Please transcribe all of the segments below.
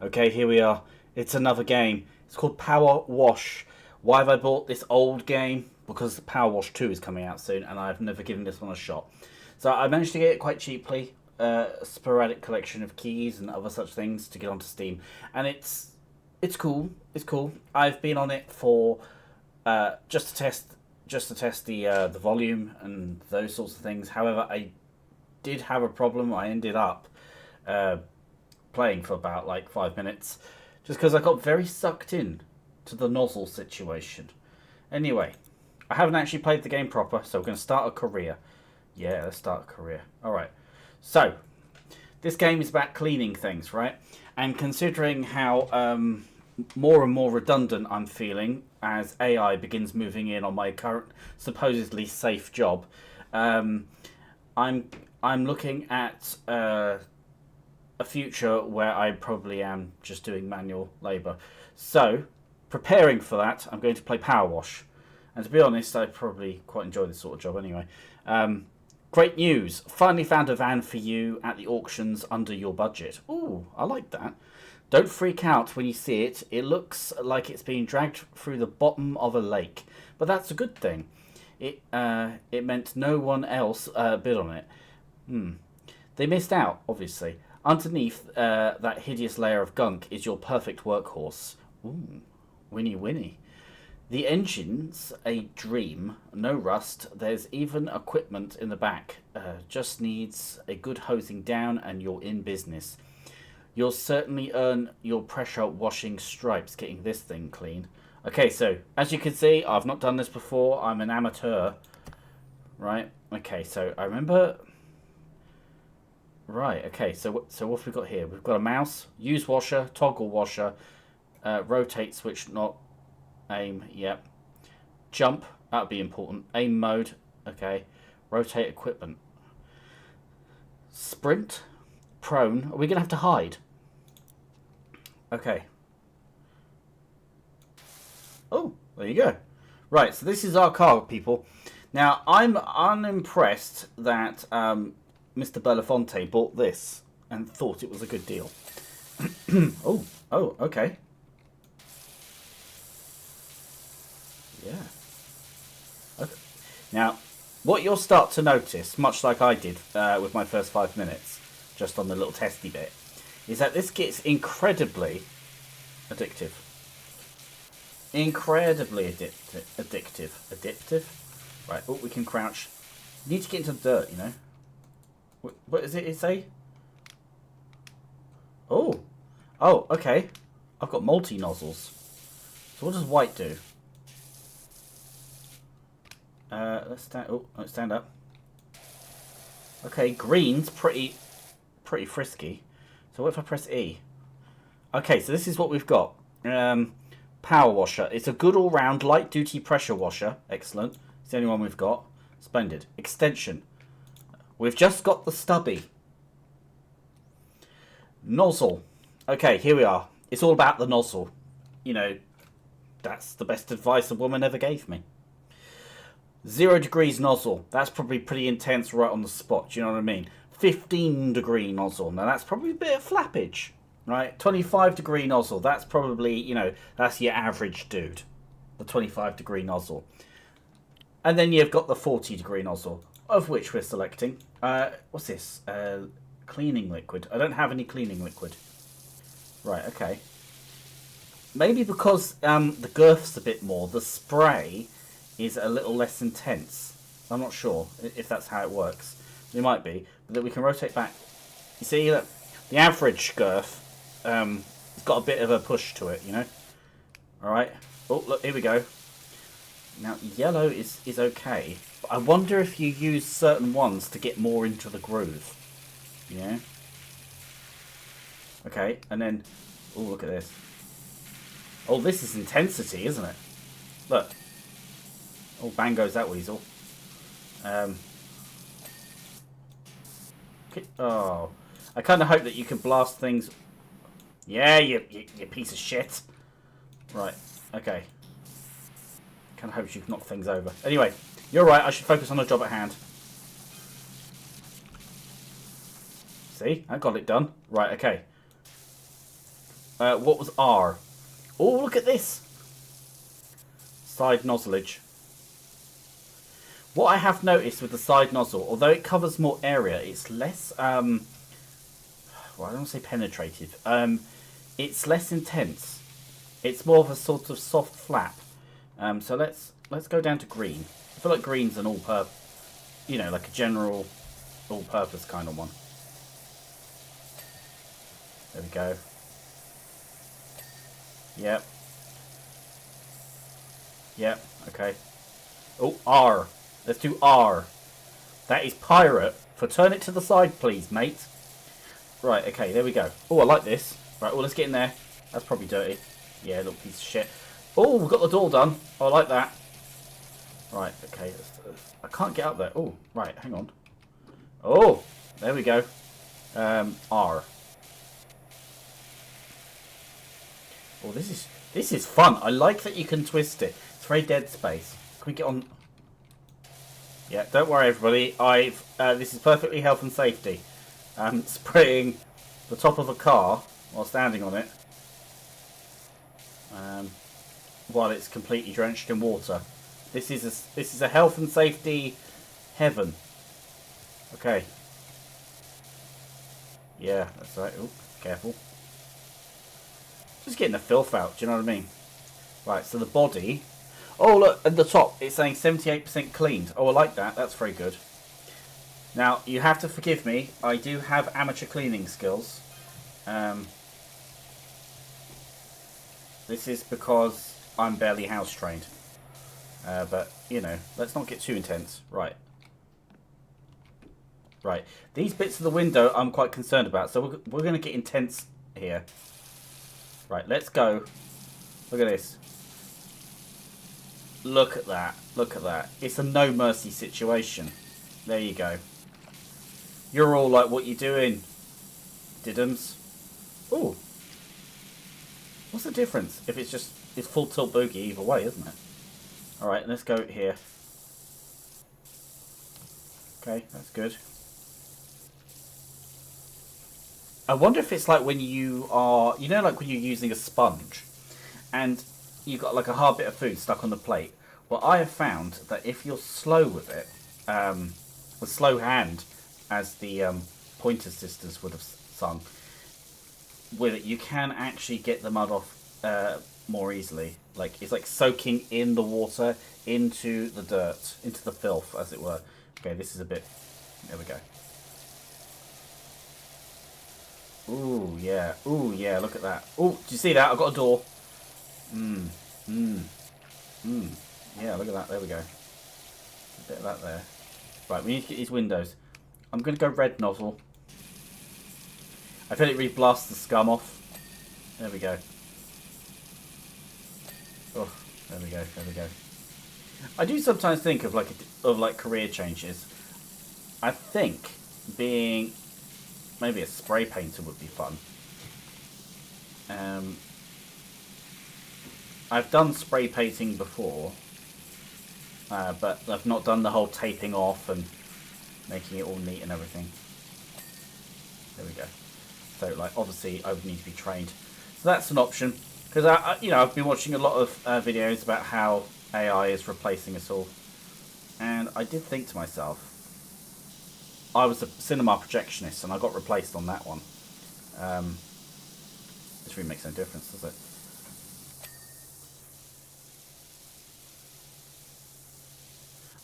Okay, here we are. It's another game. It's called PowerWash. Why have I bought this old game? Because PowerWash 2 is coming out soon, and I've never given this one a shot. So I managed to get it quite cheaply. A sporadic collection of keys and other such things to get onto Steam, and it's cool. It's cool. I've been on it for just to test the volume and those sorts of things. However, I did have a problem. I ended up playing for about like 5 minutes just because I got very sucked in to the nozzle situation. Anyway, I haven't actually played the game proper, so we're going to start a career. Yeah, let's start a career. Alright, so this game is about cleaning things, right? And considering how more and more redundant I'm feeling as AI begins moving in on my current supposedly safe job, I'm looking at a future where I probably am just doing manual labour. So, preparing for that, I'm going to play PowerWash. And to be honest, I probably quite enjoy this sort of job anyway. Great news! Finally found a van for you at the auctions under your budget. Ooh, I like that. Don't freak out when you see it. It looks like it's being dragged through the bottom of a lake. But that's a good thing. It meant no one else bid on it. They missed out, obviously. Underneath that hideous layer of gunk is your perfect workhorse. Ooh, winnie winnie. The engine's a dream, no rust. There's even equipment in the back. Just needs a good hosing down and you're in business. You'll certainly earn your pressure washing stripes getting this thing clean. Okay, so as you can see, I've not done this before. I'm an amateur. Right, okay, so I remember... Right, okay, so what have we got here? We've got a mouse, use washer, toggle washer, rotate switch, not aim, yep. Jump, that would be important. Aim mode, okay. Rotate equipment. Sprint, prone, are we going to have to hide? Okay. Oh, there you go. Right, so this is our car, people. Now, I'm unimpressed that Mr. Belafonte bought this and thought it was a good deal. oh, okay. Yeah. Okay. Now, what you'll start to notice, much like I did with my first 5 minutes, just on the little testy bit, is that this gets incredibly addictive. Incredibly addictive. Addictive? Right, oh, we can crouch. You need to get into the dirt, you know. What does it say? Oh, okay. I've got multi-nozzles. So what does white do? Let's stand up. Okay, green's pretty frisky. So what if I press E? Okay, so this is what we've got. Power washer. It's a good all-round light-duty pressure washer. Excellent. It's the only one we've got. Splendid. Extension. We've just got the stubby. Nozzle. Okay, here we are. It's all about the nozzle. You know, that's the best advice a woman ever gave me. 0 degrees nozzle. That's probably pretty intense right on the spot. Do you know what I mean? 15-degree nozzle. Now, that's probably a bit of flappage, right? 25-degree nozzle. That's probably, you know, that's your average dude. The 25-degree nozzle. And then you've got the 40-degree nozzle, of which we're selecting. What's this? Cleaning liquid. I don't have any cleaning liquid. Right, okay. Maybe because the girth's a bit more, the spray is a little less intense. I'm not sure if that's how it works. It might be, but that we can rotate back. You see, look, the average girth, it's got a bit of a push to it, you know. All right. Oh, look, here we go. Now, yellow is okay, but I wonder if you use certain ones to get more into the groove. Yeah. Okay, and then, oh, look at this. Oh, this is intensity, isn't it? Look. Oh, bang goes that weasel. Oh, I kind of hope that you can blast things. Yeah, you piece of shit. Right, okay. Kind of hope you can knock things over. Anyway, you're right, I should focus on the job at hand. See, I got it done. Right, okay. What was R? Oh, look at this. Side nozzleage. What I have noticed with the side nozzle, although it covers more area, it's less, well, I don't want to say penetrative. It's less intense. It's more of a sort of soft flap. So let's go down to green. I feel like green's an all-purpose, you know, like a general all-purpose kind of one. There we go. Yep. Yep, okay. Oh, R. Let's do R. That is pirate. For turn it to the side, please, mate. Right, okay, there we go. Oh, I like this. Right, well, let's get in there. That's probably dirty. Yeah, little piece of shit. Oh, we've got the door done. Oh, I like that. Right, okay. I can't get up there. Oh, right, hang on. Oh, there we go. R. Oh, this is fun. I like that you can twist it. It's very Dead Space. Can we get on? Yeah, don't worry, everybody. This is perfectly health and safety. Spraying the top of a car while standing on it, while it's completely drenched in water. This is a health and safety heaven. Okay. Yeah, that's right. Oh, careful. Just getting the filth out, do you know what I mean? Right, so the body. Oh, look, at the top, it's saying 78% cleaned. Oh, I like that. That's very good. Now, you have to forgive me. I do have amateur cleaning skills. This is because I'm barely house trained. But, you know, let's not get too intense. Right. Right. These bits of the window I'm quite concerned about. So we're going to get intense here. Right, let's go. Look at this. Look at that. Look at that. It's a no mercy situation. There you go. You're all like, what you doing, Diddums? Ooh. What's the difference? If it's full tilt boogie either way, isn't it? Alright, let's go here. Okay, that's good. I wonder if it's like when you are, you know, like when you're using a sponge and you've got like a hard bit of food stuck on the plate. Well, I have found that if you're slow with it, with slow hand, as the Pointer Sisters would have sung, with it, you can actually get the mud off more easily. Like, it's like soaking in the water into the dirt, into the filth, as it were. Okay, this is a bit, there we go. Ooh, yeah. Ooh, yeah, look at that. Ooh, do you see that? I've got a door. Yeah, look at that. There we go. A bit of that there. Right, we need to get these windows. I'm going to go red nozzle. I feel it really blasts the scum off. There we go. Oh, there we go. There we go. I do sometimes think of like career changes. I think being maybe a spray painter would be fun. I've done spray painting before, but I've not done the whole taping off and making it all neat and everything. There we go. So, like, obviously, I would need to be trained. So that's an option, because you know, I've been watching a lot of videos about how AI is replacing us all, and I did think to myself, I was a cinema projectionist, and I got replaced on that one. This really makes no difference, does it?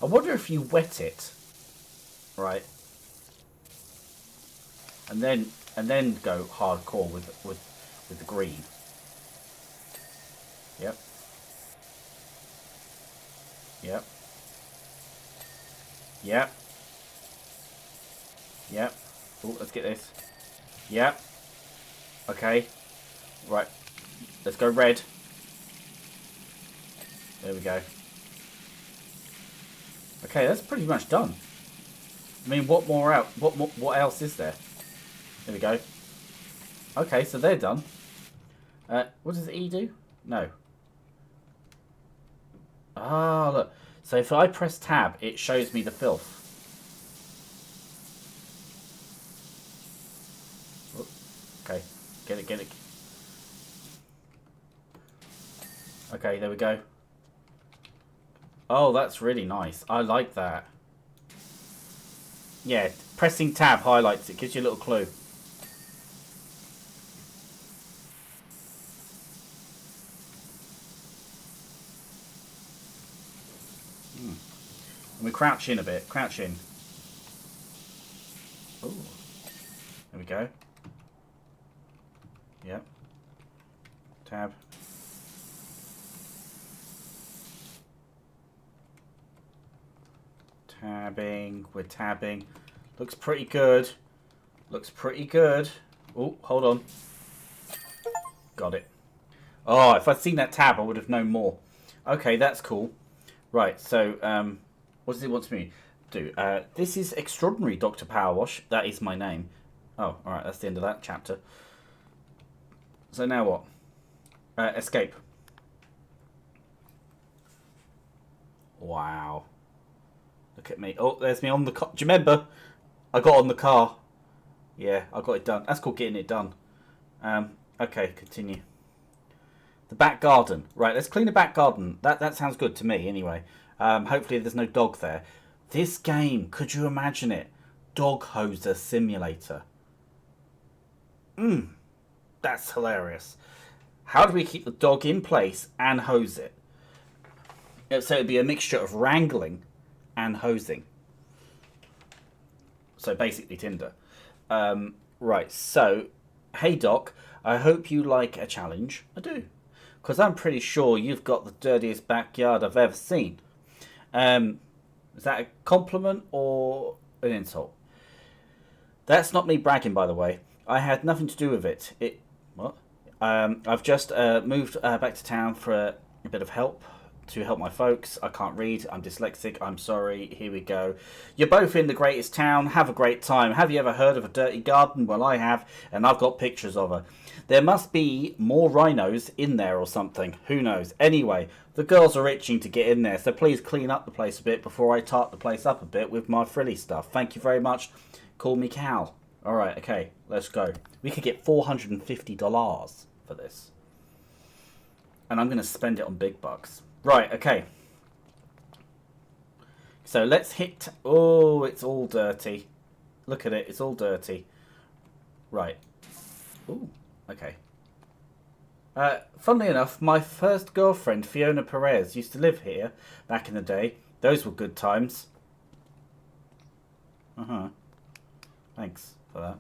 I wonder if you wet it, right, and then go hardcore with the green. Yep. Yep. Yep. Yep. Oh, let's get this. Yep. Okay. Right. Let's go red. There we go. Okay, that's pretty much done. I mean, what more out? What else is there? There we go. Okay, so they're done. What does E do? No. Ah, look. So if I press tab, it shows me the filth. Okay, get it. Okay, there we go. Oh, that's really nice. I like that. Yeah, pressing tab highlights it, gives you a little clue. And we crouch in a bit. Crouch in. Ooh. There we go. Yep. Tab. Tabbing. We're tabbing. Looks pretty good. Looks pretty good. Oh, hold on. Got it. Oh, if I'd seen that tab, I would have known more. Okay, that's cool. Right, so, what does it want me to do? This is Extraordinary Dr. PowerWash. That is my name. Oh, alright, that's the end of that chapter. So now what? Escape. Wow. Look at me. Oh, there's me on the car. Do you remember? I got on the car. Yeah, I got it done. That's called getting it done. Okay, continue. The back garden. Right, let's clean the back garden. That sounds good to me, anyway. Hopefully there's no dog there. This game, could you imagine it? Dog Hoser Simulator. That's hilarious. How do we keep the dog in place and hose it? So it'd be a mixture of wrangling and hosing. So basically Tinder. Right, so, hey Doc, I hope you like a challenge. I do. Because I'm pretty sure you've got the dirtiest backyard I've ever seen. Is that a compliment or an insult? That's not me bragging, by the way. I had nothing to do with it. What? I've just moved back to town for a bit of help. To help my folks. I can't read. I'm dyslexic. I'm sorry. Here we go. You're both in the greatest town. Have a great time. Have you ever heard of a dirty garden? Well, I have, and I've got pictures of her. There must be more rhinos in there or something. Who knows? Anyway, the girls are itching to get in there, so please clean up the place a bit before I tart the place up a bit with my frilly stuff. Thank you very much. Call me Cal. Alright, okay. Let's go. We could get $450 for this. And I'm going to spend it on big bucks. Right, okay. So let's hit... Oh, it's all dirty. Look at it, it's all dirty. Right. Ooh, okay. Funnily enough, my first girlfriend, Fiona Perez, used to live here back in the day. Those were good times. Thanks for that.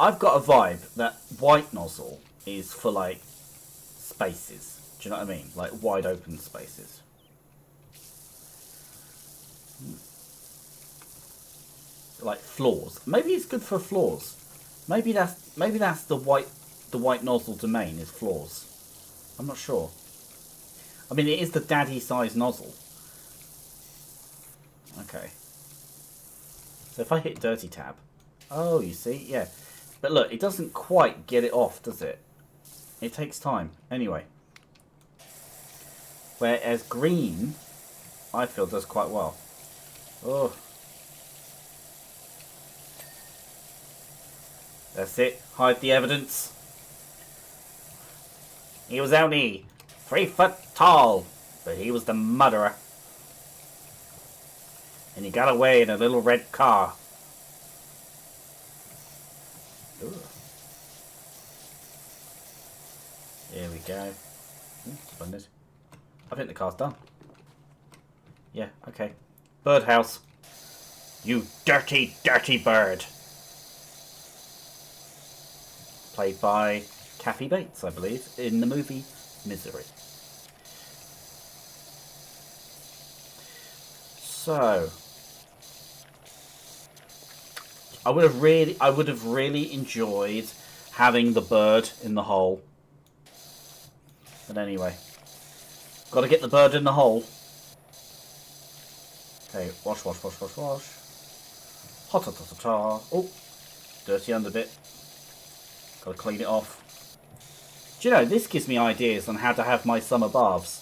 I've got a vibe that white nozzle is for, like, spaces. Do you know what I mean? Like wide open spaces. Like floors. Maybe it's good for floors. Maybe that's the white nozzle domain is floors. I'm not sure. I mean, it is the daddy size nozzle. Okay. So if I hit dirty tab. Oh, you see? Yeah. But look, it doesn't quite get it off, does it? It takes time. Anyway. Whereas green, I feel, does quite well. Oh. That's it. Hide the evidence. He was only 3 foot tall, but he was the murderer. And he got away in a little red car. Ooh. There we go. Splendid. I think the car's done. Yeah, okay. Birdhouse. You dirty, dirty bird. Played by Kathy Bates, I believe, in the movie Misery. So, I would have really enjoyed having the bird in the hole. But anyway, got to get the bird in the hole. Okay, wash, wash, wash, wash, wash. Hot, hot, hot, hot, hot. Oh, dirty under bit. Got to clean it off. Do you know, this gives me ideas on how to have my summer baths.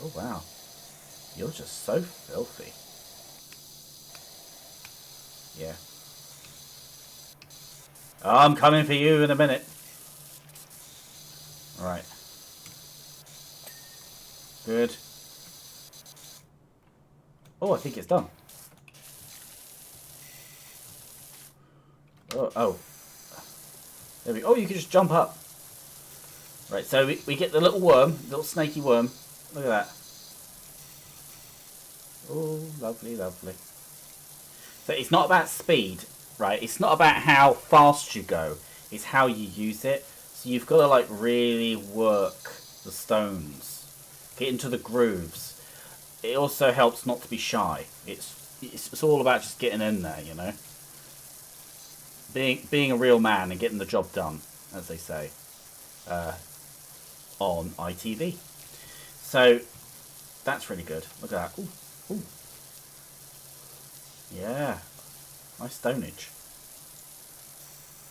Oh, wow. You're just so filthy. Yeah. I'm coming for you in a minute. Right. Good. Oh, I think it's done. Oh, oh. There we go. Oh, you can just jump up. Right, so we get the little worm, little snaky worm. Look at that. Oh, lovely, lovely. So it's not about speed, right? It's not about how fast you go. It's how you use it. So you've got to like really work the stones, get into the grooves. It also helps not to be shy. It's all about just getting in there, you know. Being a real man and getting the job done, as they say, on ITV. So that's really good. Look at that. Ooh, ooh. Yeah, nice Stone Age.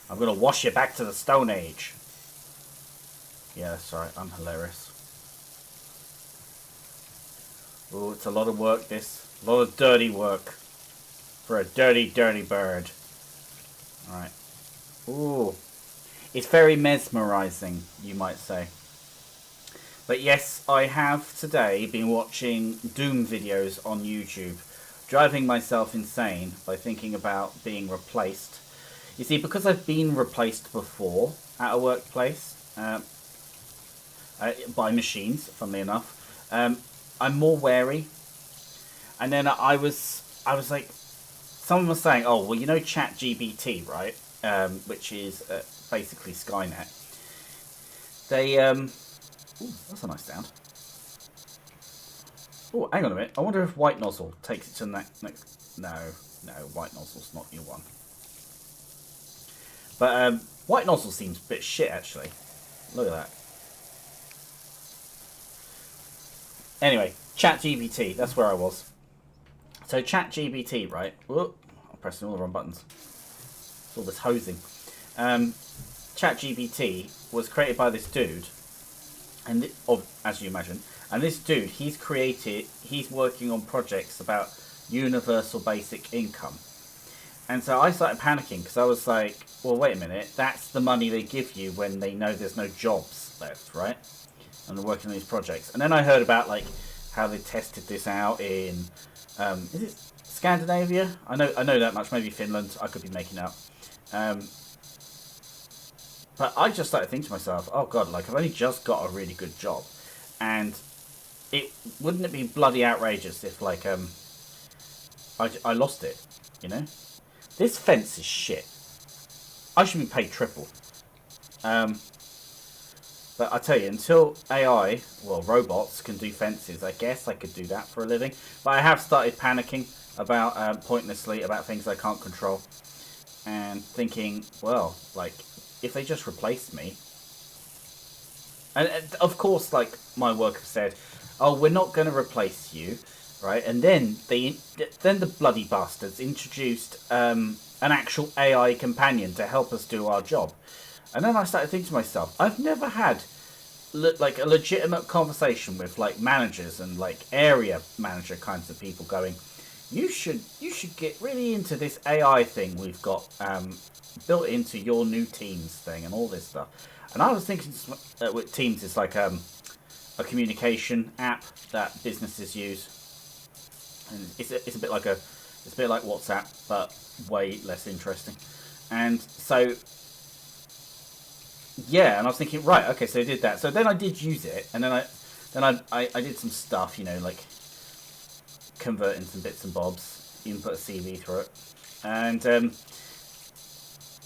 I'm gonna wash you back to the Stone Age. Yeah, that's right. I'm hilarious. Oh, it's a lot of work. This, a lot of dirty work for a dirty, dirty bird. All right. Ooh, it's very mesmerizing, you might say. But yes, I have today been watching Doom videos on YouTube, driving myself insane by thinking about being replaced. You see, because I've been replaced before at a workplace by machines, funnily enough, I'm more wary. And then I was like, someone was saying, oh, well, you know ChatGPT, right? Which is basically Skynet. They, ooh, that's a nice sound. Oh, hang on a minute. I wonder if White Nozzle takes it to the next... No, White Nozzle's not your one. But White Nozzle seems a bit shit, actually. Look at that. Anyway, ChatGPT, that's where I was. So ChatGPT, right? Whoop, I'm pressing all the wrong buttons. It's all this hosing. ChatGPT was created by this dude, and as you imagine, and this dude, he's working on projects about universal basic income. And so I started panicking because I was like, well, wait a minute, that's the money they give you when they know there's no jobs left, right? And they're working on these projects. And then I heard about like how they tested this out in, is it Scandinavia? I know that much, maybe Finland, I could be making up. But I just started thinking to myself, oh god, like I've only just got a really good job. And wouldn't it be bloody outrageous if like I lost it, you know? This fence is shit. I should be paid triple. But I tell you, until AI, well, robots can do fences, I guess I could do that for a living. But I have started panicking about pointlessly about things I can't control, and thinking, well, like if they just replaced me, and of course, like my work have said, oh, we're not going to replace you, right? And then the bloody bastards introduced an actual AI companion to help us do our job. And then I started thinking to myself, I've never had like a legitimate conversation with like managers and like area manager kinds of people going, you should get really into this AI thing we've got built into your new Teams thing and all this stuff. And I was thinking with Teams is like a communication app that businesses use, and it's a bit like WhatsApp but way less interesting. And so yeah, and I was thinking, right, okay, so I did that. So then I did use it, and then I did some stuff, you know, like converting some bits and bobs, even put a CV through it, and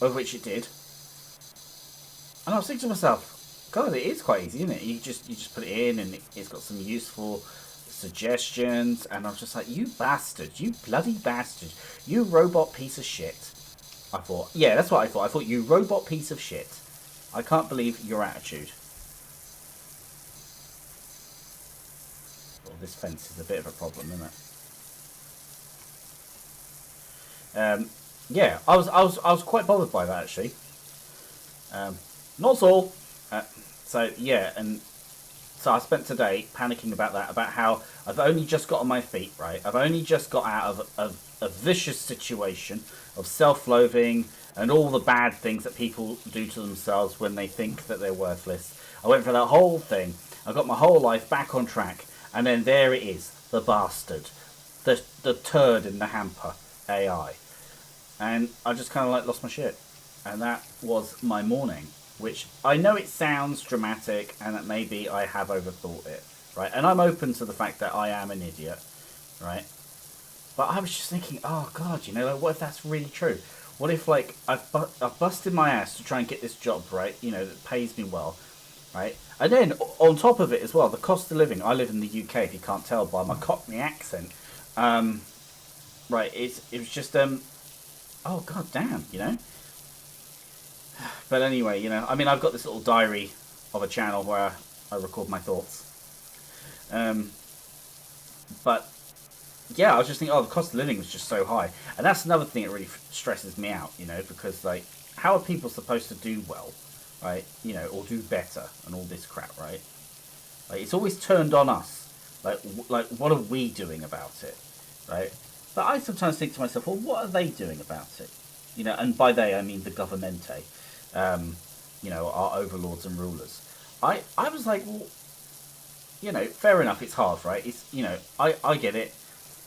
of which it did. And I was thinking to myself, God, it is quite easy, isn't it? You just put it in, and it's got some useful suggestions. And I was just like, you bastard, you bloody bastard, you robot piece of shit. I thought, yeah, that's what I thought. I thought, you robot piece of shit. I can't believe your attitude. Well, this fence is a bit of a problem, isn't it? Yeah, I was quite bothered by that actually. Not all. So yeah, and so I spent today panicking about that, about how I've only just got on my feet, right? I've only just got out of a vicious situation of self-loathing and all the bad things that people do to themselves when they think that they're worthless. I went through that whole thing. I got my whole life back on track, and then there it is, the bastard, the turd in the hamper, AI, and I just kind of like lost my shit, and that was my morning. Which I know it sounds dramatic, and that maybe I have overthought it, right? And I'm open to the fact that I am an idiot, right? But I was just thinking, oh god, you know, like, what if that's really true? What if, like, I've busted my ass to try and get this job, right? You know, that pays me well, right? And then on top of it as well, the cost of living. I live in the UK, if you can't tell by my Cockney accent, right? It was just oh god damn, you know. But anyway, you know, I mean, I've got this little diary of a channel where I record my thoughts. But yeah, I was just thinking, oh, the cost of living was just so high, and that's another thing that really stresses me out, you know, because like, how are people supposed to do well, right? You know, or do better, and all this crap, right? Like, it's always turned on us. Like, what are we doing about it, right? But I sometimes think to myself, well, what are they doing about it? You know, and by they I mean the governmente. You know, our overlords and rulers. I was like, well, you know, fair enough, it's hard, right? It's, you know, I get it,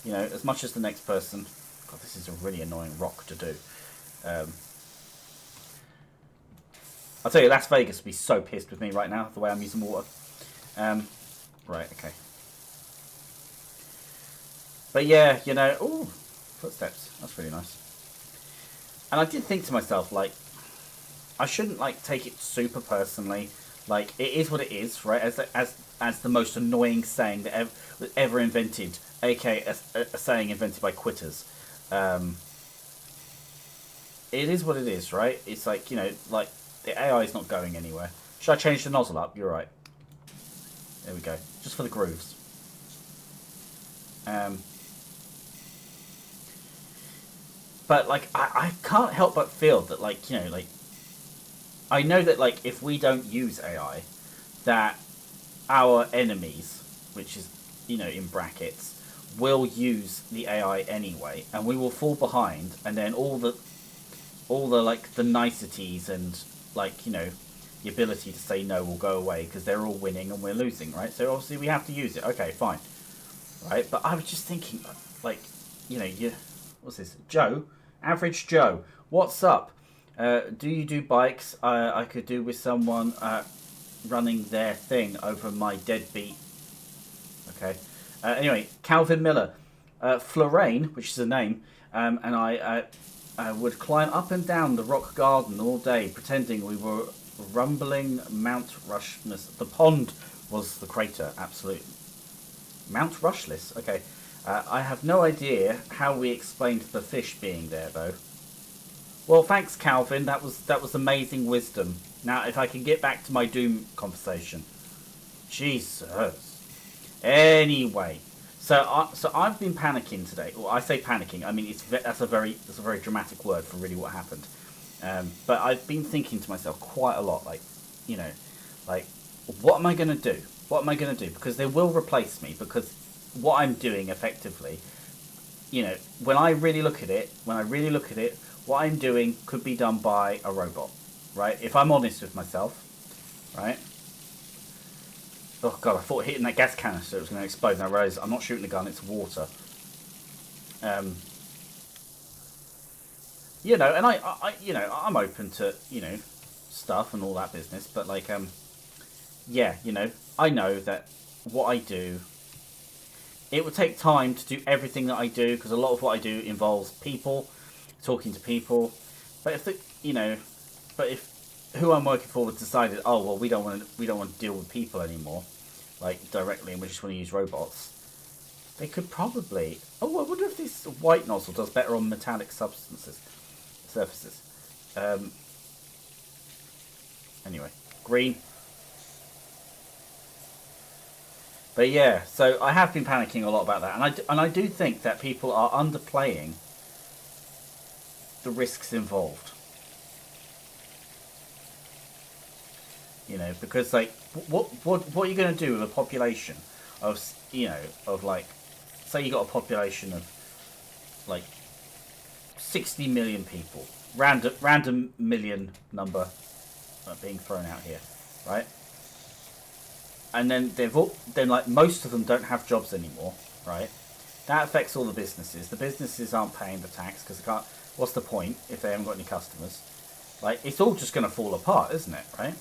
you know, as much as the next person. God, this is a really annoying rock to do. I'll tell you, Las Vegas would be so pissed with me right now, the way I'm using water. Right, okay. But yeah, you know, ooh, footsteps, that's really nice. And I did think to myself, like, I shouldn't like take it super personally. Like, it is what it is, right? As the most annoying saying that ever invented, aka a saying invented by quitters. It is what it is, right? It's like, you know, like, the AI is not going anywhere. Should I change the nozzle up? You're right. There we go. Just for the grooves. But like, I can't help but feel that, like, you know, like, I know that, like, if we don't use AI, that our enemies, which is, you know, in brackets, will use the AI anyway, and we will fall behind, and then all the like the niceties and, like, you know, the ability to say no will go away because they're all winning and we're losing, right? So obviously we have to use it. Okay, fine, right? But I was just thinking, like, you know, what's this, Joe, average Joe, what's up? Do you do bikes? I could do with someone running their thing over my deadbeat. Okay. Anyway, Calvin Miller, Florane, which is a name, and I would climb up and down the rock garden all day, pretending we were rumbling Mount Rushness. The pond was the crater, absolute. Mount Rushless. Okay. I have no idea how we explained the fish being there, though. Well, thanks, Calvin. That was amazing wisdom. Now, if I can get back to my Doom conversation. Jesus. Anyway, so I've been panicking today. Well, I say panicking. I mean, that's a very dramatic word for really what happened. But I've been thinking to myself quite a lot, like, you know, like, what am I going to do? What am I going to do? Because they will replace me. Because what I'm doing effectively, you know, when I really look at it, what I'm doing could be done by a robot, right? If I'm honest with myself, right? Oh god, I thought hitting that gas canister was going to explode, and I realised I'm not shooting the gun; it's water. You know, and I, you know, I'm open to, you know, stuff and all that business, but like, yeah, you know, I know that what I do, it would take time to do everything that I do, because a lot of what I do involves people, talking to people. But if who I'm working for has decided, oh well, we don't want to deal with people anymore, like, directly, and we just want to use robots, they could probably. Oh, I wonder if this white nozzle does better on metallic surfaces. Anyway, green. But yeah, so I have been panicking a lot about that, and I do think that people are underplaying the risks involved. You know, because like, what are you going to do with a population of, you know, of like, say you got a population of like 60 million people, random million number being thrown out here, right? And then then like most of them don't have jobs anymore, right? That affects all the businesses. The businesses aren't paying the tax because they can't. What's the point if they haven't got any customers? Like, it's all just going to fall apart, isn't it? Right?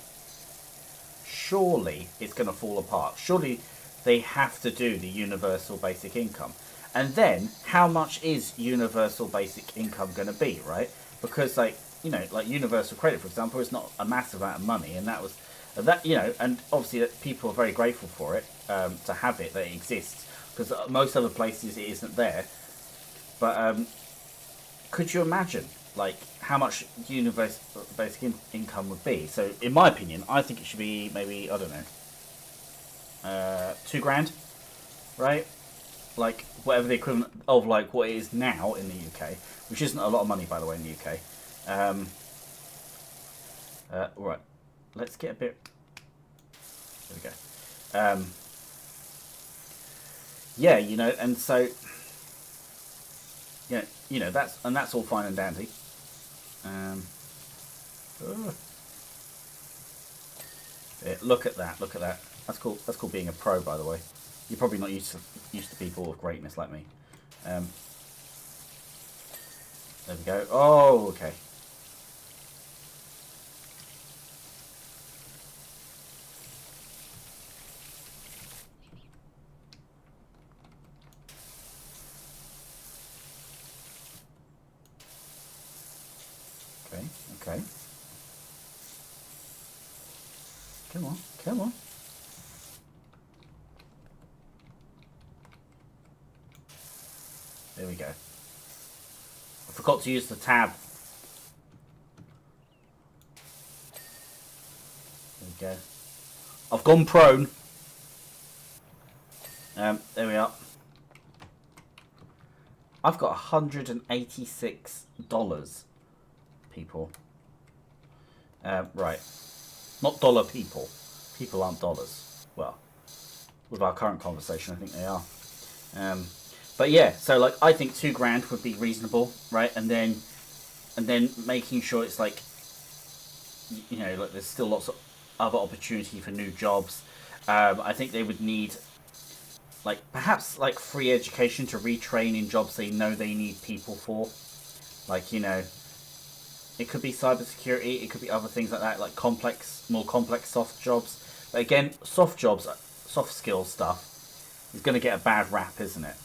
Surely it's going to fall apart. Surely they have to do the universal basic income. And then, how much is universal basic income going to be, right? Because, like, you know, like universal credit, for example, is not a massive amount of money, and that was that, you know, and obviously that people are very grateful for it, to have it, that it exists, because most other places it isn't there. But could you imagine, like, how much universal basic income would be? So, in my opinion, I think it should be maybe, I don't know, £2 grand, right? Like, whatever the equivalent of, like, what it is now in the UK, which isn't a lot of money, by the way, in the UK. Right, let's get a bit. There we go. Yeah, you know, and so, yeah, you know, that's all fine and dandy. Yeah, look at that! Look at that! That's cool. That's called being a pro, by the way. You're probably not used to people of greatness like me. There we go. Oh, okay. Okay. Okay. Come on. Come on. There we go. I forgot to use the tab. There we go. I've gone prone. There we are. I've got $186, people. Right. Not dollar people. People aren't dollars. Well, with our current conversation, I think they are. But yeah, so like I think £2 grand would be reasonable, right? And then making sure it's like, you know, like there's still lots of other opportunity for new jobs. I think they would need like perhaps like free education to retrain in jobs they know they need people for. Like, you know, it could be cybersecurity, it could be other things like that, like more complex soft jobs. But again, soft jobs, soft skills stuff is going to get a bad rap, isn't it?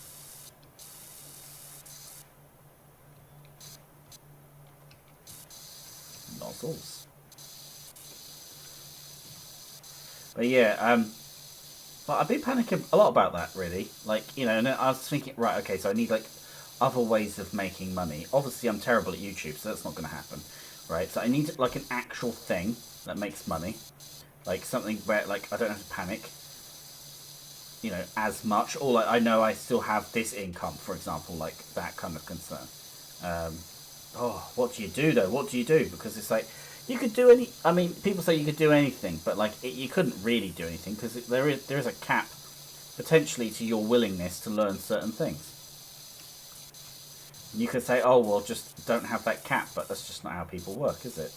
Nozzles. But yeah, but I've been panicking a lot about that, really. Like, you know, and I was thinking, right, okay, so I need like other ways of making money. Obviously, I'm terrible at YouTube, so that's not going to happen, right? So I need like an actual thing that makes money, like something where like I don't have to panic, you know, as much, or like I know I still have this income, for example, like that kind of concern. Oh, what do you do though? What do you do? Because it's like you could do any. I mean, people say you could do anything, but like you couldn't really do anything because there is a cap potentially to your willingness to learn certain things. You could say, oh well, just don't have that cap, but that's just not how people work, is it?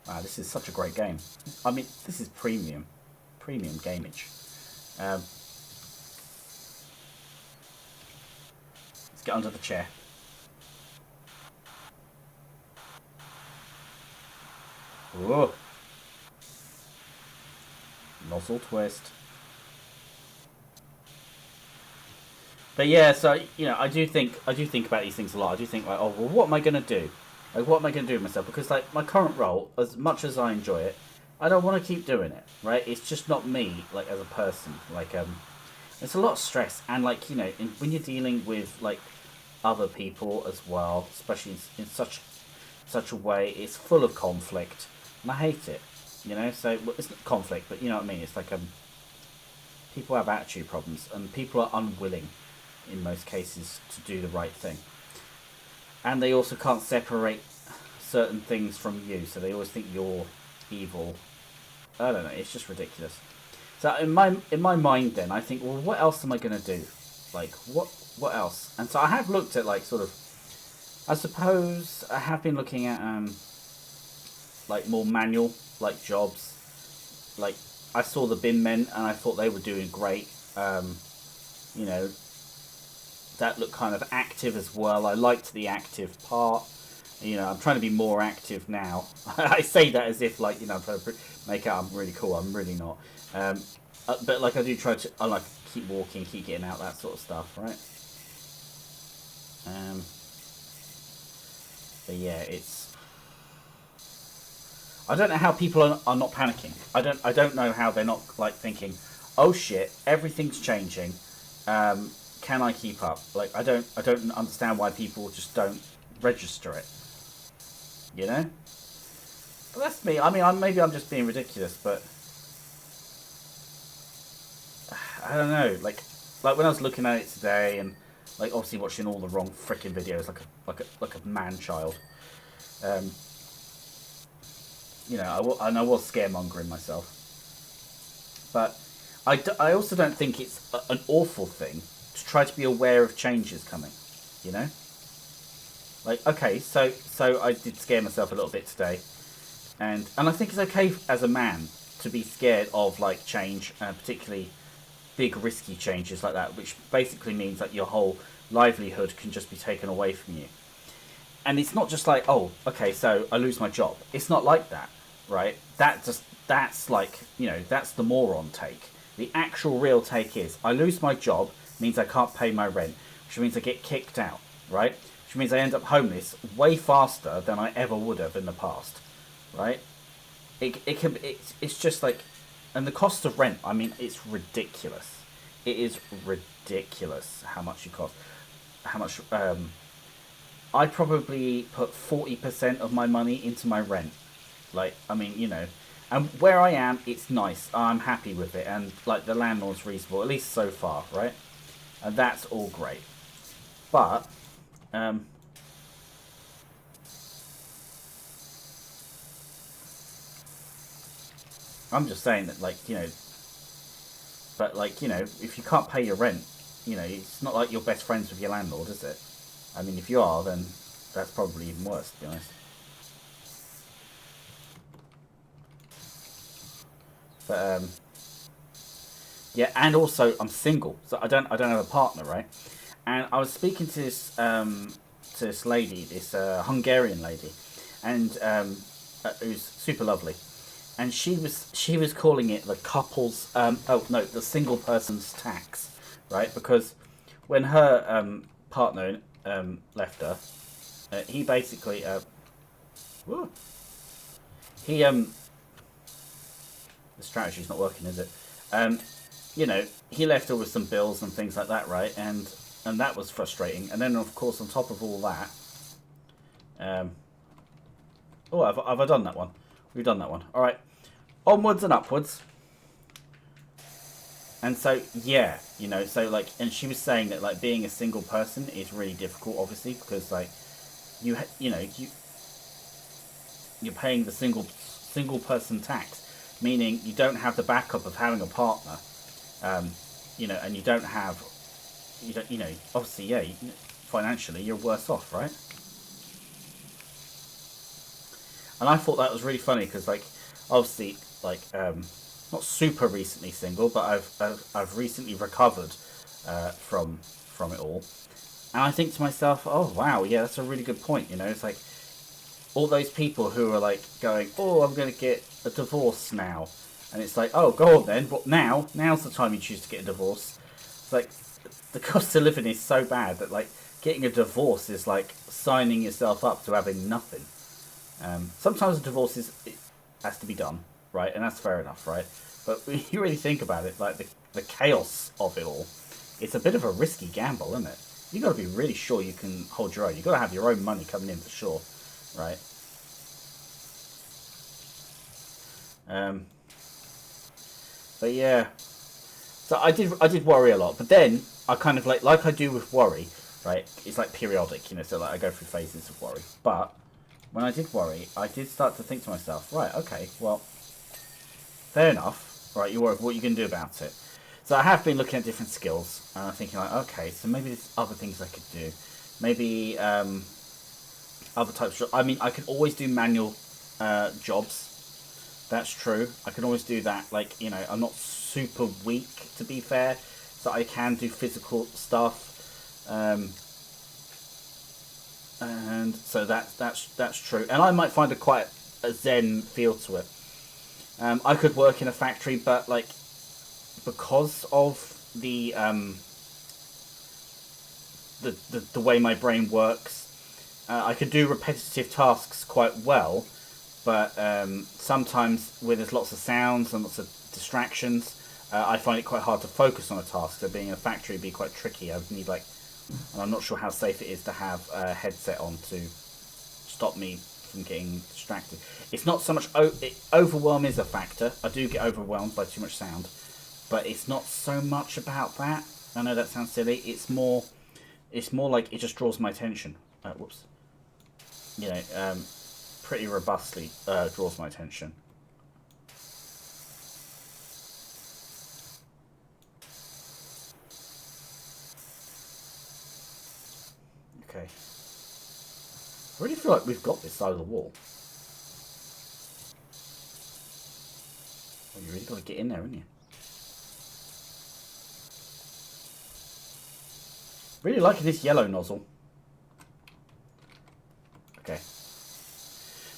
Wow, this is such a great game. I mean, this is premium gameage. Let's get under the chair. Whoa. Nozzle twist. But yeah, so you know, I do think about these things a lot. I do think like, oh well, what am I gonna do? Like, what am I gonna do with myself? Because like my current role, as much as I enjoy it, I don't want to keep doing it. Right? It's just not me. Like as a person, like it's a lot of stress, and like you know, when you're dealing with like other people as well, especially in such a way, it's full of conflict, and I hate it. You know, so well, it's not conflict, but you know what I mean. It's like people have attitude problems, and people are unwilling in most cases to do the right thing, and they also can't separate certain things from you, so they always think you're evil. I don't know. It's just ridiculous. So in my mind, then I think, well, what else am I gonna do? Like, what else? And so I have looked at, like, sort of. I suppose I have been looking at like more manual like jobs. Like, I saw the bin men and I thought they were doing great. You know, that looked kind of active as well. I liked the active part. You know, I'm trying to be more active now. I say that as if, like, you know, I'm trying to make out I'm really cool. I'm really not. But, like, I do try to, I like, keep walking, keep getting out, that sort of stuff, right? But yeah, it's... I don't know how people are not panicking. I don't know how they're not, like, thinking, oh shit, everything's changing. Can I keep up? Like, I don't understand why people just don't register it. You know? But that's me. I mean, maybe I'm just being ridiculous, but I don't know. Like when I was looking at it today, and like obviously watching all the wrong freaking videos, like a man child. You know, I was scaremongering myself, but I also don't think it's an awful thing to try to be aware of changes coming. You know. Like, okay, so I did scare myself a little bit today, and I think it's okay as a man to be scared of, like, change, particularly big risky changes like that, which basically means that your whole livelihood can just be taken away from you. And it's not just like, oh, okay, so I lose my job. It's not like that, right? That's like, you know, that's the moron take. The actual real take is, I lose my job, means I can't pay my rent, which means I get kicked out, right? Which means I end up homeless way faster than I ever would have in the past, right? It's just like, and the cost of rent, I mean, it's ridiculous. It is ridiculous how much you cost. How much, I probably put 40% of my money into my rent. Like, I mean, you know, and where I am, it's nice. I'm happy with it, and like the landlord's reasonable, at least so far, right? And that's all great. But I'm just saying that, like, you know, but like, you know, if you can't pay your rent, you know, it's not like you're best friends with your landlord, is it? I mean, if you are, then that's probably even worse, to be honest. But yeah, and also I'm single, so I don't have a partner, right? And I was speaking to this lady, this Hungarian lady, and who's super lovely, and she was calling it the couple's oh no, the single person's tax, right? Because when her partner left her, he basically whoa, he the strategy's not working, is it? You know, he left her with some bills and things like that, right? And that was frustrating. And then, of course, on top of all that, oh, have I done that one? We've done that one. All right, onwards and upwards. And so, yeah, you know, so like, and she was saying that like being a single person is really difficult, obviously, because like you know you're paying the single person tax, meaning you don't have the backup of having a partner. You know, and you don't, you know, obviously, yeah, financially, you're worse off, right? And I thought that was really funny because, like, obviously, like, not super recently single, but I've recently recovered from it all, and I think to myself, oh wow, yeah, that's a really good point. You know, it's like all those people who are like going, oh, I'm going to get a divorce now. And it's like, oh, go on then. But now's the time you choose to get a divorce. It's like, the cost of living is so bad that, like, getting a divorce is like signing yourself up to having nothing. Sometimes a divorce has to be done, right? And that's fair enough, right? But when you really think about it, like, the chaos of it all, it's a bit of a risky gamble, isn't it? You've got to be really sure you can hold your own. You've got to have your own money coming in for sure, right? But yeah, so I did worry a lot, but then I kind of like I do with worry, right? It's like periodic, you know. So like I go through phases of worry, but when I did worry, I did start to think to myself, right, okay, well, fair enough, right, you worry, what are you going to do about it? So I have been looking at different skills, and I'm thinking like, okay, so maybe there's other things I could do. Maybe other types of, I mean, I can always do manual jobs. That's true. I can always do that. Like, you know, I'm not super weak, to be fair, so I can do physical stuff. And so that's true. And I might find quite a zen feel to it. I could work in a factory, but like, because of the way my brain works, I could do repetitive tasks quite well, but sometimes where there's lots of sounds and lots of distractions, I find it quite hard to focus on a task. So being in a factory would be quite tricky. I would need like, and I'm not sure how safe it is to have a headset on to stop me from getting distracted. It's not so much overwhelm is a factor. I do get overwhelmed by too much sound. But it's not so much about that. I know that sounds silly. It's more like it just draws my attention. Whoops. You know, pretty robustly draws my attention. Okay. I really feel like we've got this side of the wall. Well, you really got to get in there, haven't you? Really liking this yellow nozzle. Okay.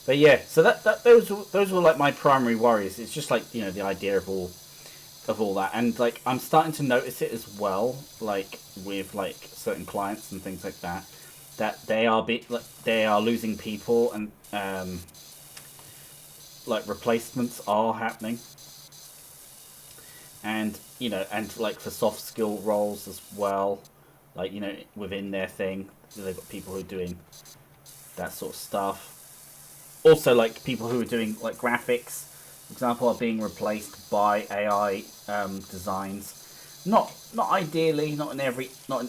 But yeah, so those were like my primary worries. It's just like, you know, the idea of all that, and like I'm starting to notice it as well, like with like certain clients and things like that, that they are losing people, and like replacements are happening, and you know, and like for soft skill roles as well. Like, you know, within their thing, they've got people who are doing that sort of stuff. Also, like, people who are doing, like, graphics, for example, are being replaced by AI designs. Not ideally, not in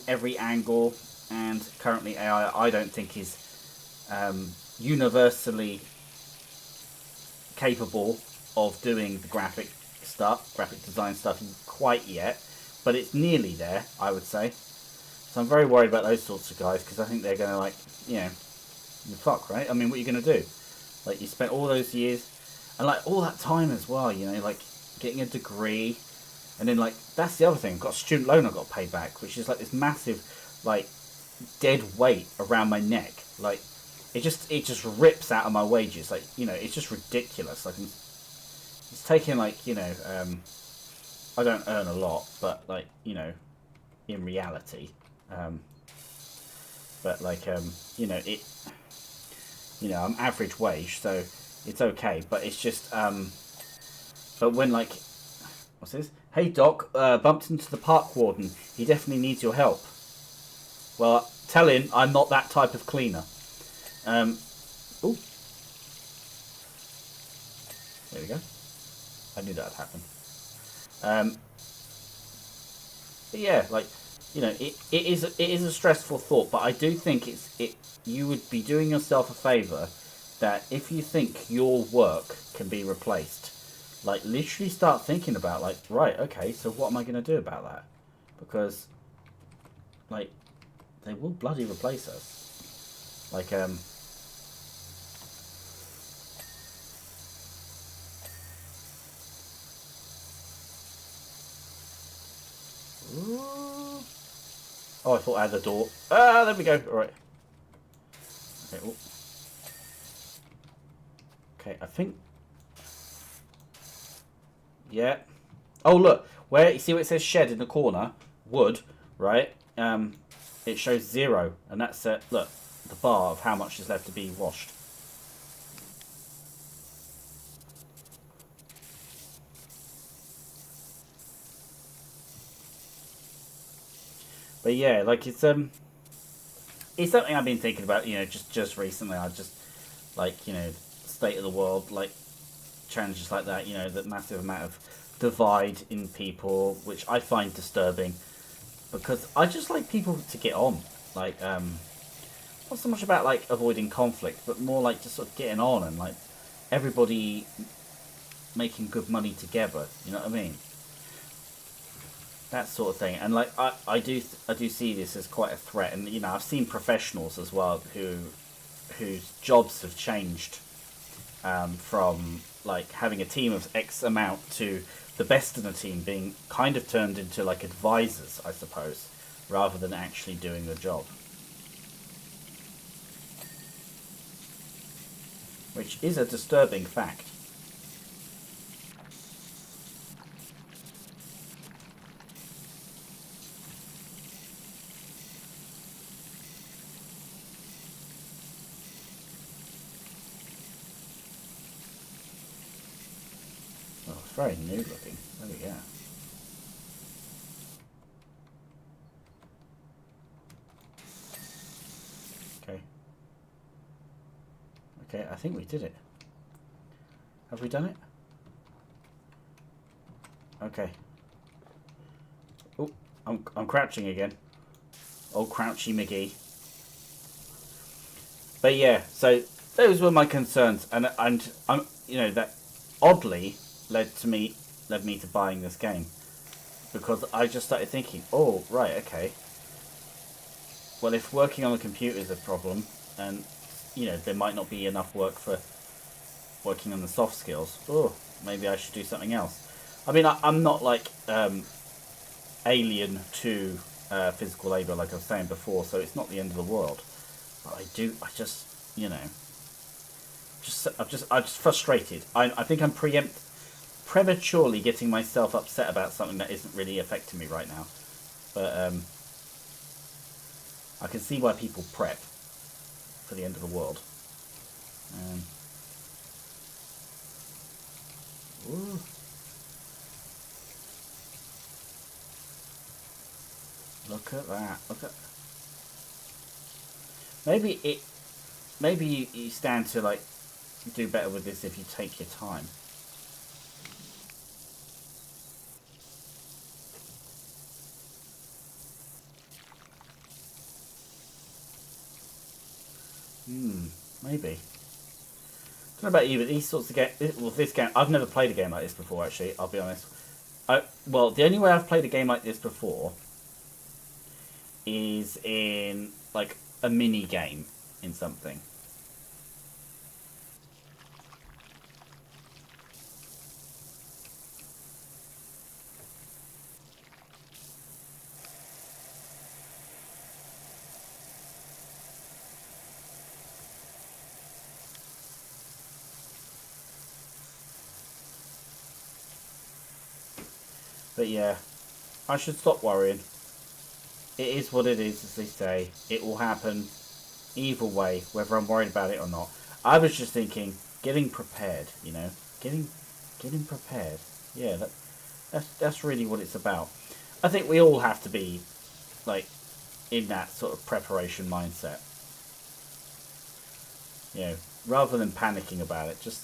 every angle. And currently, AI, I don't think is universally capable of doing the graphic design stuff quite yet. But it's nearly there, I would say. So I'm very worried about those sorts of guys, because I think they're going to, like, you know, fuck, right? I mean, what are you going to do? Like, you spent all those years, and, like, all that time as well, you know, like, getting a degree, and then, like, that's the other thing. I've got a student loan I've got to pay back, which is, like, this massive, like, dead weight around my neck. Like, it just rips out of my wages. Like, you know, it's just ridiculous. Like, it's taking, like, you know, I don't earn a lot, but, like, you know, in reality... but like you know, I'm average wage, so it's okay, but it's just but when, like, what's this? Hey Doc, bumped into the park warden. He definitely needs your help. Well, tell him I'm not that type of cleaner. Ooh. There we go. I knew that would happen. But yeah, like, you know, it is a stressful thought, but I do think you would be doing yourself a favour that if you think your work can be replaced, like, literally start thinking about, like, right, okay, so what am I going to do about that? Because, like, they will bloody replace us. Like, ooh. Oh, I thought I had the door. Ah, there we go. All right. Okay. Ooh. Okay, I think. Yeah. Oh, look. Where you see where it says shed in the corner, wood, right? It shows 0, and that's look, the bar of how much is left to be washed. But yeah, like, it's something I've been thinking about, you know, just recently. I just, like, you know, state of the world, like, challenges like that, you know, that massive amount of divide in people, which I find disturbing, because I just like people to get on. Like, not so much about like avoiding conflict, but more like just sort of getting on and like everybody making good money together. You know what I mean? That sort of thing. And like I do see this as quite a threat. And you know, I've seen professionals as well whose jobs have changed from like having a team of X amount to the best in the team being kind of turned into like advisors, I suppose, rather than actually doing the job. Which is a disturbing fact. Oh, it's very new looking. There we go. Okay. Okay, I think we did it. Have we done it? Okay. Oh, I'm crouching again. Old Crouchy McGee. But yeah, so those were my concerns, and I'm you know that oddly led me to buying this game because I just started thinking, oh right, okay. Well, if working on a computer is a problem, and you know there might not be enough work for working on the soft skills, oh maybe I should do something else. I mean, I'm not like alien to physical labour like I was saying before, so it's not the end of the world. But I just, you know, I'm just frustrated. I think I'm prematurely getting myself upset about something that isn't really affecting me right now. But I can see why people prep for the end of the world. Ooh. Look at that. Look at. Maybe you stand to like do better with this if you take your time. Maybe. I don't know about you, but these sorts of games. Well, this game, I've never played a game like this before. Actually, I'll be honest. Well, the only way I've played a game like this before is in like a mini game in something. But yeah, I should stop worrying. It is what it is, as they say. It will happen either way, whether I'm worried about it or not. I was just thinking, getting prepared. You know, getting prepared. Yeah, that's really what it's about. I think we all have to be like in that sort of preparation mindset. You know, rather than panicking about it, just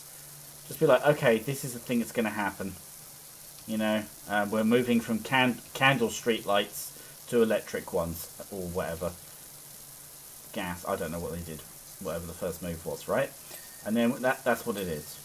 be like, okay, this is the thing that's going to happen. You know, we're moving from candle street lights to electric ones or whatever. Gas. I don't know what they did. Whatever the first move was, right? And then that's what it is.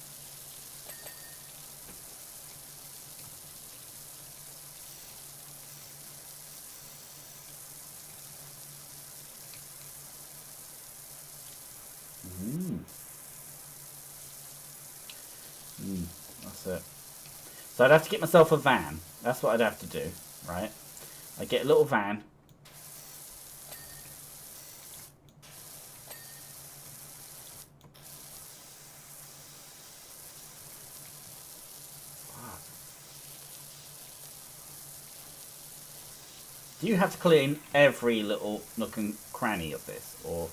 That's it. So I'd have to get myself a van. That's what I'd have to do, right? I'd get a little van. Do you have to clean every little nook and cranny of this, or?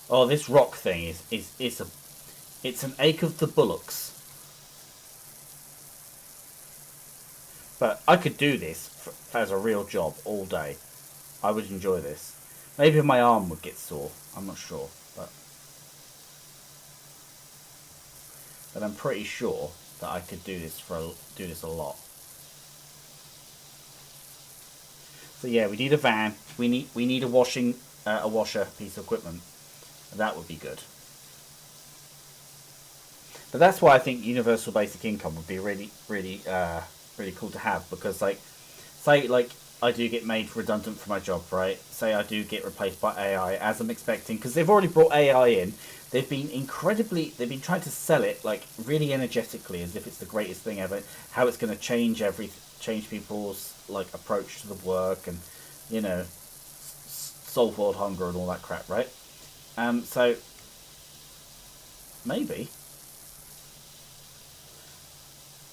Oh, this rock thing is it's an ache of the bullocks. But I could do this as a real job all day. I would enjoy this. Maybe my arm would get sore. I'm not sure, but I'm pretty sure that I could do this do this a lot. So yeah, we need a van. We need a washer piece of equipment. That would be good. But that's why I think universal basic income would be really cool to have, because like, say like I do get made redundant for my job, right? Say I do get replaced by AI, as I'm expecting, because they've already brought AI in. They've been trying to sell it like really energetically, as if it's the greatest thing ever. How it's going to change people's like approach to the work, and you know, solve world hunger and all that crap, right? So maybe.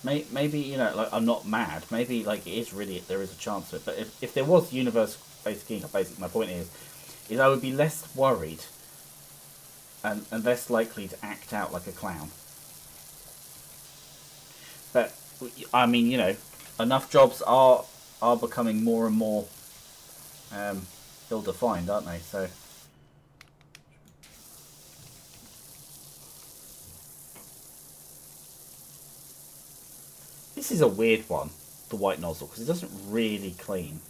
Maybe, you know, like, I'm not mad. Maybe like it is really, there is a chance of it. But if there was universal basic income, basically my point is I would be less worried and less likely to act out like a clown. But I mean, you know, enough jobs are becoming more and more ill-defined, aren't they? So this is a weird one, the white nozzle, because it doesn't really clean.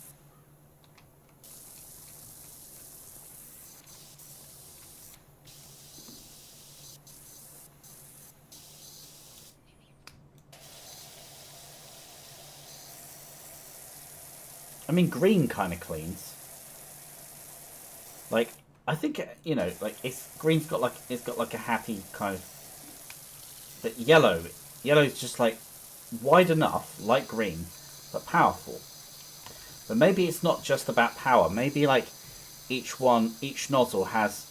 I mean, green kind of cleans. Like, I think, you know, like green's got like a happy kind of. But yellow's just like wide enough, like green, but powerful. But maybe it's not just about power. Maybe like each nozzle has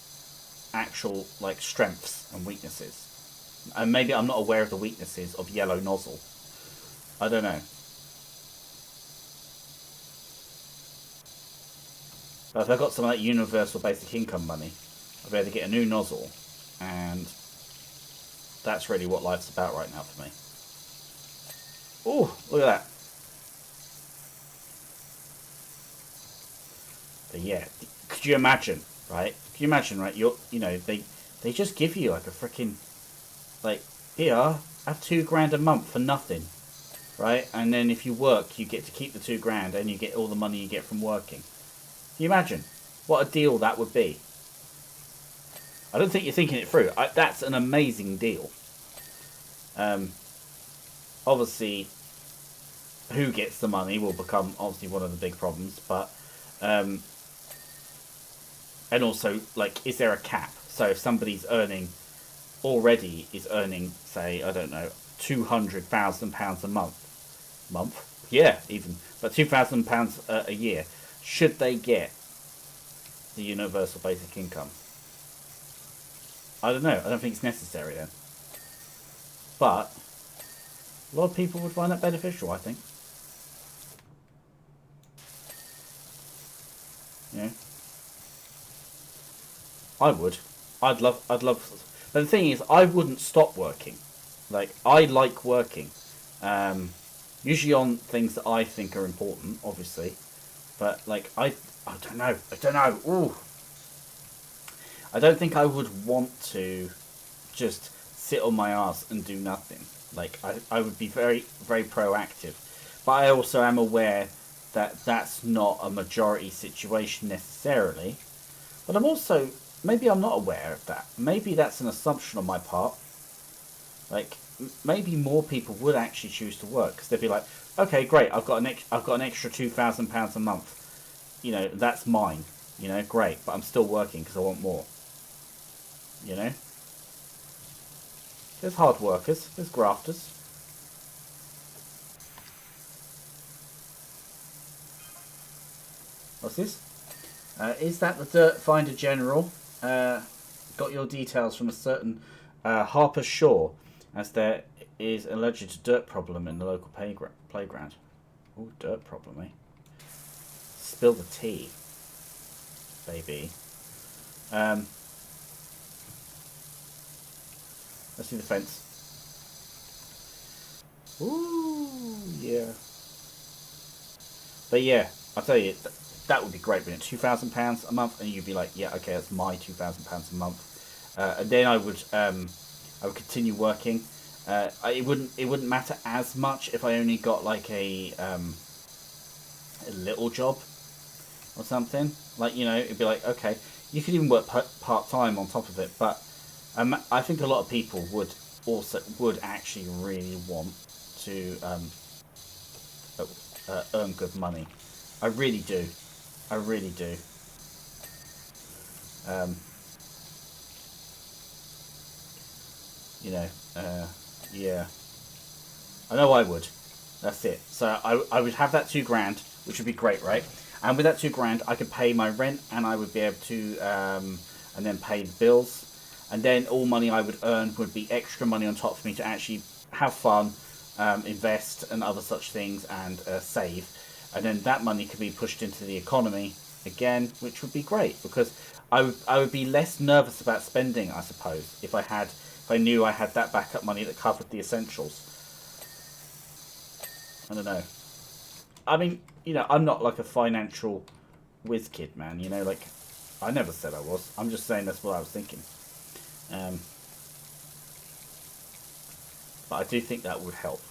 actual like strengths and weaknesses. And maybe I'm not aware of the weaknesses of yellow nozzle. I don't know. But if I got some of that universal basic income money, I'd be able to get a new nozzle, and that's really what life's about right now for me. Oh, look at that. But yeah, could you imagine, right? Could you imagine, right? You know, they just give you like a freaking, like, here, have £2 grand a month for nothing, right? And then if you work, you get to keep the £2 grand, and you get all the money you get from working. Can you imagine what a deal that would be? I don't think you're thinking it through. That's an amazing deal. Obviously, who gets the money will become obviously one of the big problems, but and also, like, is there a cap? So if somebody's already is earning, say, I don't know, £200,000 a month, yeah, even, but £2,000 a year, should they get the universal basic income? I don't know. I don't think it's necessary then. But a lot of people would find that beneficial, I think. Yeah. I would. I'd love. But the thing is, I wouldn't stop working. Like, I like working. Usually on things that I think are important, obviously. But, like, I don't know. I don't know. Ooh. I don't think I would want to just sit on my ass and do nothing. Like, I would be very, very proactive. But I also am aware that that's not a majority situation necessarily. But I'm also, maybe I'm not aware of that. Maybe that's an assumption on my part. Like, maybe more people would actually choose to work, because they'd be like, okay, great, I've got an extra £2,000 a month. You know, that's mine. You know, great, but I'm still working because I want more. You know? There's hard workers, there's grafters. What's this? Is that the Dirt Finder General? Got your details from a certain Harper Shaw, as there is alleged dirt problem in the local playground. Oh, dirt problem, eh? Spill the tea, baby. Let's see the fence. Ooh, yeah. But yeah, I'll tell you, that would be great, wouldn't it? £2,000 a month, and you'd be like, yeah, okay, that's my £2,000 a month. And then I would continue working. It wouldn't matter as much if I only got like a little job. or something. Like, you know, it'd be like, okay, you could even work part-time on top of it, but I think a lot of people would actually really want to earn good money. I really do. I really do. Um, you know, yeah. I know I would. That's it. So I would have that £2,000, which would be great, right? And with that £2,000, I could pay my rent, and I would be able to, and then pay the bills, and then all money I would earn would be extra money on top for me to actually have fun, invest, and other such things, and save, and then that money could be pushed into the economy again, which would be great because I would be less nervous about spending, I suppose, if I knew I had that backup money that covered the essentials. I don't know. I mean, you know, I'm not like a financial whiz kid, man. You know, like, I never said I was. I'm just saying that's what I was thinking. Um, but I do think that would help.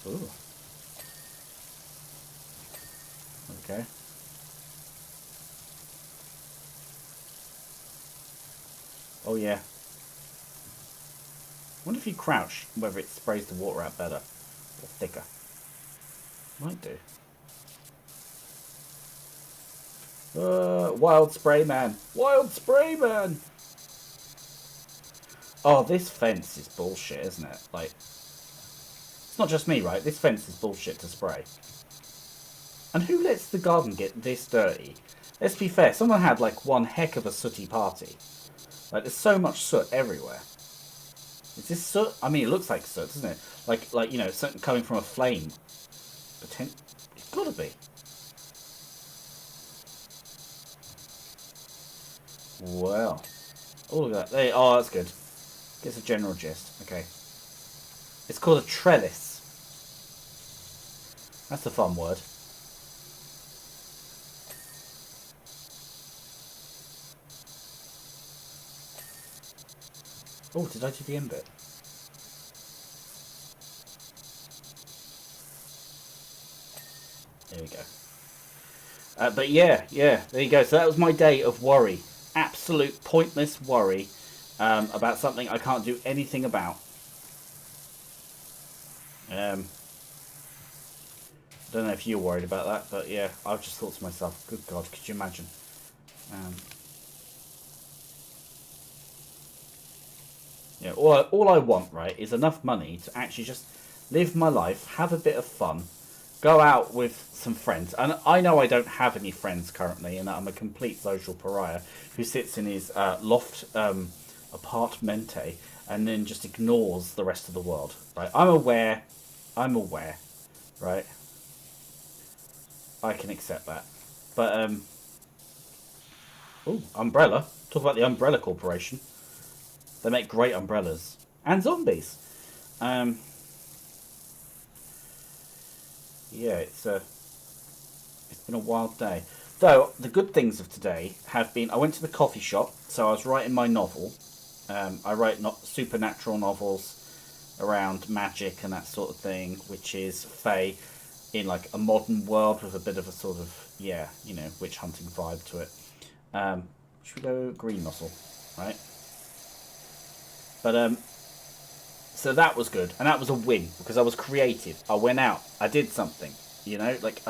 Ooh. Okay. Oh, yeah. I wonder if you crouch, whether it sprays the water out better or thicker. Might do. Wild spray man. Wild spray man. Oh, this fence is bullshit, isn't it? Like, it's not just me, right? This fence is bullshit to spray. And who lets the garden get this dirty? Let's be fair, someone had like one heck of a sooty party. Like, there's so much soot everywhere. Is this soot? I mean, it looks like soot, doesn't it? Like you know, something coming from a flame. It's gotta be. Well. Oh, look at that. There, oh, that's good. Gets a general gist. Okay. It's called a trellis. That's a fun word. Oh, did I do the end bit? There we go. But yeah, there you go. So that was my day of worry. Absolute pointless worry about something I can't do anything about. Don't know if you're worried about that, but yeah, I've just thought to myself, good God, could you imagine? Yeah, all I want, right, is enough money to actually just live my life, have a bit of fun, go out with some friends. And I know I don't have any friends currently, and I'm a complete social pariah who sits in his loft apartmente and then just ignores the rest of the world, right? I'm aware, right? I can accept that. But, oh, Umbrella. Talk about the Umbrella Corporation. They make great umbrellas. And zombies. Um, yeah, it's been a wild day. Though, the good things of today have been, I went to the coffee shop, so I was writing my novel. I write supernatural novels around magic and that sort of thing, which is Fae in like a modern world with a bit of a sort of, yeah, you know, witch hunting vibe to it. Should we go green muscle, right? But so that was good, and that was a win because I was creative. I went out, I did something, you know. Like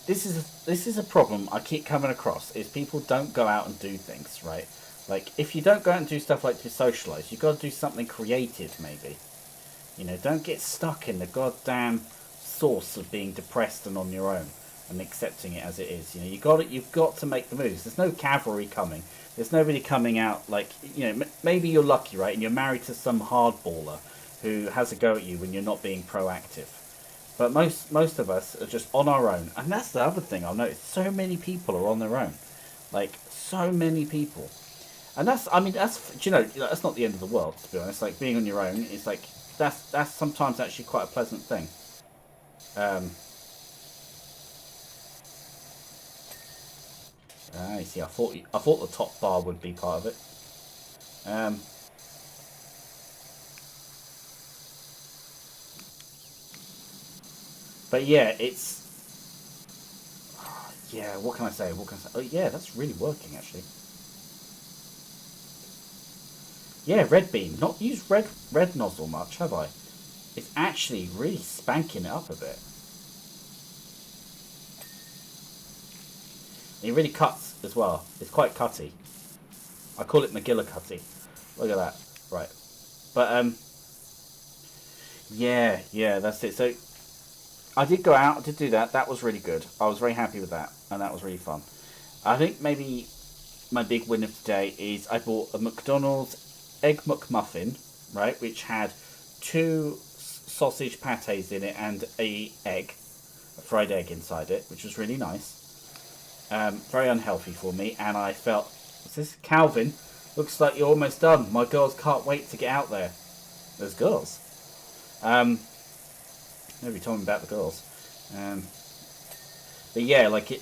this is a problem I keep coming across is people don't go out and do things, right? Like if you don't go out and do stuff like to socialise, you've got to do something creative, maybe. You know, don't get stuck in the goddamn source of being depressed and on your own and accepting it as it is. You know, you've got to make the moves. There's no cavalry coming. There's nobody coming out like, you know, maybe you're lucky, right? And you're married to some hardballer who has a go at you when you're not being proactive. But most of us are just on our own. And that's the other thing I've noticed. So many people are on their own. Like, so many people. And that's, I mean, that's, you know, that's not the end of the world, to be honest. Like, being on your own is like, that's sometimes actually quite a pleasant thing. You see, I thought the top bar would be part of it. Um, But yeah, it's... Yeah, what can I say? What can I say? Oh, yeah, that's really working, actually. Yeah, red beam. Not used red nozzle much, have I? It's actually really spanking it up a bit. It really cuts as well. It's quite cutty. I call it McGillicuddy. Look at that. Right. But, yeah, that's it. So, I did go out. I did do that. That was really good. I was very happy with that. And that was really fun. I think maybe my big win of today is I bought a McDonald's Egg McMuffin, right? Which had 2 sausage pates in it and a fried egg inside it, which was really nice. Very unhealthy for me, and I felt, what's this? Calvin, looks like you're almost done. My girls can't wait to get out there. There's girls. Nobody told me about the girls. But yeah, like it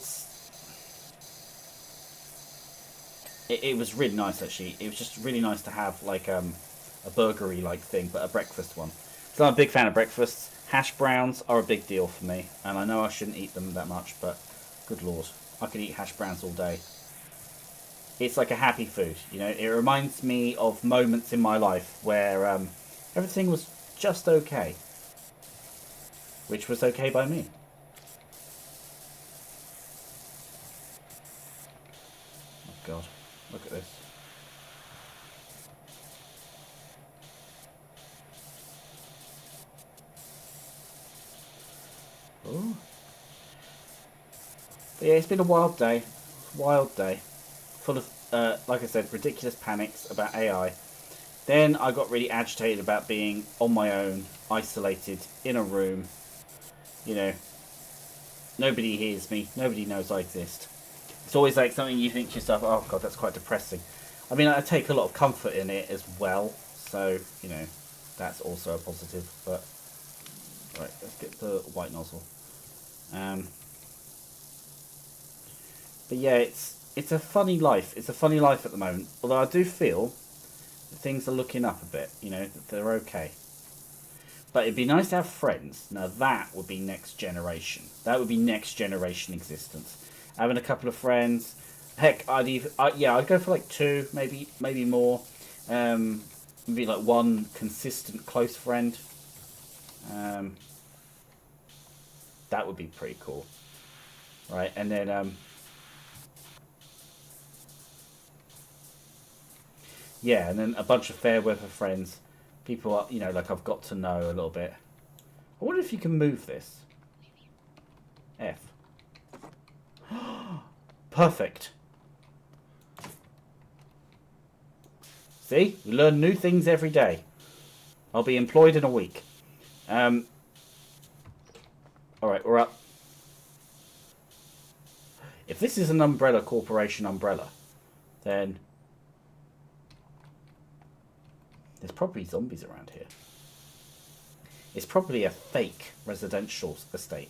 was really nice actually. It was just really nice to have like a burgery like thing, but a breakfast one. So I'm a big fan of breakfasts. Hash browns are a big deal for me, and I know I shouldn't eat them that much, but good lord, I could eat hash browns all day. It's like a happy food, you know. It reminds me of moments in my life where everything was just okay, which was okay by me. Oh god, look at this. Ooh. But yeah, it's been a wild day. Wild day. Full of, like I said, ridiculous panics about AI. Then I got really agitated about being on my own, isolated, in a room. You know, nobody hears me. Nobody knows I exist. It's always like something you think to yourself, oh god, that's quite depressing. I mean, I take a lot of comfort in it as well. So, you know, that's also a positive. But, right, let's get the white nozzle. But yeah, it's a funny life. It's a funny life at the moment. Although I do feel that things are looking up a bit. You know, that they're okay. But it'd be nice to have friends. Now that would be next generation. That would be next generation existence. Having a couple of friends. Heck, I'd go for like 2, maybe more. Maybe like 1 consistent close friend. That would be pretty cool, right? And then yeah, and then a bunch of fair weather friends, people you know, like I've got to know a little bit. I wonder if you can move this. F. Perfect. See, we learn new things every day. I'll be employed in a week. All right, we're up. If this is an umbrella corporation umbrella, then there's probably zombies around here. It's probably a fake residential estate.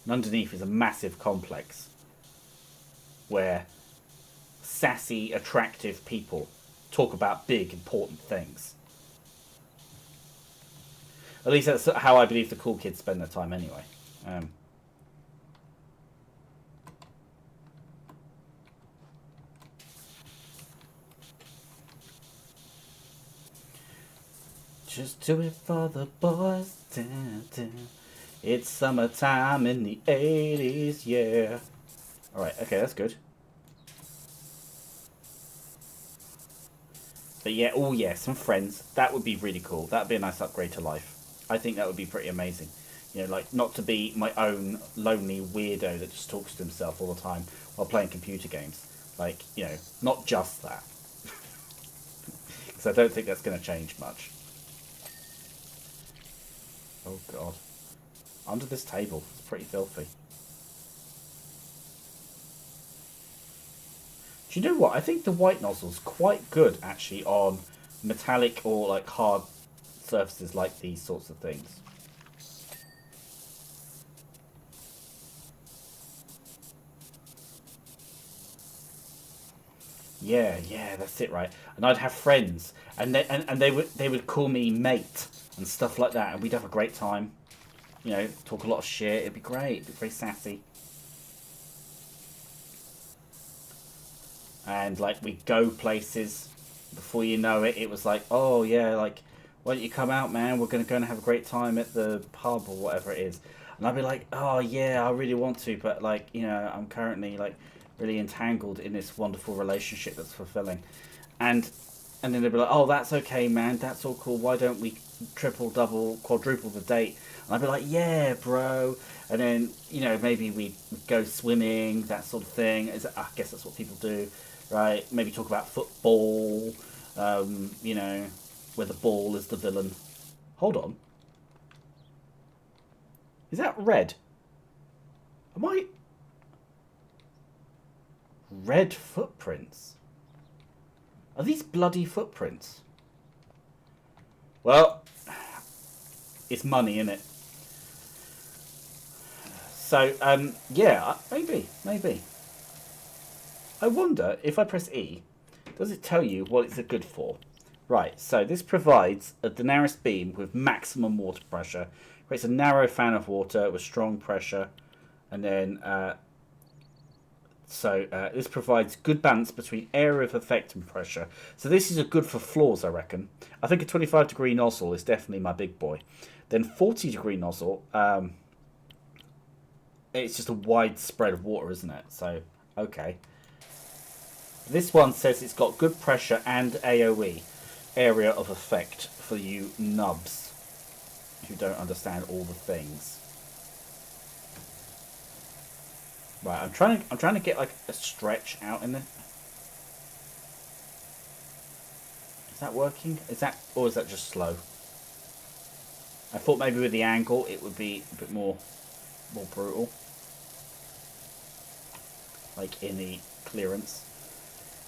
And underneath is a massive complex where sassy, attractive people talk about big, important things. At least that's how I believe the cool kids spend their time anyway. Just do it for the boys. Dun, dun. It's summertime in the 80s, yeah. Alright, okay, that's good. But yeah, oh yeah, some friends. That would be really cool. That would be a nice upgrade to life. I think that would be pretty amazing. You know, like, not to be my own lonely weirdo that just talks to himself all the time while playing computer games. Like, you know, not just that. Because I don't think that's going to change much. Oh god. Under this table. It's pretty filthy. Do you know what? I think the white nozzle's quite good actually on metallic or like hard surfaces like these sorts of things. Yeah, that's it, right? And I'd have friends, and they would call me mate and stuff like that, and we'd have a great time. you know, talk a lot of shit. It'd be great. It'd be very sassy. And like we go places. Before you know it, it was like, oh yeah, like why don't you come out, man? We're gonna go and have a great time at the pub or whatever it is. And I'd be like, oh yeah, I really want to, but like, you know, I'm currently like really entangled in this wonderful relationship that's fulfilling. And then they'd be like, oh, that's okay, man, that's all cool. Why don't we triple, double, quadruple the date? And I'd be like, yeah, bro. And then, you know, maybe we'd go swimming, that sort of thing. I guess that's what people do, right? Maybe talk about football, you know, where the ball is the villain. Hold on. Is that red? Am I... Red footprints? Are these bloody footprints? Well, it's money, isn't it? So, yeah, maybe. I wonder, if I press E, does it tell you what it's good for? Right, so this provides a Daenerys beam with maximum water pressure. Creates a narrow fan of water with strong pressure. And then, this provides good balance between area of effect and pressure. So this is a good for floors, I reckon. I think a 25-degree nozzle is definitely my big boy. Then 40-degree nozzle, it's just a wide spread of water, isn't it? So, okay. This one says it's got good pressure and AoE, area of effect, for you nubs who don't understand all the things. Right, I'm trying to get like a stretch out in there. Is that working? Or is that just slow? I thought maybe with the angle it would be a bit more brutal. Like in the clearance.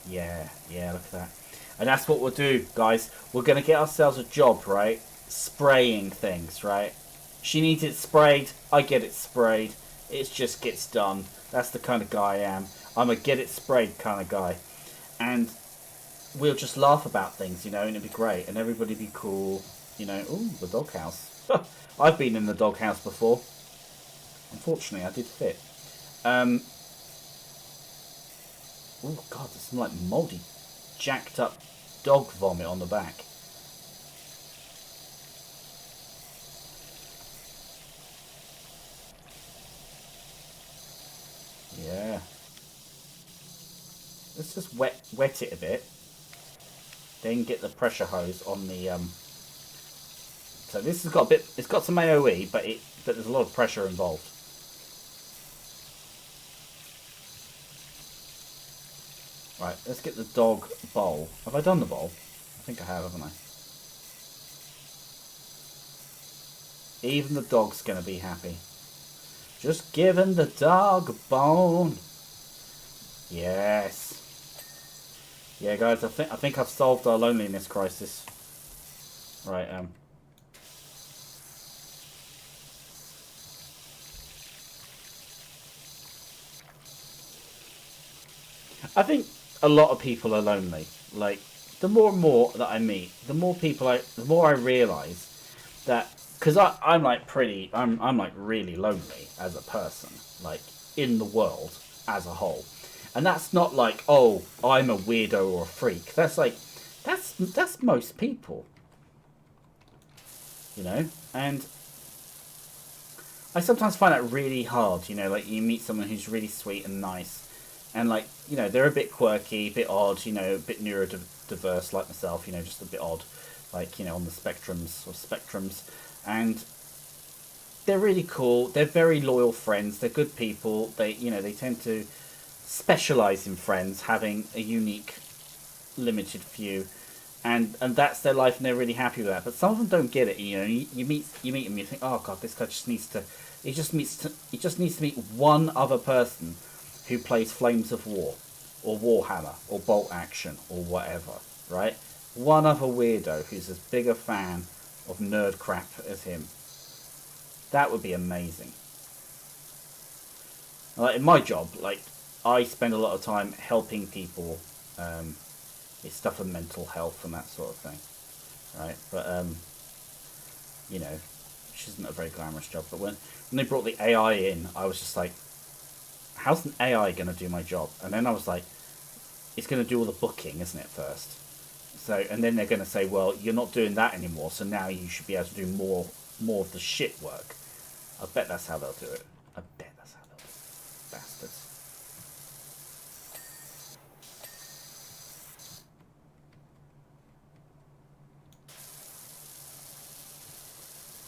Yeah, look at that. And that's what we'll do, guys. We're going to get ourselves a job, right? Spraying things, right? She needs it sprayed. I get it sprayed. It just gets done. That's the kind of guy I am. I'm a get it sprayed kind of guy. And we'll just laugh about things, you know, and it'd be great. And everybody be cool, you know. Ooh, the doghouse. I've been in the doghouse before. Unfortunately, I did fit. Oh god, there's some like mouldy, jacked up dog vomit on the back. Yeah. Let's just wet it a bit. Then get the pressure hose on the So this has got a bit. It's got some AoE, but there's a lot of pressure involved. Right, let's get the dog bowl. Have I done the bowl? I think I have, haven't I? Even the dog's going to be happy. Just giving the dog a bone. Yes. Yeah, guys, I think I've solved our loneliness crisis. Right, I think a lot of people are lonely. Like, the more and more that I meet, the more I realise that, because I'm like I'm like really lonely as a person, like in the world as a whole, and that's not like, oh, I'm a weirdo or a freak. That's like, that's most people, you know. And I sometimes find that really hard, you know, like you meet someone who's really sweet and nice, and like, you know, they're a bit quirky, a bit odd, you know, a bit neurodiverse like myself, you know, just a bit odd, like, you know, on the spectrums, and they're really cool. They're very loyal friends. They're good people. They, you know, they tend to specialize in friends, having a unique, limited few, and that's their life, and they're really happy with that. But some of them don't get it. You know, you meet them, you think, oh god, this guy just needs to. He just needs to meet one other person who plays Flames of War, or Warhammer, or Bolt Action, or whatever, right? One other weirdo who's as big a fan of nerd crap as him. That would be amazing. Like in my job, like I spend a lot of time helping people. It's stuff of mental health and that sort of thing, right? But you know, which isn't a very glamorous job. But when they brought the AI in, I was just like, how's an AI going to do my job? And then I was like, it's going to do all the booking, isn't it, first? So, and then they're going to say, well, you're not doing that anymore, so now you should be able to do more of the shit work. I bet that's how they'll do it. I bet that's how they'll do it. Bastards.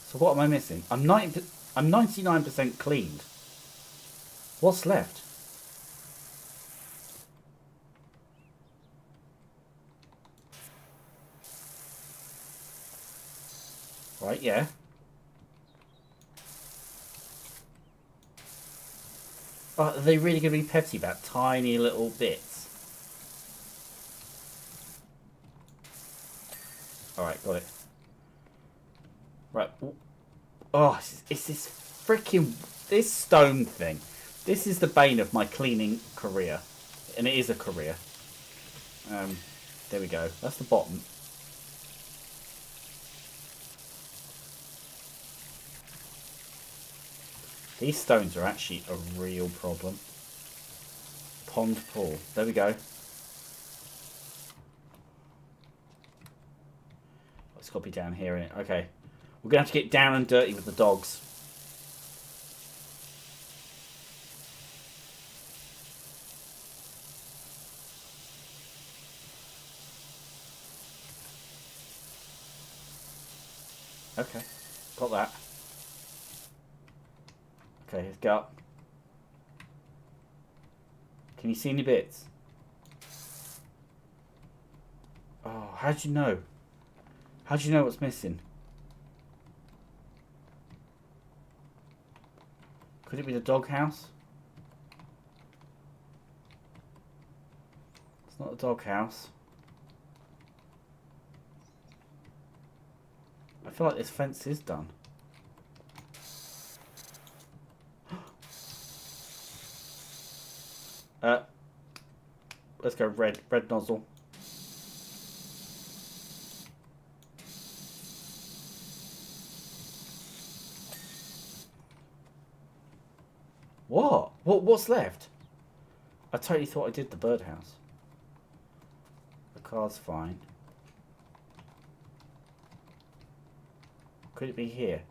So what am I missing? I'm 99% cleaned. What's left? Right, yeah. Are they really going to be petty about tiny little bits? Alright, got it. Right. Oh, it's this freaking... This stone thing. This is the bane of my cleaning career. And it is a career. There we go. That's the bottom. These stones are actually a real problem. Pond pool. There we go. It's got to be down here, innit? Okay. We're going to have to get down and dirty with the dogs. Okay. Got that. Okay, let's go up. Can you see any bits? Oh, how'd you know? How'd you know what's missing? Could it be the doghouse? It's not the doghouse. I feel like this fence is done. Let's go red nozzle. What? What's left? I totally thought I did the birdhouse. The car's fine. Could it be here?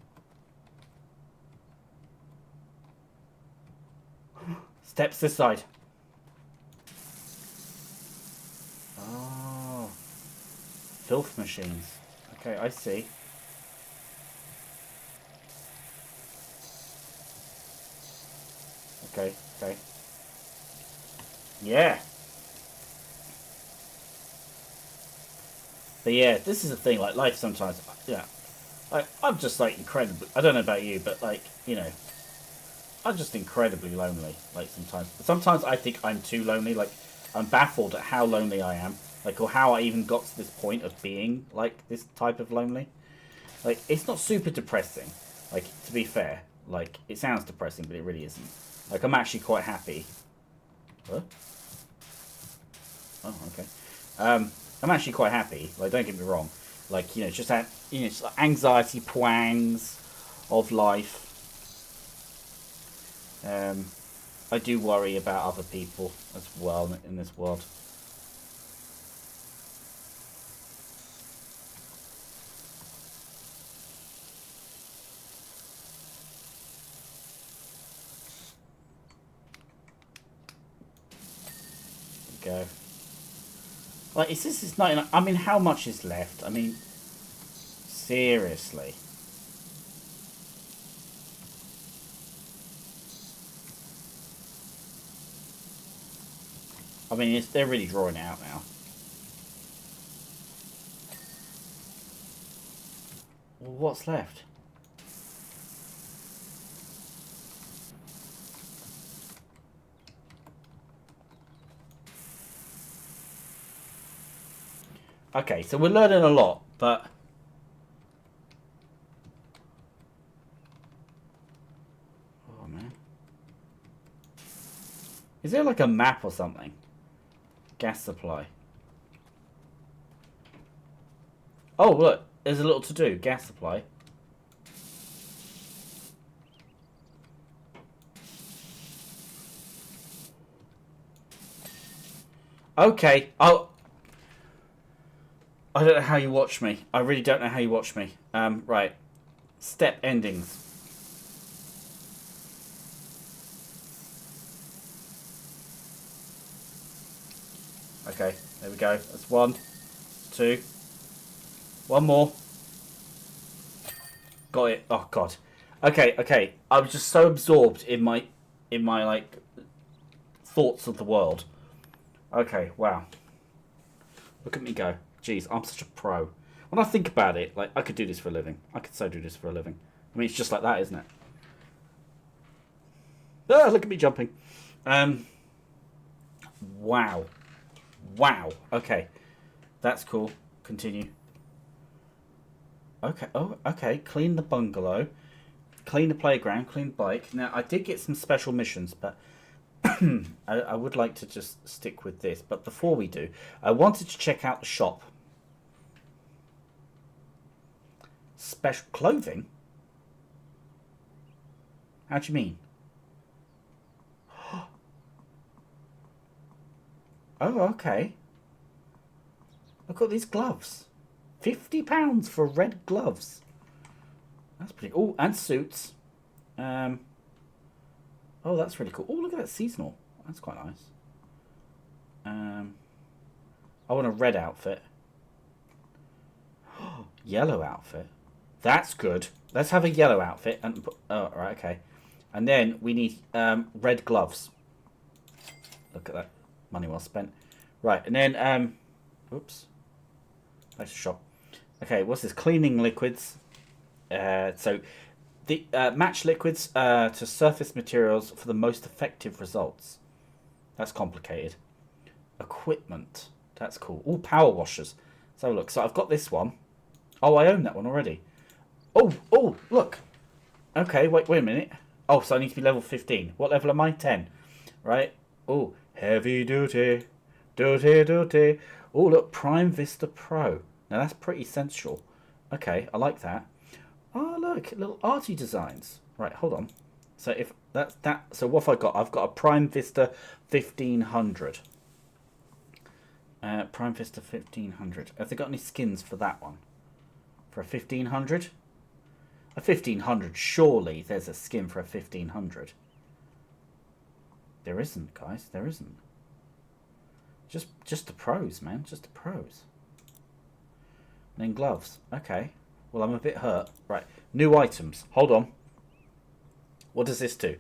Steps this side. Oh. Filth machines. Okay, I see. Okay, okay. Yeah. But yeah, this is the thing, like life sometimes, yeah. I'm just like incredibly, I don't know about you, but like, you know, I'm just incredibly lonely, like sometimes. Sometimes I think I'm too lonely, like I'm baffled at how lonely I am, like, or how I even got to this point of being like this type of lonely. Like, it's not super depressing, like, to be fair. Like, it sounds depressing, but it really isn't. Like, I'm actually quite happy. What? Oh, okay. I'm actually quite happy. Like, don't get me wrong. Like, you know, just that, you know, just like anxiety pangs of life. I do worry about other people as well in this world. Go. Like, is this not enough? I mean, how much is left? I mean, seriously. I mean, they're really drawing it out now. Well, what's left? Okay, so we're learning a lot, but... Oh, man. Is there like a map or something? Gas supply. Oh, look. There's a little to do. Gas supply. Okay. Oh, I don't know how you watch me. I really don't know how you watch me. Right. Step endings. Okay, there we go. That's 1, 2. One more. Got it. Oh god. Okay, okay. I was just so absorbed in my like thoughts of the world. Okay, wow. Look at me go. Jeez, I'm such a pro. When I think about it, like I could do this for a living. I could so do this for a living. I mean, it's just like that, isn't it? Ah, look at me jumping. Um, wow, wow. Okay, that's cool. Continue. Okay. Oh, okay. Clean the bungalow. Clean the playground. Clean the bike. Now, I did get some special missions, but I would like to just stick with this. But before we do, I wanted to check out the shop. Special clothing? How do you mean? Oh, okay. Look at these gloves. £50 for red gloves. That's pretty. Oh, and suits. Um. Oh, that's really cool. Oh, look at that seasonal. That's quite nice. I want a red outfit. Yellow outfit. That's good. Let's have a yellow outfit and oh, right, okay. And then we need red gloves. Look at that. Money well spent. Right, and then oops. Nice shop. Okay, what's this? Cleaning liquids. So the match liquids to surface materials for the most effective results. That's complicated. Equipment. That's cool. All power washers. So look, so I've got this one. Oh, I own that one already. Oh, oh, look. Okay, wait a minute. Oh, so I need to be level 15. What level am I? 10. Right? Oh, heavy duty. Duty, duty. Oh, look, Prime Vista Pro. Now, that's pretty sensual. Okay, I like that. Oh, look, little arty designs. Right, hold on. So if that's that, so what have I got? I've got a Prime Vista 1500. Prime Vista 1500. Have they got any skins for that one? For a 1500? A 1500, surely there's a skin for a 1500. There isn't, guys. There isn't. Just the pros, man. Just the pros. And then gloves. Okay. Well, I'm a bit hurt. Right. New items. Hold on. What does this do?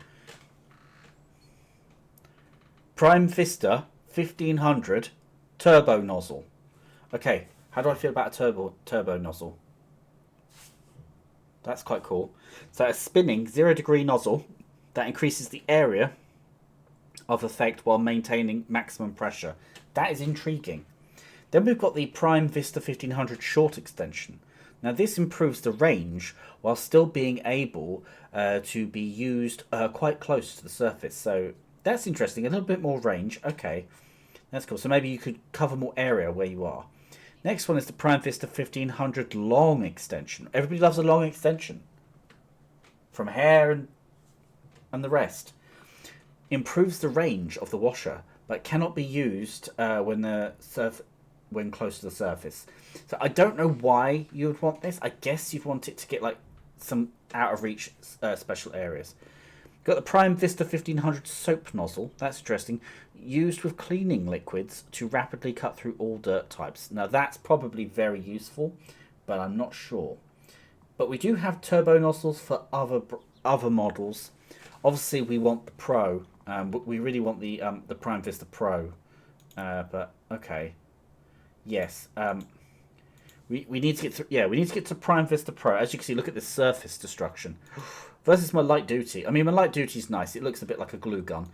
Prime Vista 1500 turbo nozzle. Okay. How do I feel about a turbo nozzle? That's quite cool. So a spinning 0-degree nozzle that increases the area of effect while maintaining maximum pressure. That is intriguing. Then we've got the Prime Vista 1500 short extension. Now this improves the range while still being able to be used quite close to the surface. So that's interesting. A little bit more range. Okay, that's cool. So maybe you could cover more area where you are. Next one is the Prime Vista 1500 long extension. Everybody loves a long extension. From hair and the rest. Improves the range of the washer, but cannot be used when close to the surface. So I don't know why you would want this. I guess you'd want it to get like some out of reach special areas. Got the Prime Vista 1500 soap nozzle. That's interesting. Used with cleaning liquids to rapidly cut through all dirt types. Now that's probably very useful, but I'm not sure. But we do have turbo nozzles for other models. Obviously, we want the Pro. We really want the Prime Vista Pro. But okay, yes. We need to get to we need to get to Prime Vista Pro. As you can see, look at this surface destruction. Versus my light duty. I mean, my light duty is nice. It looks a bit like a glue gun.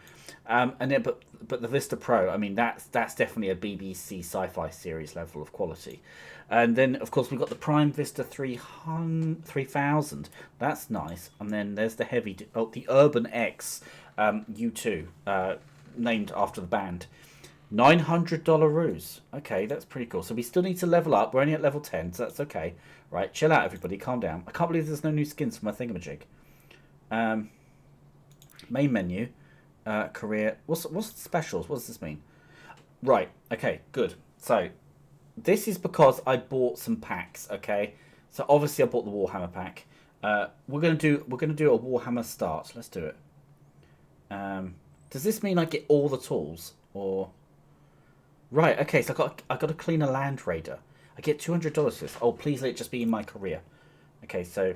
And then, but the Vista Pro. I mean, that's definitely a BBC sci-fi series level of quality. And then, of course, we've got the Prime Vista 3000. That's nice. And then there's the the Urban X U2, named after the band. $900 ruse. Okay, that's pretty cool. So we still need to level up. We're only at level 10, so that's okay. Right, chill out, everybody. Calm down. I can't believe there's no new skins for my thingamajig. Main menu, career. What's the specials? What does this mean? Right. Okay. Good. So this is because I bought some packs. Okay. So obviously I bought the Warhammer pack. We're gonna do a Warhammer start. Let's do it. Does this mean I get all the tools or? Right. Okay. So I got to clean a Land Raider. I get $200 for this. Oh, please let it just be in my career. Okay. So.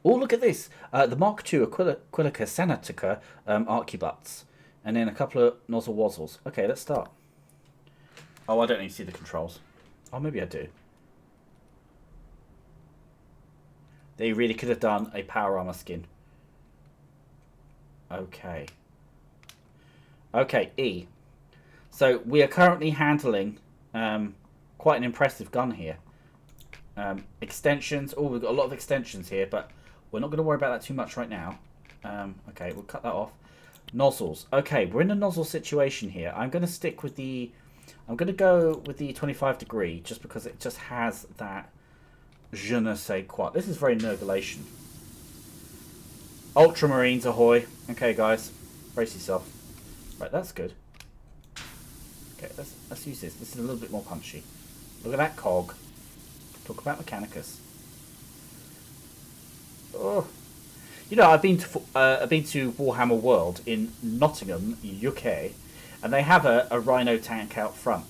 Oh, look at this. The Mark II Aquilica Sanatica Arquebuts. And then a couple of Nozzle Wazzles. Okay, let's start. Oh, I don't need to see the controls. Oh, maybe I do. They really could have done a power armor skin. Okay. Okay, E. So we are currently handling quite an impressive gun here. Extensions. Oh, we've got a lot of extensions here, but we're not going to worry about that too much right now. Okay, we'll cut that off. Nozzles. Okay, we're in a nozzle situation here. I'm going to stick with the... I'm going to go with the 25 degree, just because it just has that je ne sais quoi. This is very Nurglation. Ultramarines ahoy. Okay, guys. Brace yourself. Right, that's good. Okay, let's use this. This is a little bit more punchy. Look at that cog. Talk about Mechanicus. Oh, you know, I've been to Warhammer World in Nottingham, UK, and they have a Rhino tank out front.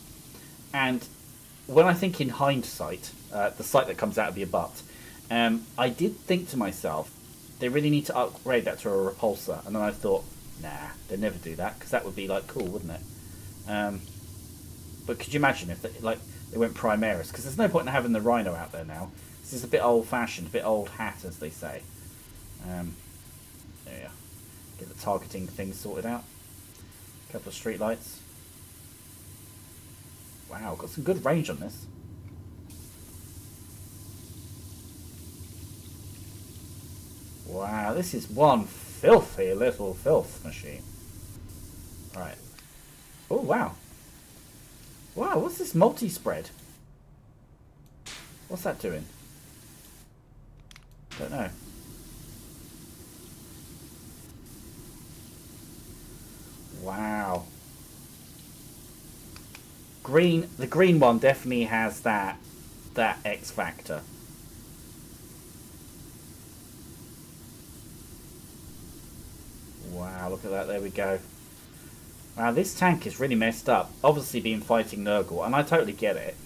And when I think in hindsight, the sight that comes out of your butt, I did think to myself, they really need to upgrade that to a repulsor. And then I thought, nah, they'd never do that, because that would be like cool, wouldn't it? But could you imagine if they went Primaris? Because there's no point in having the Rhino out there now. This is a bit old-fashioned, a bit old hat, as they say. There you go. Get the targeting thing sorted out. A couple of street lights. Wow, got some good range on this. Wow, this is one filthy little filth machine. Alright. Oh, wow. Wow, what's this multi-spread? What's that doing? Don't know. Wow. The green one definitely has that X factor. Wow, look at that, there we go. Wow, this tank is really messed up. Obviously been fighting Nurgle, and I totally get it.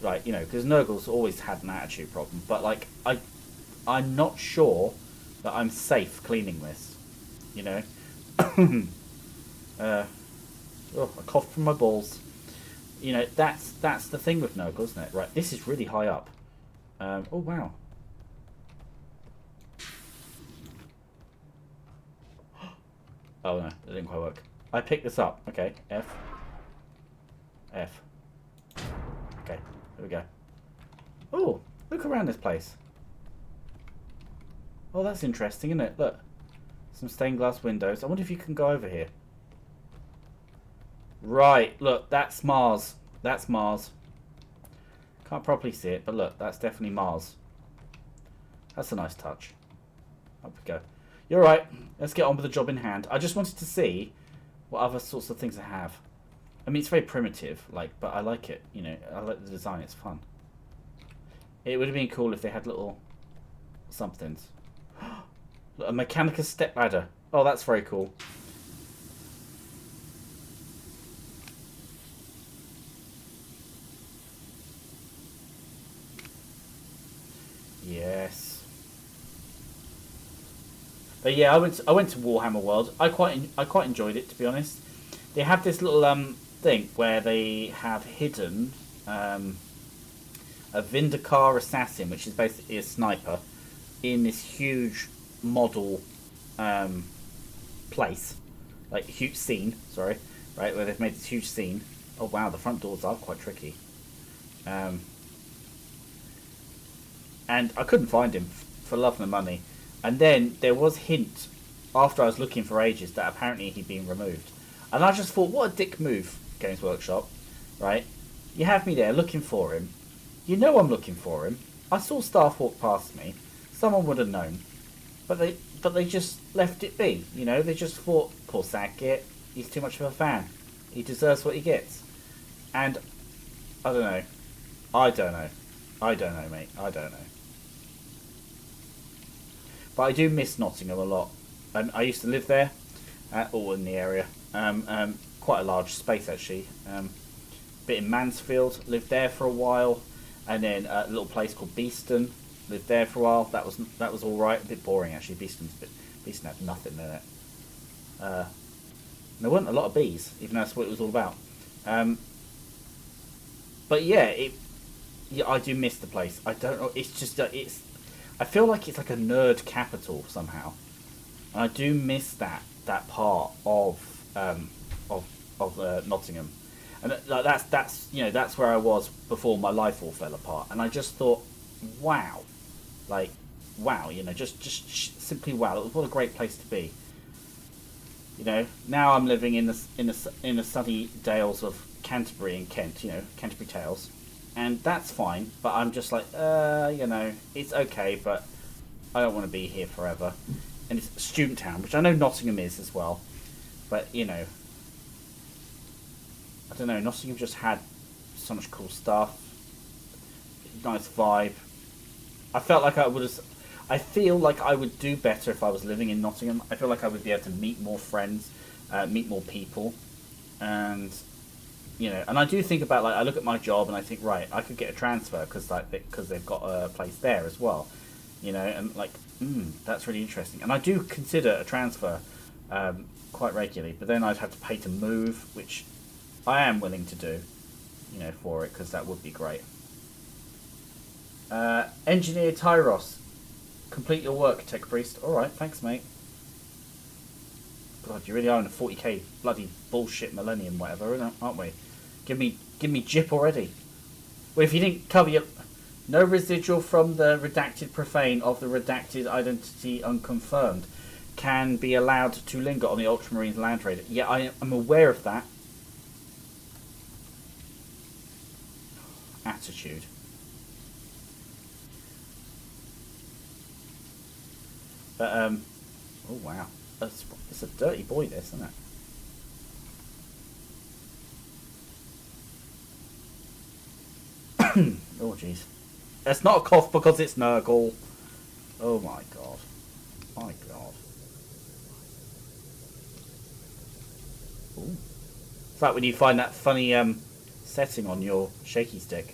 Like, you know, because Nurgle's always had an attitude problem. But, like, I'm not sure that I'm safe cleaning this. You know? I coughed from my balls. You know, that's the thing with Nurgle, isn't it? Right, this is really high up. Oh, wow. Oh, no, it didn't quite work. I picked this up. Okay, F. F. Okay, there we go. Oh, look around this place. Oh, that's interesting, isn't it? Look. Some stained glass windows. I wonder if you can go over here. Right, look, that's Mars. That's Mars. Can't properly see it, but look, that's definitely Mars. That's a nice touch. Up we go. You're right. Let's get on with the job in hand. I just wanted to see what other sorts of things I have. I mean, it's very primitive, but I like it. You know, I like the design. It's fun. It would have been cool if they had little somethings. A Mechanicus step ladder. Oh, that's very cool. Yes. But yeah, I went to Warhammer World. I quite enjoyed it, to be honest. They have this little thing where they have hidden a Vindikar assassin, which is basically a sniper, in this huge model place, like huge scene. Sorry, right, where they've made this huge scene. Oh wow, the front doors are quite tricky. And I couldn't find him for love nor money. And then there was hint after I was looking for ages that apparently he'd been removed. And I just thought, what a dick move, Games Workshop, right? You have me there looking for him. You know I'm looking for him. I saw Staff walk past me. Someone would have known. But they just left it be, you know? They just thought, poor Sackett, he's too much of a fan. He deserves what he gets. And I don't know. I don't know. I don't know, mate. I don't know. But I do miss Nottingham a lot. I used to live there, or in the area. Quite a large space actually. Bit in Mansfield. Lived there for a while, and then a little place called Beeston. Lived there for a while. That was all right. A bit boring actually. Beeston had nothing in it. There weren't a lot of bees, even though that's what it was all about. But yeah, I do miss the place. I don't know. It's just I feel like it's like a nerd capital somehow, and I do miss that part of Nottingham, and that's where I was before my life all fell apart, and I just thought, wow, just simply wow. What a great place to be. Now I'm living in the sunny dales of Canterbury in Kent. Canterbury Tales. And that's fine, but I'm just like, it's okay, but I don't want to be here forever. And it's student town, which I know Nottingham is as well. But, I don't know, Nottingham just had so much cool stuff. Nice vibe. I felt like I feel like I would do better if I was living in Nottingham. I feel like I would be able to meet more friends, meet more people, and and I do think about, I look at my job and I think, right, I could get a transfer because they've got a place there as well, and that's really interesting. And I do consider a transfer quite regularly, but then I'd have to pay to move, which I am willing to do, for it, because that would be great. Engineer Tyros, complete your work, Tech Priest. All right, thanks, mate. God, you really are in a 40k bloody bullshit millennium, whatever, aren't we? Give me Jip already. Well, if you didn't cover your... No residual from the redacted profane of the redacted identity unconfirmed can be allowed to linger on the Ultramarines land trader. Yeah, I'm aware of that. Attitude. But, oh wow. It's a dirty boy, this, isn't it? Oh, jeez. It's not a cough because it's Nurgle. Oh, my God. My God. Ooh. It's like when you find that funny setting on your shaky stick.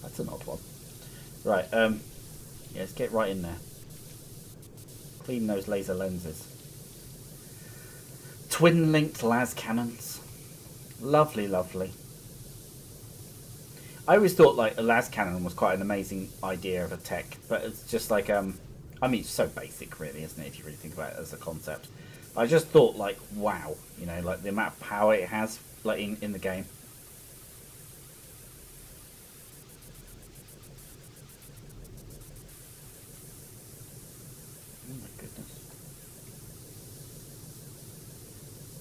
That's an odd one. Right, yeah, let's get right in there. Clean those laser lenses. Twin-linked las cannons. Lovely, lovely. I always thought a las cannon was quite an amazing idea of a tech, but it's just it's so basic really, isn't it, if you really think about it as a concept. I just thought wow, the amount of power it has in the game. Oh my goodness.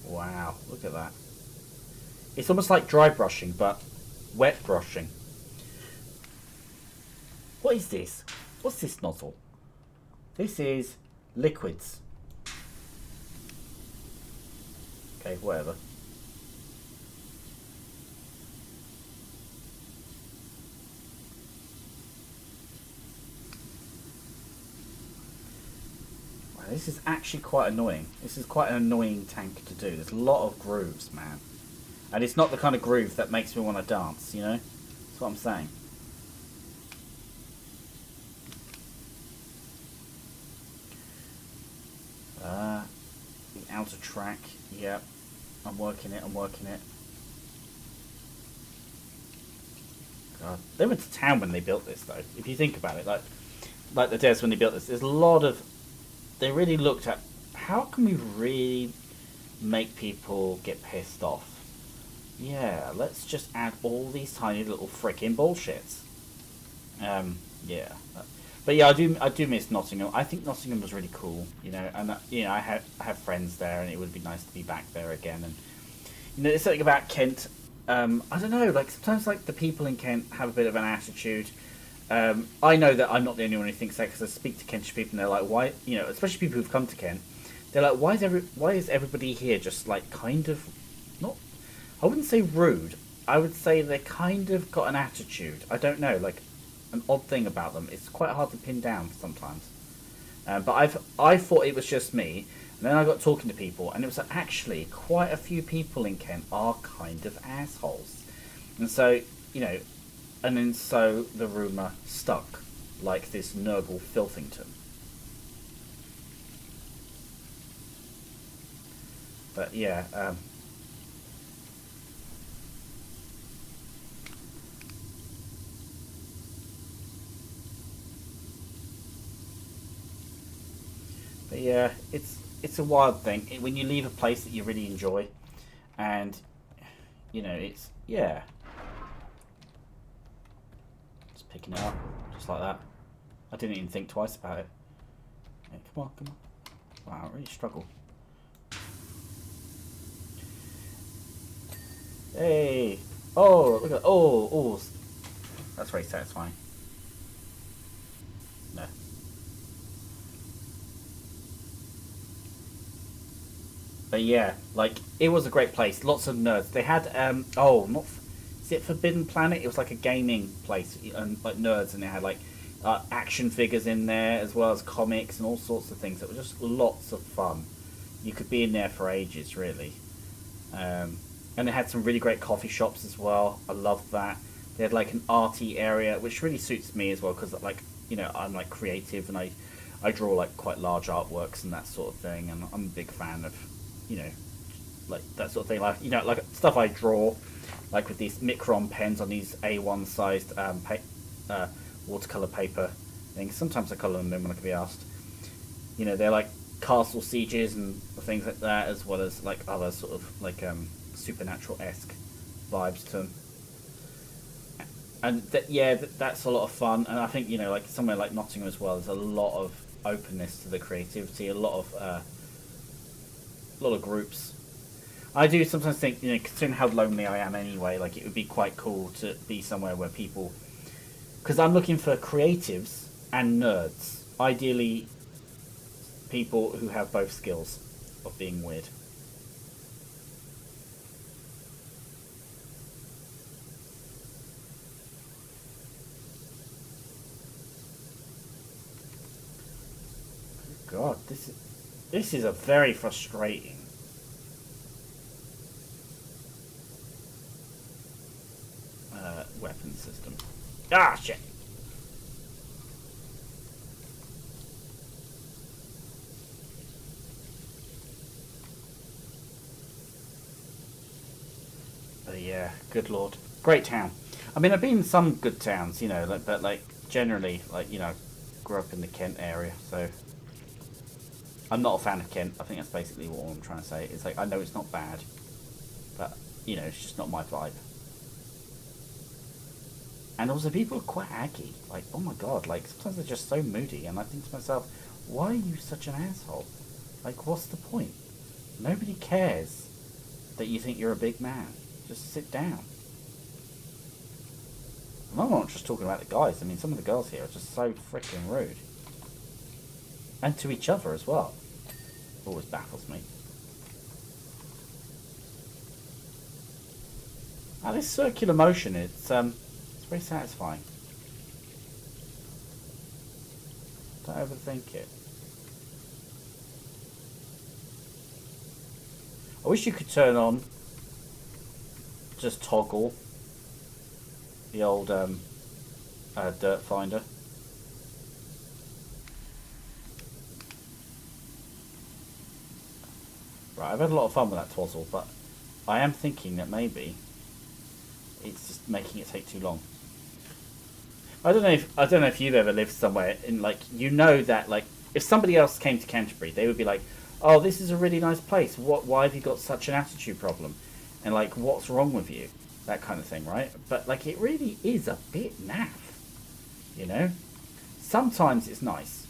Wow, look at that. It's almost like dry brushing, but wet brushing. What is this? What's this nozzle? This is liquids. Okay, whatever. Wow, this is actually quite annoying. This is quite an annoying tank to do. There's a lot of grooves, man. And it's not the kind of groove that makes me want to dance, That's what I'm saying. The outer track, yep. I'm working it. God, they went to town when they built this, though. If you think about it, like the devs when they built this, there's a lot of... They really looked at how can we really make people get pissed off. Yeah, let's just add all these tiny little frickin' bullshits. Yeah. But yeah, I do miss Nottingham. I think Nottingham was really cool, and I have friends there, and it would be nice to be back there again. And there's something about Kent. I don't know. Sometimes the people in Kent have a bit of an attitude. I know that I'm not the only one who thinks that, because I speak to Kentish people, and they're like, why? Especially people who've come to Kent. They're like, why is everybody here just kind of not? I wouldn't say rude. I would say they kind of got an attitude. I don't know, like an odd thing about them. It's quite hard to pin down sometimes. But I thought it was just me, and then I got talking to people, and it was actually quite a few people in Kent are kind of assholes, and so and then so the rumour stuck, like this Nurgle Filthington. But yeah. But yeah, it's a wild thing when you leave a place that you really enjoy, and it's just picking it up just like that. I didn't even think twice about it. Yeah, come on, come on. Wow, I really struggle. Hey, oh look at oh, that's very satisfying. No. But yeah, like it was a great place. Lots of nerds. They had not is it Forbidden Planet? It was like a gaming place and like nerds, and they had like action figures in there as well as comics and all sorts of things. It was just lots of fun. You could be in there for ages, really. And they had some really great coffee shops as well. I loved that. They had like an arty area, which really suits me as well because like I'm like creative and I draw like quite large artworks and that sort of thing, and I'm a big fan of like that sort of thing, like like stuff I draw like with these Micron pens on these A1 sized watercolor paper things. Sometimes I colour them in when I can be asked. They're like castle sieges and things like that, as well as like other sort of like supernatural-esque vibes to them. And that's a lot of fun, and I think like somewhere like Nottingham as well, there's a lot of openness to the creativity, a lot of groups. I do sometimes think, considering how lonely I am anyway, like it would be quite cool to be somewhere where people, because I'm looking for creatives and nerds, ideally people who have both skills of being weird. God, this is a very frustrating. Weapon system. Ah, shit. But yeah, good lord, great town. I mean, I've been in some good towns, but like generally, like grew up in the Kent area, so I'm not a fan of Kent. I think that's basically what I'm trying to say. It's like I know it's not bad, but it's just not my vibe. And also, people are quite aggy. Like, oh my god, like sometimes they're just so moody, and I think to myself, why are you such an asshole? Like, what's the point? Nobody cares that you think you're a big man. Just sit down. And I'm not just talking about the guys. I mean, some of the girls here are just so freaking rude. And to each other as well. Always baffles me. Now, this circular motion, it's very satisfying. Don't overthink it. I wish you could turn on, just toggle the old dirt finder. Right, I've had a lot of fun with that twazzle, but I am thinking that maybe it's just making it take too long. I don't know if you've ever lived somewhere in like that like if somebody else came to Canterbury, they would be like, "Oh, this is a really nice place. Why have you got such an attitude problem?" And like, "What's wrong with you?" That kind of thing, right? But like, it really is a bit naff, Sometimes it's nice.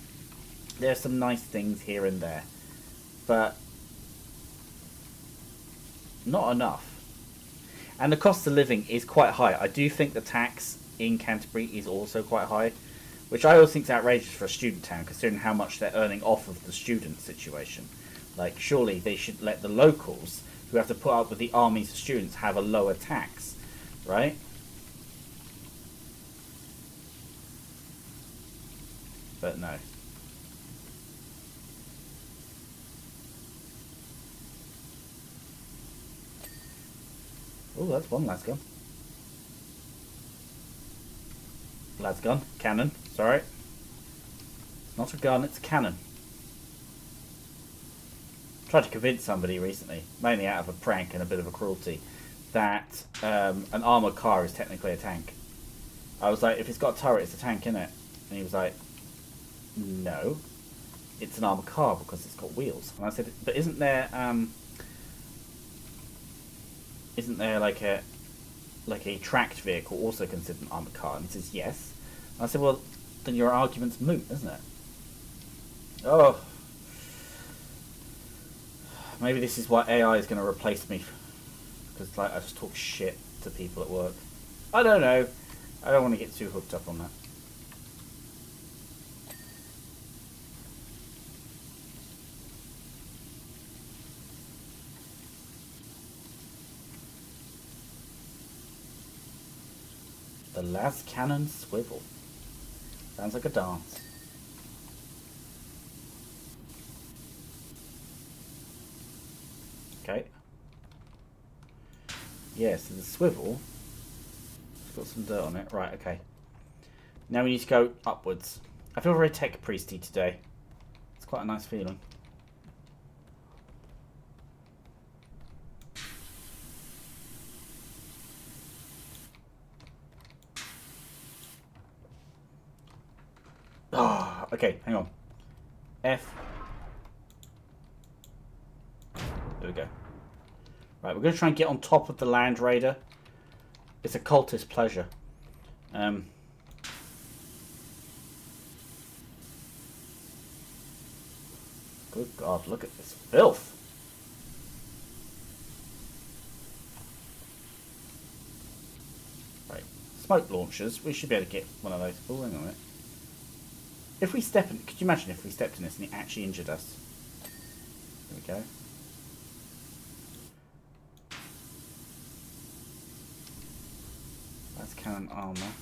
There's some nice things here and there, but not enough. And the cost of living is quite high. I do think the tax in Canterbury is also quite high, which I always think is outrageous for a student town, considering how much they're earning off of the student situation. Like, surely they should let the locals, who have to put up with the armies of students, have a lower tax. right? But no. Oh, that's one las gun. Las gun. Cannon. Sorry. It's not a gun, it's a cannon. Tried to convince somebody recently, mainly out of a prank and a bit of a cruelty, that an armoured car is technically a tank. I was like, if it's got a turret, it's a tank, innit? And he was like, no, it's an armoured car because it's got wheels. And I said, but isn't there like a tracked vehicle also considered an armoured car? And he says, yes. And I said, well, then your argument's moot, isn't it? Oh. Maybe this is why AI is going to replace me. Because like I just talk shit to people at work. I don't know. I don't want to get too hooked up on that. The las cannon swivel. Sounds like a dance. Okay. Yeah, so the swivel, it's got some dirt on it. Right, okay. Now we need to go upwards. I feel very tech priesty today. It's quite a nice feeling. Ah, oh, okay, hang on. F. There we go. Right, we're going to try and get on top of the Land Raider. It's a cultist pleasure. Good God, look at this filth. Right, smoke launchers. We should be able to get one of those. Oh, hang on a minute. If we step in, could you imagine if we stepped in this and it actually injured us? There we go. That's cannon armor.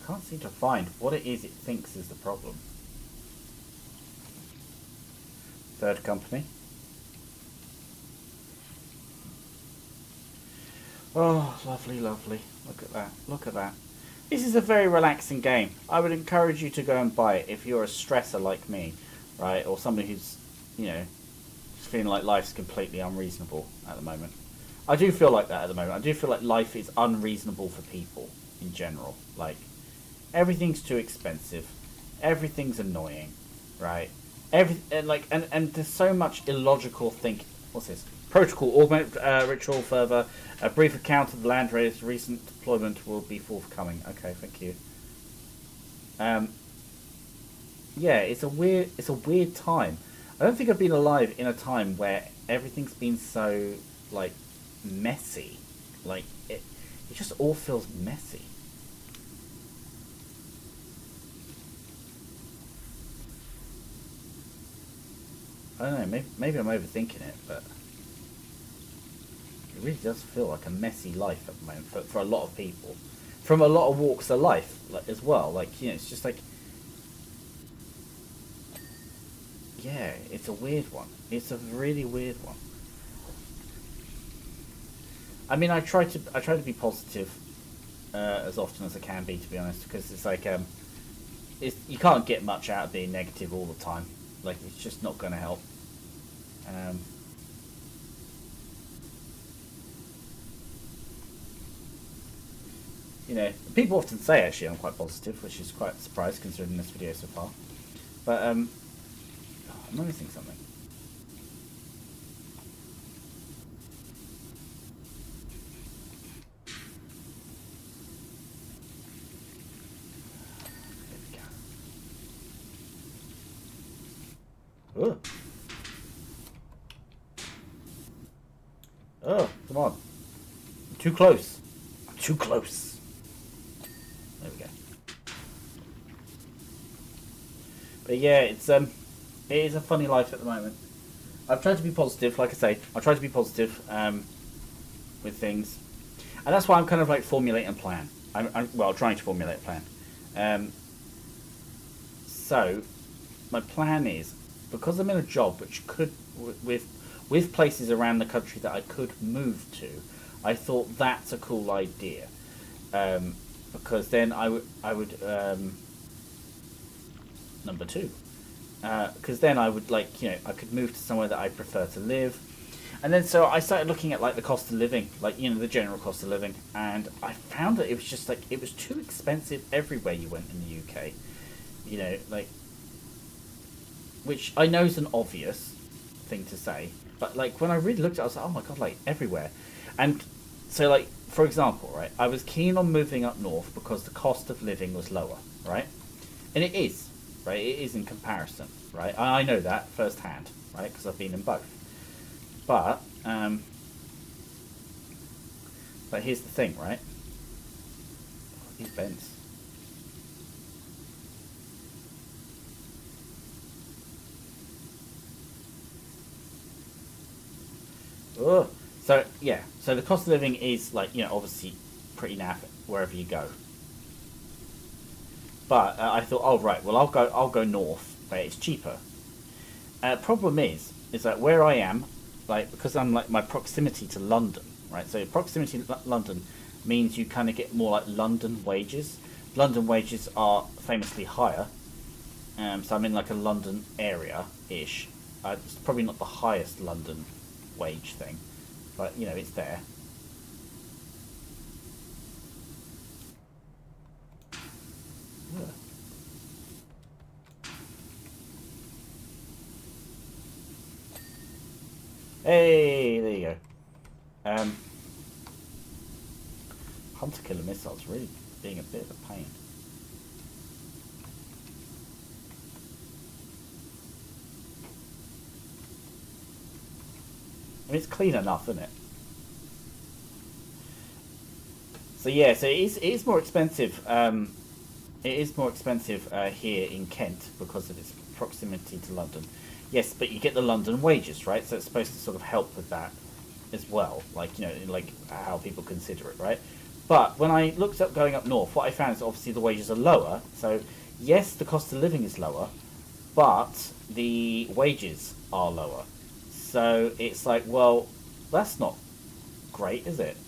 Can't seem to find what it is it thinks is the problem. Third company. Oh, lovely, lovely. Look at that. Look at that. This is a very relaxing game. I would encourage you to go and buy it if you're a stressor like me, right? Or somebody who's, you know, just feeling like life's completely unreasonable at the moment. I do feel like that at the moment. I do feel like life is unreasonable for people in general. Like, everything's too expensive. Everything's annoying, right? And there's so much illogical thinking. What's this? Protocol, augment ritual further. A brief account of the Land Raider's recent deployment will be forthcoming. Okay, thank you. Yeah, it's a weird time. I don't think I've been alive in a time where everything's been so like messy. Like it just all feels messy. I don't know. Maybe I'm overthinking it, but it really does feel like a messy life at the moment for a lot of people, from a lot of walks of life, like, as well. Like, you know, it's just like, yeah, it's a weird one. It's a really weird one. I mean, I try to be positive as often as I can be, to be honest, because it's like you can't get much out of being negative all the time. Like, it's just not going to help. You know, people often say actually I'm quite positive, which is quite a surprise considering this video so far. But I'm noticing something. There we go. Ugh. Oh, come on. I'm too close. I'm too close. There we go. But yeah, it's It is a funny life at the moment. I've tried to be positive, like I say. I try to be positive with things, and that's why I'm kind of like formulating a plan. I'm trying to formulate a plan. So my plan is, because I'm in a job which could with places around the country that I could move to, I thought that's a cool idea. Because then I would number two. Because then I would I could move to somewhere that I prefer to live, and then so I started looking at like the cost of living, the general cost of living, and I found that it was just it was too expensive everywhere you went in the UK, which I know is an obvious thing to say, but when I really looked at it, I was like, oh my god, everywhere, and so for example, right, I was keen on moving up north because the cost of living was lower, right, and it is. Right, it is in comparison, right? I know that firsthand, right, because I've been in both. But here's the thing, right? These bends. Oh, so yeah, so the cost of living is obviously pretty naff wherever you go. But I thought, oh right, well I'll go north where it's cheaper. Problem is that where I am, because I'm my proximity to London, right? So proximity to London means you kind of get more London wages. London wages are famously higher, so I'm in a London area-ish. It's probably not the highest London wage thing, but it's there. Hey, there you go. Hunter killer missiles really being a bit of a pain. I mean, it's clean enough, isn't it? So yeah, so it is more expensive. It is more expensive here in Kent because of its proximity to London. Yes, but you get the London wages, right? So it's supposed to sort of help with that as well, how people consider it, right? But when I looked up going up north, what I found is obviously the wages are lower. So yes, the cost of living is lower, but the wages are lower. So it's well, that's not great, is it?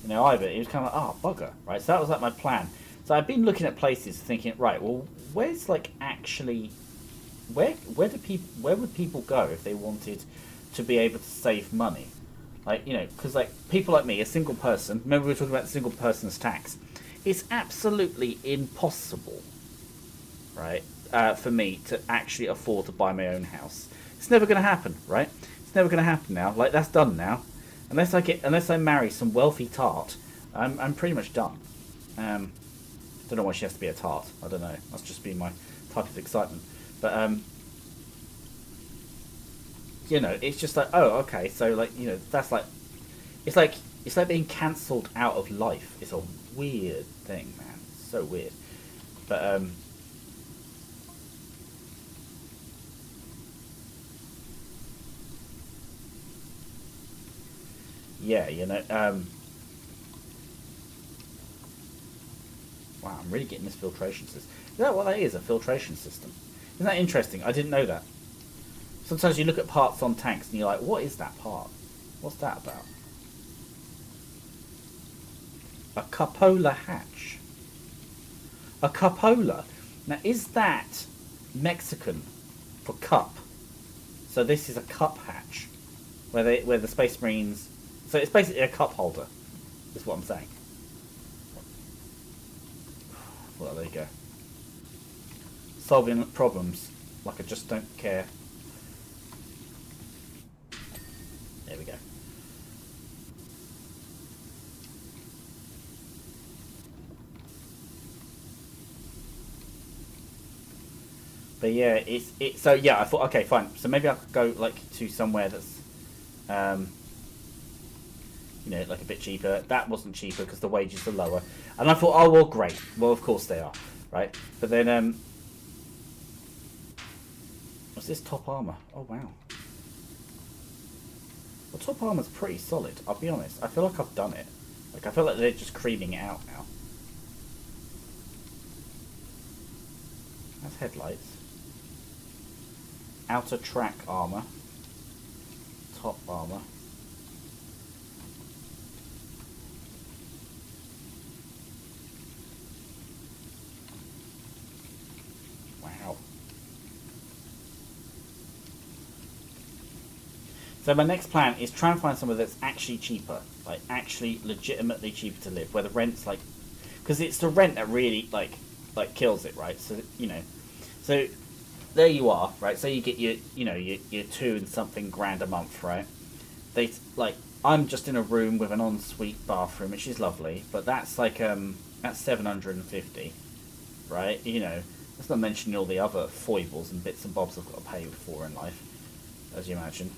Either. It was kind of bugger, right? So that was my plan. So I've been looking at places, thinking, right, well, where's actually, where would people go if they wanted to be able to save money, because people like me, a single person. Remember we were talking about single person's tax. It's absolutely impossible, right, for me to actually afford to buy my own house. It's never going to happen, right? It's never going to happen now. That's done now. Unless I marry some wealthy tart, I'm pretty much done. Don't know why she has to be a tart. I don't know. Must just be my type of excitement. But it's just oh, okay. So that's it's like being cancelled out of life. It's a weird thing, man. It's so weird. But yeah, wow, I'm really getting this filtration system. Is that what that is, a filtration system? Isn't that interesting? I didn't know that. Sometimes you look at parts on tanks and you're like, what is that part? What's that about? A cupola hatch. A cupola. Now, is that Mexican for cup? So this is a cup hatch, where the Space Marines. So it's basically a cup holder, is what I'm saying. Well, there you go. Solving problems like I just don't care. There we go. But yeah, it's so yeah. I thought, okay, fine. So maybe I could go to somewhere that's, a bit cheaper. That wasn't cheaper because the wages are lower. And I thought, oh well, great. Well, of course they are, right? But then What's this top armor? Oh wow. Well, top armor's pretty solid, I'll be honest. I feel like I've done it. Like, I feel like they're just creaming it out now. That's headlights. Outer track armor. Top armor. Wow. So my next plan is try and find somewhere that's actually cheaper. Like, actually legitimately cheaper to live. Where the rent's like... Because it's the rent that really, like kills it, right? So, you know... So, there you are, right? So you get your, you know, your 2 and something grand a month, right? They, like... I'm just in a room with an ensuite bathroom, which is lovely. But that's like, that's 750, right? You know... Let's not mention all the other foibles and bits and bobs I've got to pay for in life, as you imagine.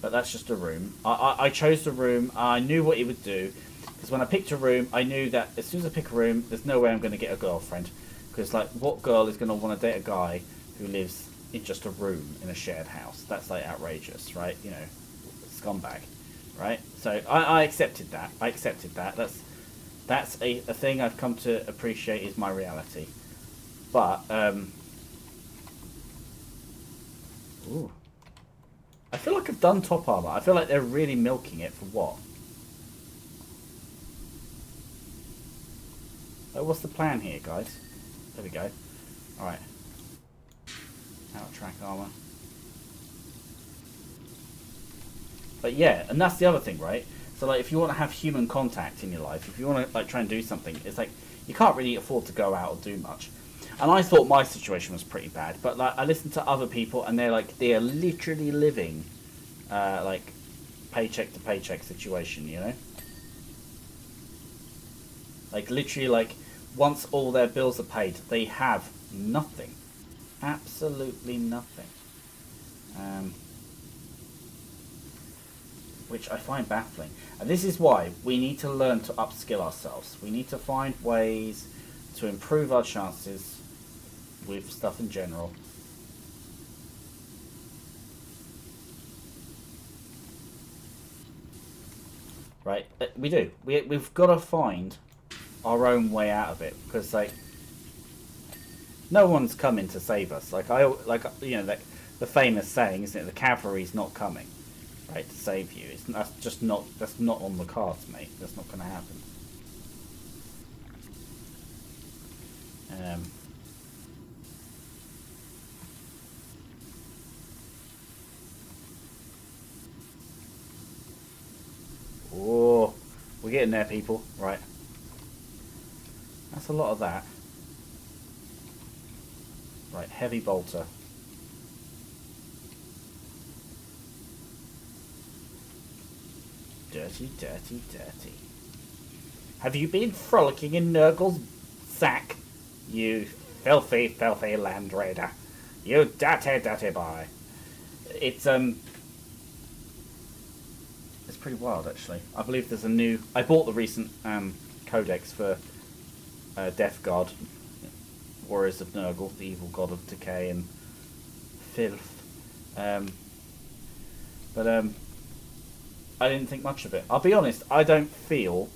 But that's just a room. I chose the room. I knew what it would do. Because when I picked a room, I knew that as soon as I pick a room, there's no way I'm going to get a girlfriend. Because, like, what girl is going to want to date a guy who lives in just a room in a shared house? That's, like, outrageous, right? You know, scumbag, right? So I accepted that. I accepted that. That's a thing I've come to appreciate is my reality. But, ooh. I feel like I've done top armor. I feel like they're really milking it for what? Oh, what's the plan here, guys? There we go. Alright. Out track armor. But yeah, and that's the other thing, right? So, like, if you want to have human contact in your life, if you want to, like, try and do something, it's like, you can't really afford to go out or do much. And I thought my situation was pretty bad, but like I listened to other people, and they're literally living, like, paycheck to paycheck situation, you know. Like literally, like once all their bills are paid, they have nothing, absolutely nothing, which I find baffling. And this is why we need to learn to upskill ourselves. We need to find ways to improve our chances with stuff in general. Right, we do. We've got to find our own way out of it, because like no one's coming to save us. Like you know, the famous saying, isn't it? The cavalry's not coming, right, to save you. That's not on the cards, mate. That's not going to happen. Oh, we're getting there, people. Right. That's a lot of that. Right, heavy bolter. Dirty, dirty, dirty. Have you been frolicking in Nurgle's sack? You filthy, filthy land raider. You dirty, dirty boy. It's pretty wild, actually. I believe there's a new... I bought the recent codex for Death God, Warriors of Nurgle, the evil god of decay and filth. But I didn't think much of it. I'll be honest, I don't feel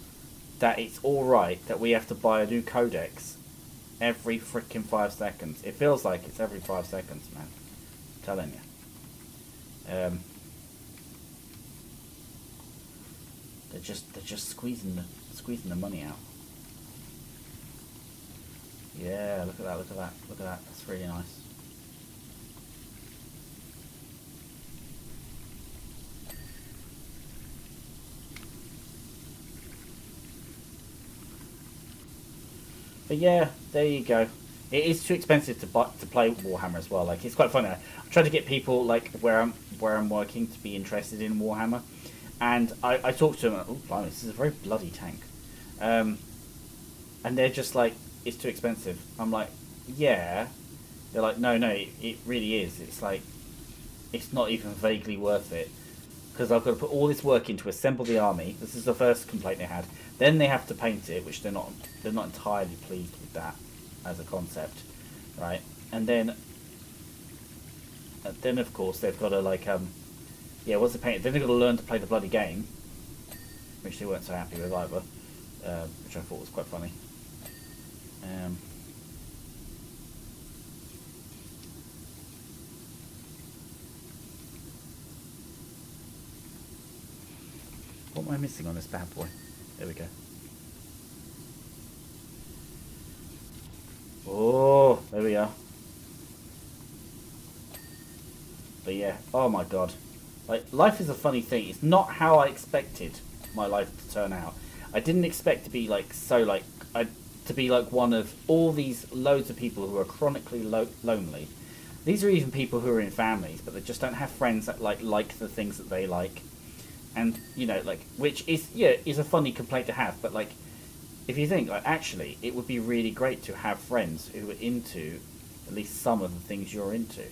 that it's alright that we have to buy a new codex every freaking 5 seconds. It feels like it's every 5 seconds, man. I'm telling you. They're just squeezing the money out. Yeah, look at that, look at that, look at that. That's really nice. But yeah, there you go. It is too expensive to play Warhammer as well. Like, it's quite funny. I'm trying to get people like where I'm working to be interested in Warhammer, and I talked to them. Oh, blimey, this is a very bloody tank, and they're just like, it's too expensive. I'm like, yeah. They're like, no, it really is. It's like, it's not even vaguely worth it, because I've got to put all this work in to assemble the army. This is the first complaint they had. Then they have to paint it, which they're not entirely pleased with that as a concept, right? And then then of course they've got to like yeah, what's the pain? Then they've got to learn to play the bloody game, which they weren't so happy with either, which I thought was quite funny. What am I missing on this bad boy? There we go. Oh, there we are. But yeah, oh my god. Like, life is a funny thing. It's not how I expected my life to turn out. I didn't expect to be like, so like, to be like one of all these loads of people who are chronically lonely. These are even people who are in families, but they just don't have friends that like the things that they like. And, you know, like, which is, yeah, is a funny complaint to have, but like, if you think, like, actually, it would be really great to have friends who are into at least some of the things you're into.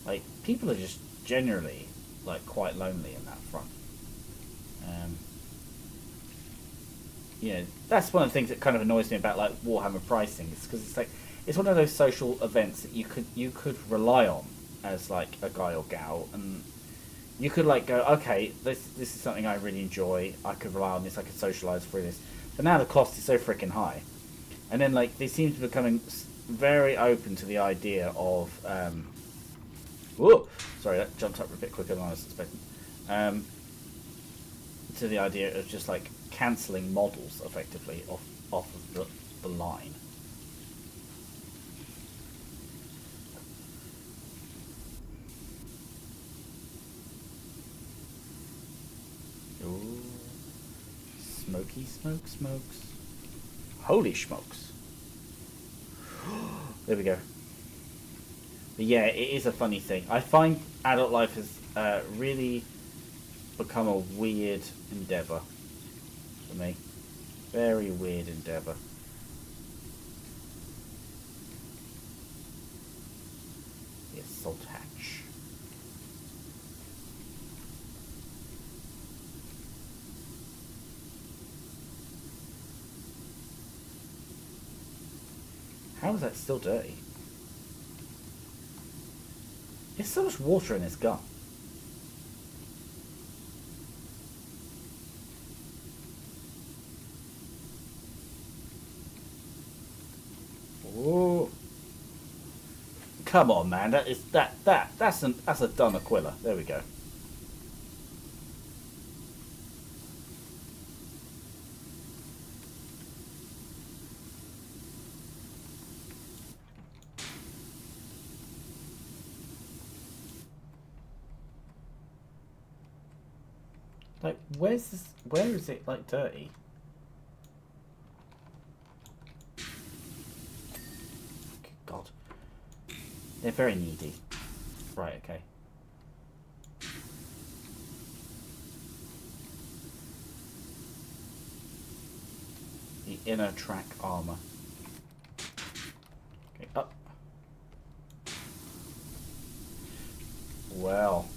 Like, people are just generally, like, quite lonely in that front. You know, that's one of the things that kind of annoys me about, like, Warhammer pricing, is because it's like, it's one of those social events that you could rely on as, like, a guy or gal, and you could, like, go, okay, this is something I really enjoy, I could rely on this, I could socialise through this. But now the cost is so freaking high. And then, like, they seem to be becoming very open to the idea of, whoa, sorry, that jumped up a bit quicker than I was expecting. To the idea of just, like, cancelling models, effectively, off of the line. Ooh. Smoky smoke smokes. Holy smokes. There we go. But yeah, it is a funny thing. I find adult life has really become a weird endeavour for me. Very weird endeavour. The assault hatch. How is that still dirty? There's so much water in this gun. Oh, come on, man! That's a done Aquila. There we go. Like, where's this? Where is it, like, dirty? God. They're very needy. Right, okay. The inner track armor. Okay, up. Well.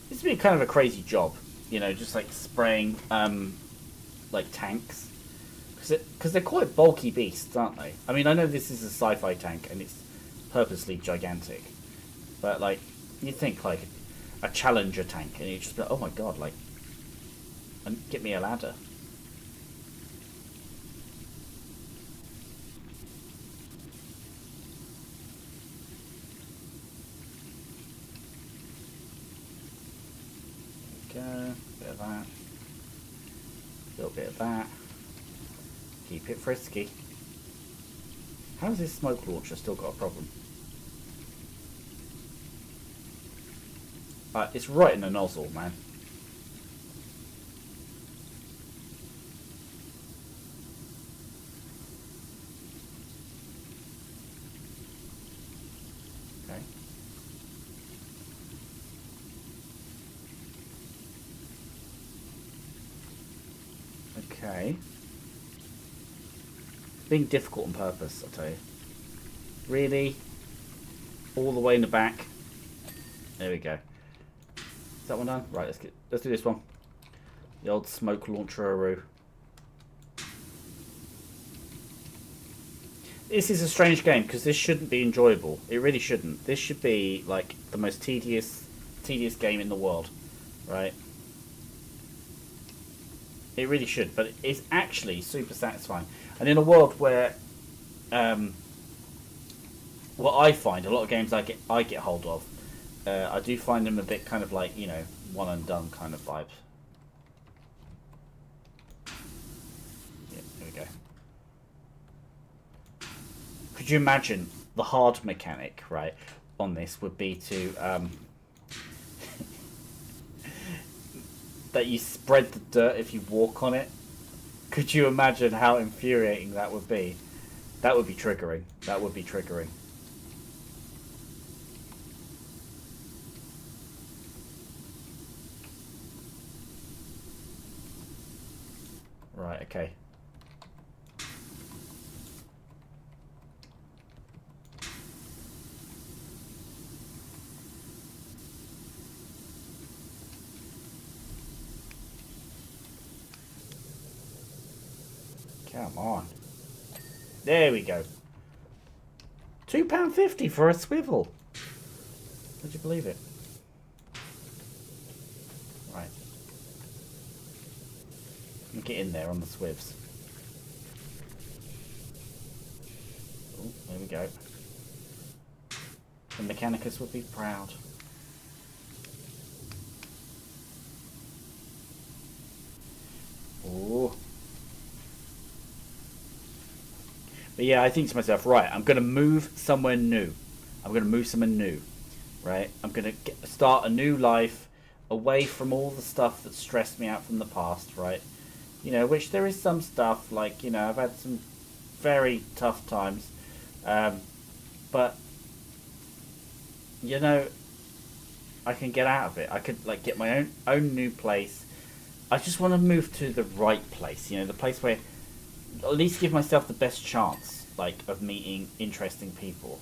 This would be kind of a crazy job, you know, just like spraying, like tanks, because they're quite bulky beasts, aren't they? I mean, I know this is a sci-fi tank and it's purposely gigantic, but like, you'd think like a Challenger tank, and you'd just be like, oh my god, like, and get me a ladder. Go, bit of that, a little bit of that, keep it frisky. How's this smoke launcher still got a problem? It's right in the nozzle, man. Okay. Okay. Being difficult on purpose, I'll tell you. Really? All the way in the back? There we go. Is that one done? Right, let's do this one. The old smoke launcher-aroo. This is a strange game because this shouldn't be enjoyable. It really shouldn't. This should be like the most tedious game in the world, right? It really should, but it's actually super satisfying. And in a world where, what I find a lot of games I get hold of, I do find them a bit kind of like, you know, one and done kind of vibes. Yeah, there we go. Could you imagine the hard mechanic, right, on this would be to that you spread the dirt if you walk on it. Could you imagine how infuriating that would be? That would be triggering. That would be triggering. Right, okay. Come on. There we go. £2.50 for a swivel. Would you believe it? Right. Get in there on the swivs. Oh, there we go. The Mechanicus would be proud. Oh. But yeah, I think to myself, right, I'm going to move somewhere new. Right? I'm going to start a new life away from all the stuff that stressed me out from the past, right? You know, which there is some stuff, like, you know, I've had some very tough times. But, you know, I can get out of it. I could, like, get my own new place. I just want to move to the right place, you know, the place where at least give myself the best chance, like, of meeting interesting people.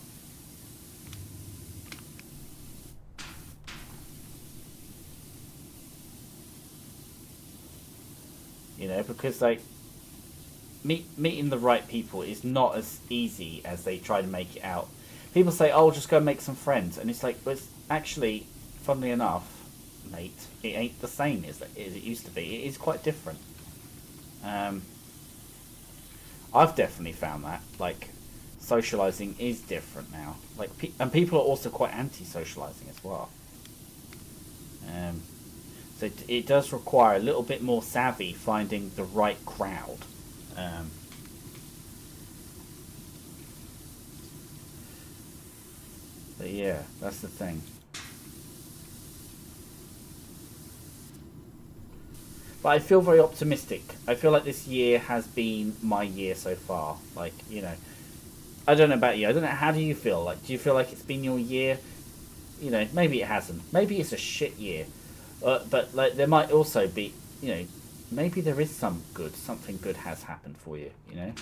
You know, because, like, meeting the right people is not as easy as they try to make it out. People say, oh, just go make some friends. And it's like, well, it's actually, funnily enough, mate, it ain't the same as it used to be. It is quite different. I've definitely found that, like, socializing is different now. Like, and people are also quite anti-socializing as well. So it does require a little bit more savvy finding the right crowd. But yeah, that's the thing. But I feel very optimistic. I feel like this year has been my year so far. Like, you know, I don't know about you. I don't know. How do you feel? Like, do you feel like it's been your year? You know, maybe it hasn't. Maybe it's a shit year. But like, there might also be, you know, maybe there is something good has happened for you. You know.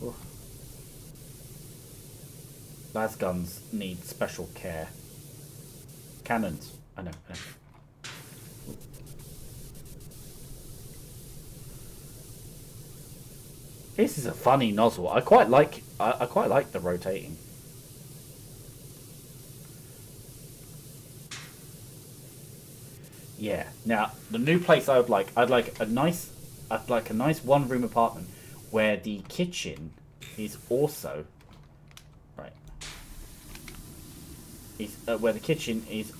Oof. Las guns need special care. Cannons. I know. This is a funny nozzle. I quite like. I quite like the rotating. Yeah. Now the new place I would like. I'd like a nice one-room apartment where the kitchen is also right. Is where the kitchen is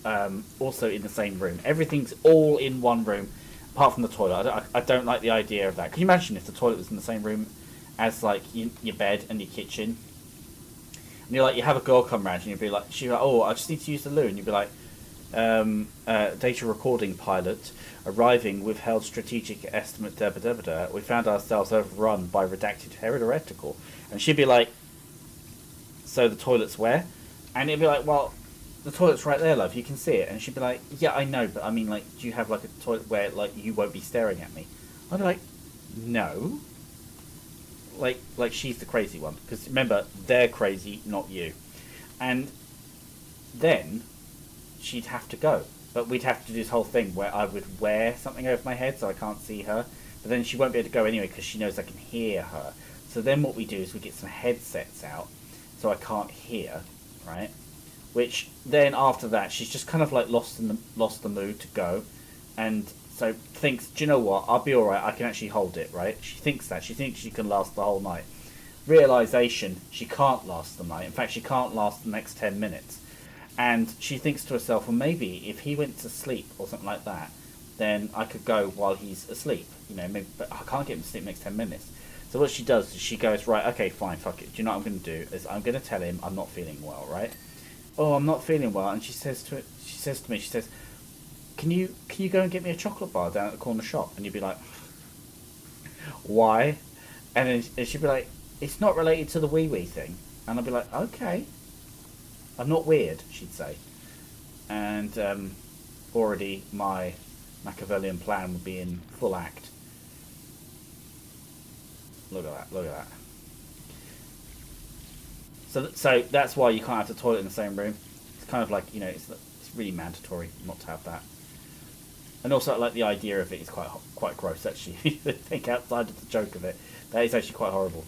also in the same room. Everything's all in one room, apart from the toilet. I don't like the idea of that. Can you imagine if the toilet was in the same room as like your bed and your kitchen? And you're like, you have a girl come round and you'd be like, she's like, oh, I just need to use the loo, and you'd be like, data recording pilot arriving withheld strategic estimate we found ourselves overrun by redacted heretical, and she'd be like, so the toilet's where? And it'd be like, well, the toilet's right there, love, you can see it. And she'd be like, yeah, I know, but I mean, like, do you have like a toilet where like you won't be staring at me? I'd be like, no. Like she's the crazy one, because remember, they're crazy, not you. And then she'd have to go. But we'd have to do this whole thing where I would wear something over my head so I can't see her. But then she won't be able to go anyway because she knows I can hear her. So then what we do is we get some headsets out so I can't hear, right? Which then after that she's just kind of like lost the mood to go, and so thinks, do you know what? I'll be all right. I can actually hold it, right? She thinks that. She thinks she can last the whole night. Realization, she can't last the night. In fact, she can't last the next 10 minutes. And she thinks to herself, well, maybe if he went to sleep or something like that, then I could go while he's asleep. You know, maybe, but I can't get him to sleep the next 10 minutes. So what she does is she goes, right, okay, fine, fuck it. Do you know what I'm going to do? Is I'm going to tell him I'm not feeling well, right? Oh, I'm not feeling well. And she says to me, can you go and get me a chocolate bar down at the corner shop? And you'd be like, why? And then she'd be like, it's not related to the wee thing. And I'd be like, okay. I'm not weird, she'd say. And already my Machiavellian plan would be in full act. Look at that, look at that. So that's why you can't have the toilet in the same room. It's kind of like, you know, it's really mandatory not to have that. And also, like, the idea of it is quite gross, actually. If you think outside of the joke of it, that is actually quite horrible.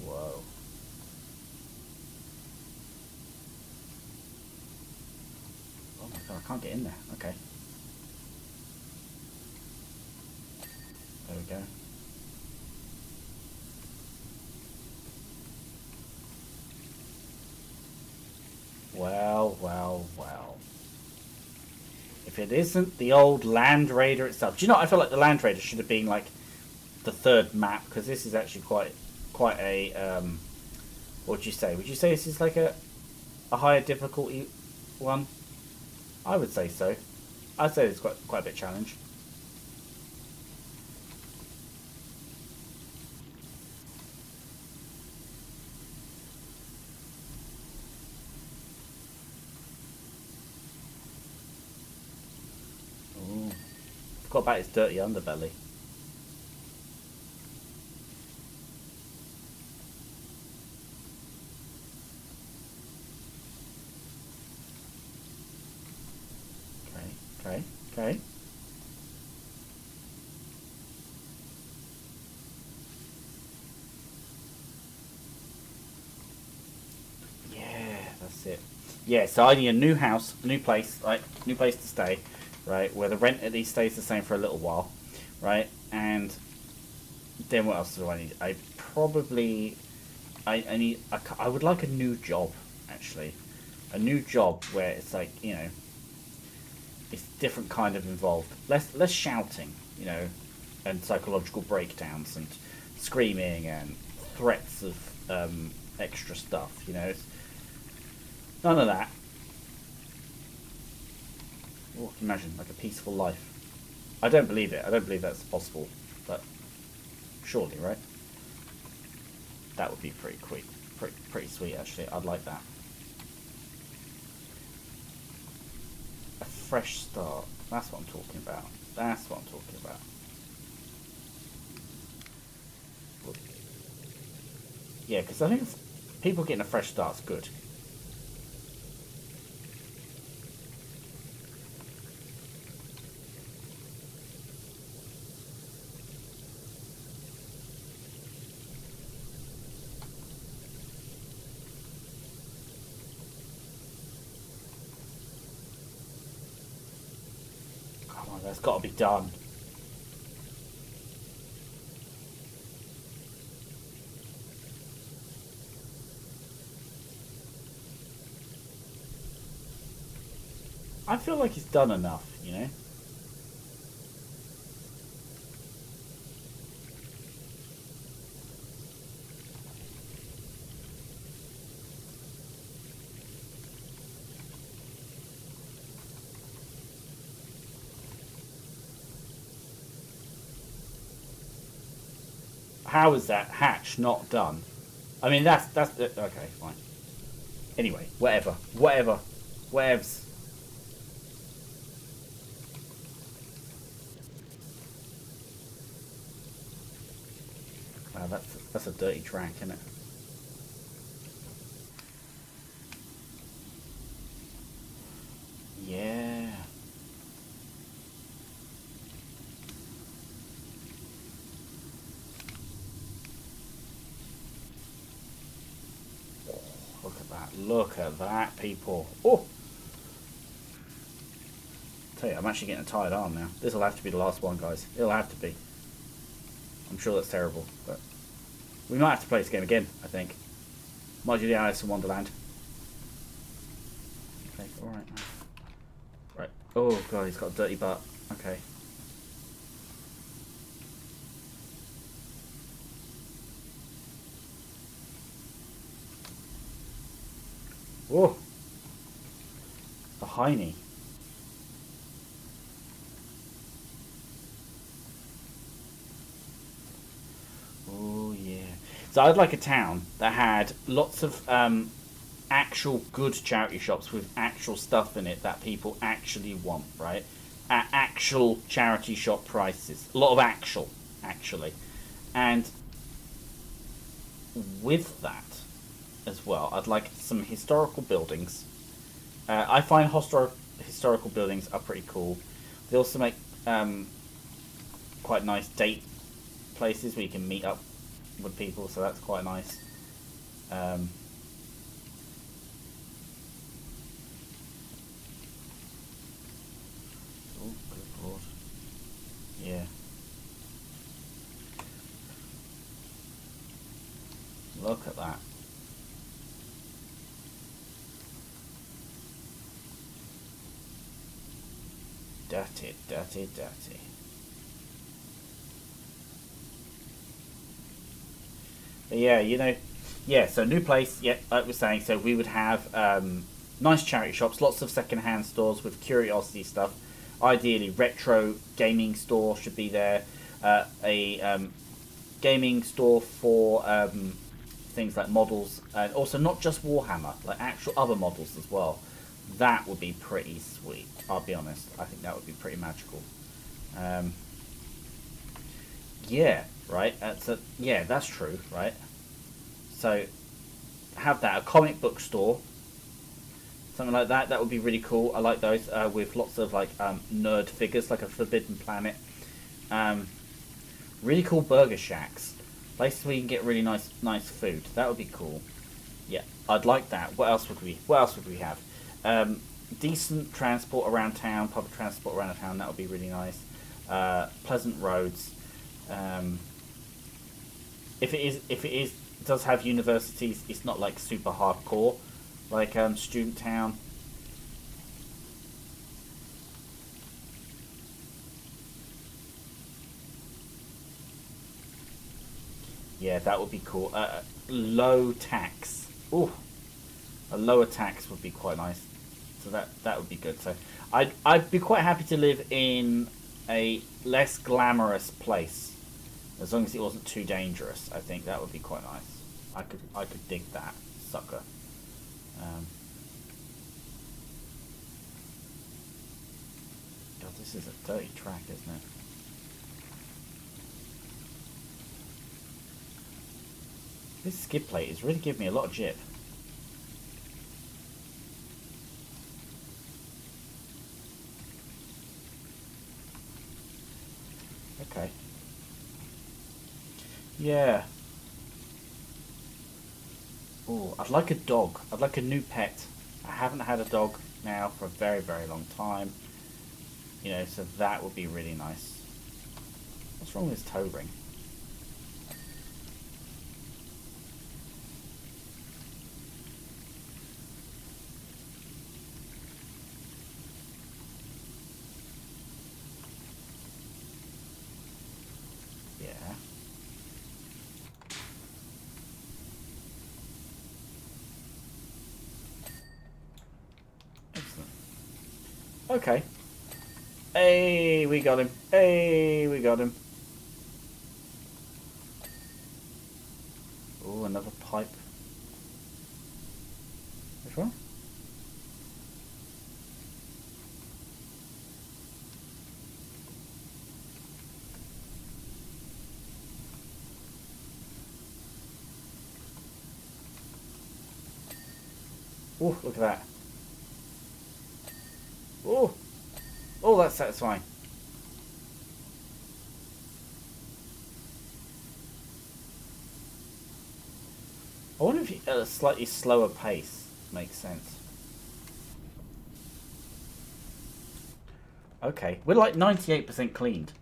Whoa. Oh my god, I can't get in there. Okay. There we go. Well, well, well. If it isn't the old Land Raider itself. Do you know, I feel like the Land Raider should have been like the third map, because this is actually quite a what would you say? Would you say this is like a higher difficulty one? I would say so. I'd say it's quite a bit challenge. Ooh. Forgot about his dirty underbelly. Okay. Yeah, that's it. Yeah, so I need a new house, a new place, like new place to stay, right? Where the rent at least stays the same for a little while, right? And then what else do I need? I would like a new job, actually, a new job where it's like, you know, it's different kind of involved, less shouting, you know, and psychological breakdowns and screaming and threats of extra stuff, you know. None of that. Oh, imagine, like a peaceful life. I don't believe it. I don't believe that's possible, but surely, right? That would be pretty quick, pretty sweet, actually. I'd like that. A fresh start. That's what I'm talking about. That's what I'm talking about. Yeah, because I think people getting a fresh start's good. Come on, that's got to be done. I feel like he's done enough, you know? How is that hatch not done? I mean, that's okay, fine. Anyway, whatevs. Wow, that's a dirty track, isn't it? Yeah. Oh, look at that. Look at that, people. Oh! Tell you, I'm actually getting a tired arm now. This will have to be the last one, guys. It'll have to be. I'm sure that's terrible, but we might have to play this game again, I think. Might do the Alice in Wonderland. Okay, alright. Right. Oh, God, he's got a dirty butt. Okay. Whoa! The hiney. Oh, yeah. So I'd like a town that had lots of actual good charity shops with actual stuff in it that people actually want, right? At actual charity shop prices. A lot of actually. And with that as well, I'd like some historical buildings. I find historical buildings are pretty cool. They also make quite nice date places where you can meet up with people, so that's quite nice. Oh, good lord. Yeah. Look at that. Dirty, dirty, dirty. But yeah, you know, yeah, so new place, yeah, like we were saying, so we would have nice charity shops, lots of second-hand stores with curiosity stuff. Ideally, retro gaming store should be there. A gaming store for things like models, and also not just Warhammer, like actual other models as well. That would be pretty sweet, I'll be honest. I think that would be pretty magical. Yeah, right? Yeah, that's true, right? So, have that. A comic book store. Something like that. That would be really cool. I like those with lots of like nerd figures, like a Forbidden Planet. Really cool burger shacks. Places where you can get really nice food. That would be cool. Yeah, I'd like that. What else would we have? Decent transport around town, public transport around town. That would be really nice. Pleasant roads. If it does have universities, it's not like super hardcore, like Student Town. Yeah, that would be cool. Low tax. Ooh, a lower tax would be quite nice. So that would be good. So I'd be quite happy to live in a less glamorous place, as long as it wasn't too dangerous. I think that would be quite nice. I could dig that sucker. God, this is a dirty track, isn't it? This skid plate is really giving me a lot of jip. Okay. Yeah. Oh, I'd like a dog. I'd like a new pet. I haven't had a dog now for a very, very long time. You know, so that would be really nice. What's wrong with this toe ring? Yeah. Excellent. Okay. Hey, we got him. Hey, we got him. Oh, another pipe. Which one? Oh, look at that. Oh, oh, that's satisfying. I wonder if at a slightly slower pace makes sense. Okay, we're like 98% cleaned.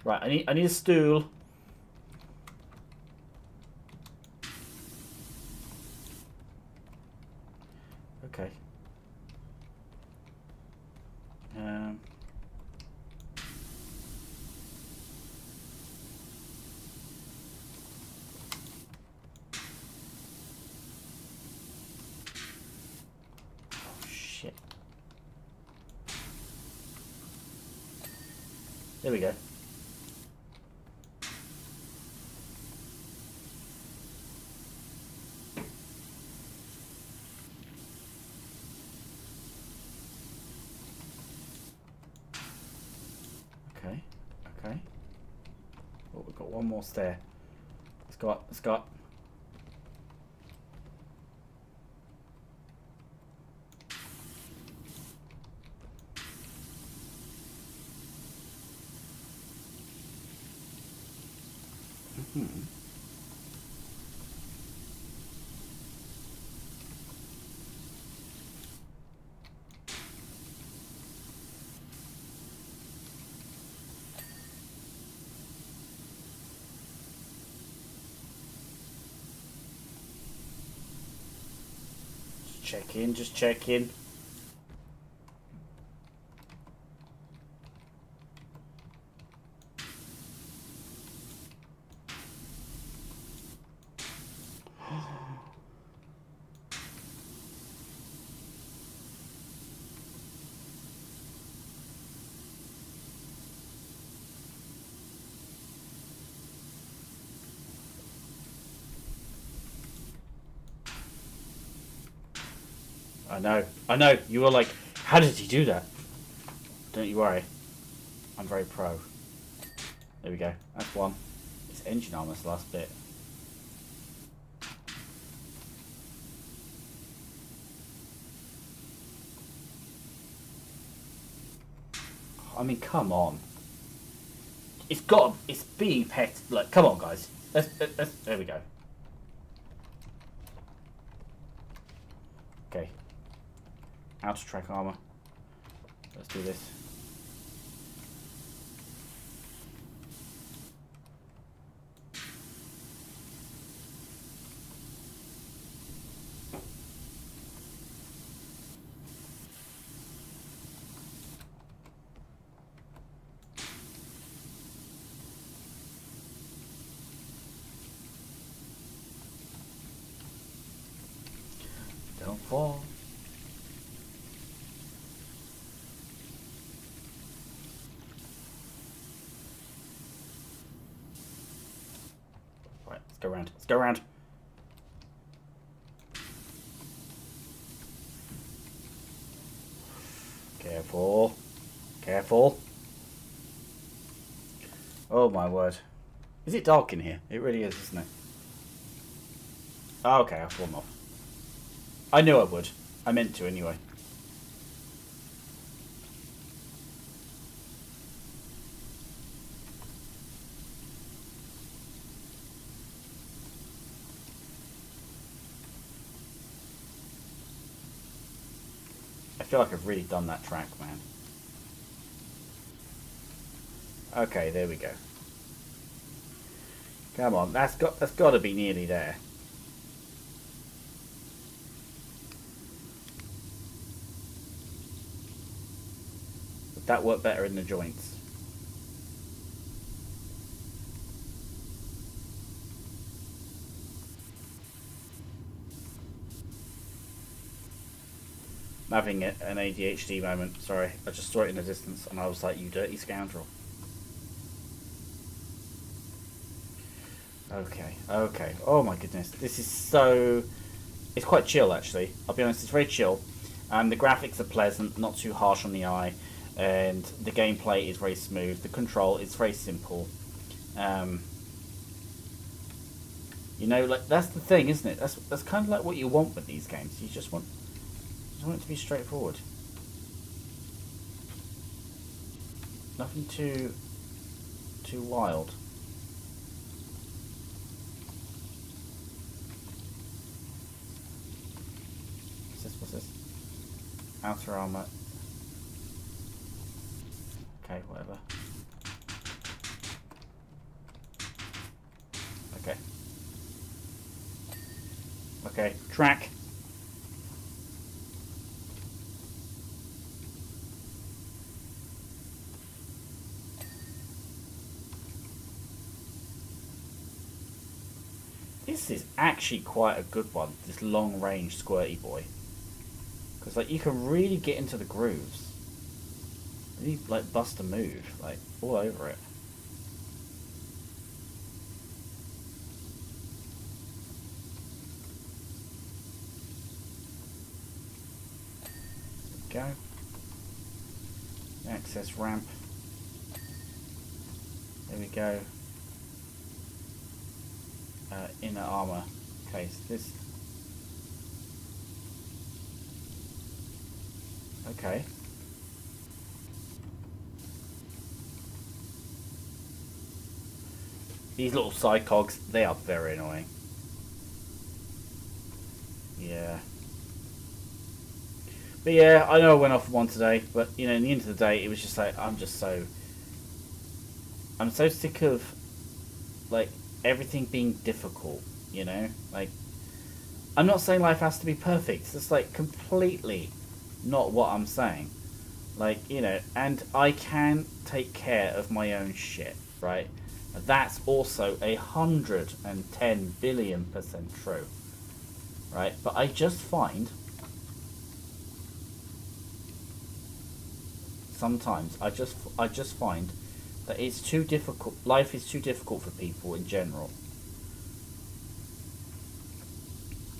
Right, I need a stool. Okay. Um. Oh shit. There we go. Okay. Okay. Oh, we've got one more stair. Let's go up. Let's go up. Just check in. Just check in. I know. I know. You were like, how did he do that? Don't you worry. I'm very pro. There we go. That's one. It's engine armor, this last bit. I mean, come on. It's got. It's being pet. Look, come on, guys. There we go. Okay. Outer track armor. Let's do this. Don't fall. Right, let's go around. Let's go around. Careful. Careful. Oh my word. Is it dark in here? It really is, isn't it? Oh, okay, I've fallen off. I knew I would. I meant to anyway. I feel like I've really done that track, man. Okay, there we go. Come on, that's got to be nearly there. Would that work better in the joints? I'm having an ADHD moment. Sorry, I just saw it in the distance and I was like, you dirty scoundrel. Okay, okay. Oh my goodness. This is so... It's quite chill, actually. I'll be honest, it's very chill. The graphics are pleasant, not too harsh on the eye. And the gameplay is very smooth. The control is very simple. You know, like, that's the thing, isn't it? That's kind of like what you want with these games. You just want want it to be straightforward. Nothing too wild. What's this? Outer armor. Okay, whatever. Okay. Okay, track. This is actually quite a good one, this long range squirty boy. Because like you can really get into the grooves. Really like bust a move, like all over it. Go. Access ramp. There we go. Inner armor. Okay, so this. Okay. These little side cogs, they are very annoying. Yeah. But yeah, I know I went off one today, but you know, in the end of the day, it was just like, I'm so sick of, like, everything being difficult, you know? Like, I'm not saying life has to be perfect. It's like completely not what I'm saying. Like, you know, and I can take care of my own shit, right? That's also 110 billion% true, right? But I just find sometimes I just find that it's too difficult. Life is too difficult for people in general.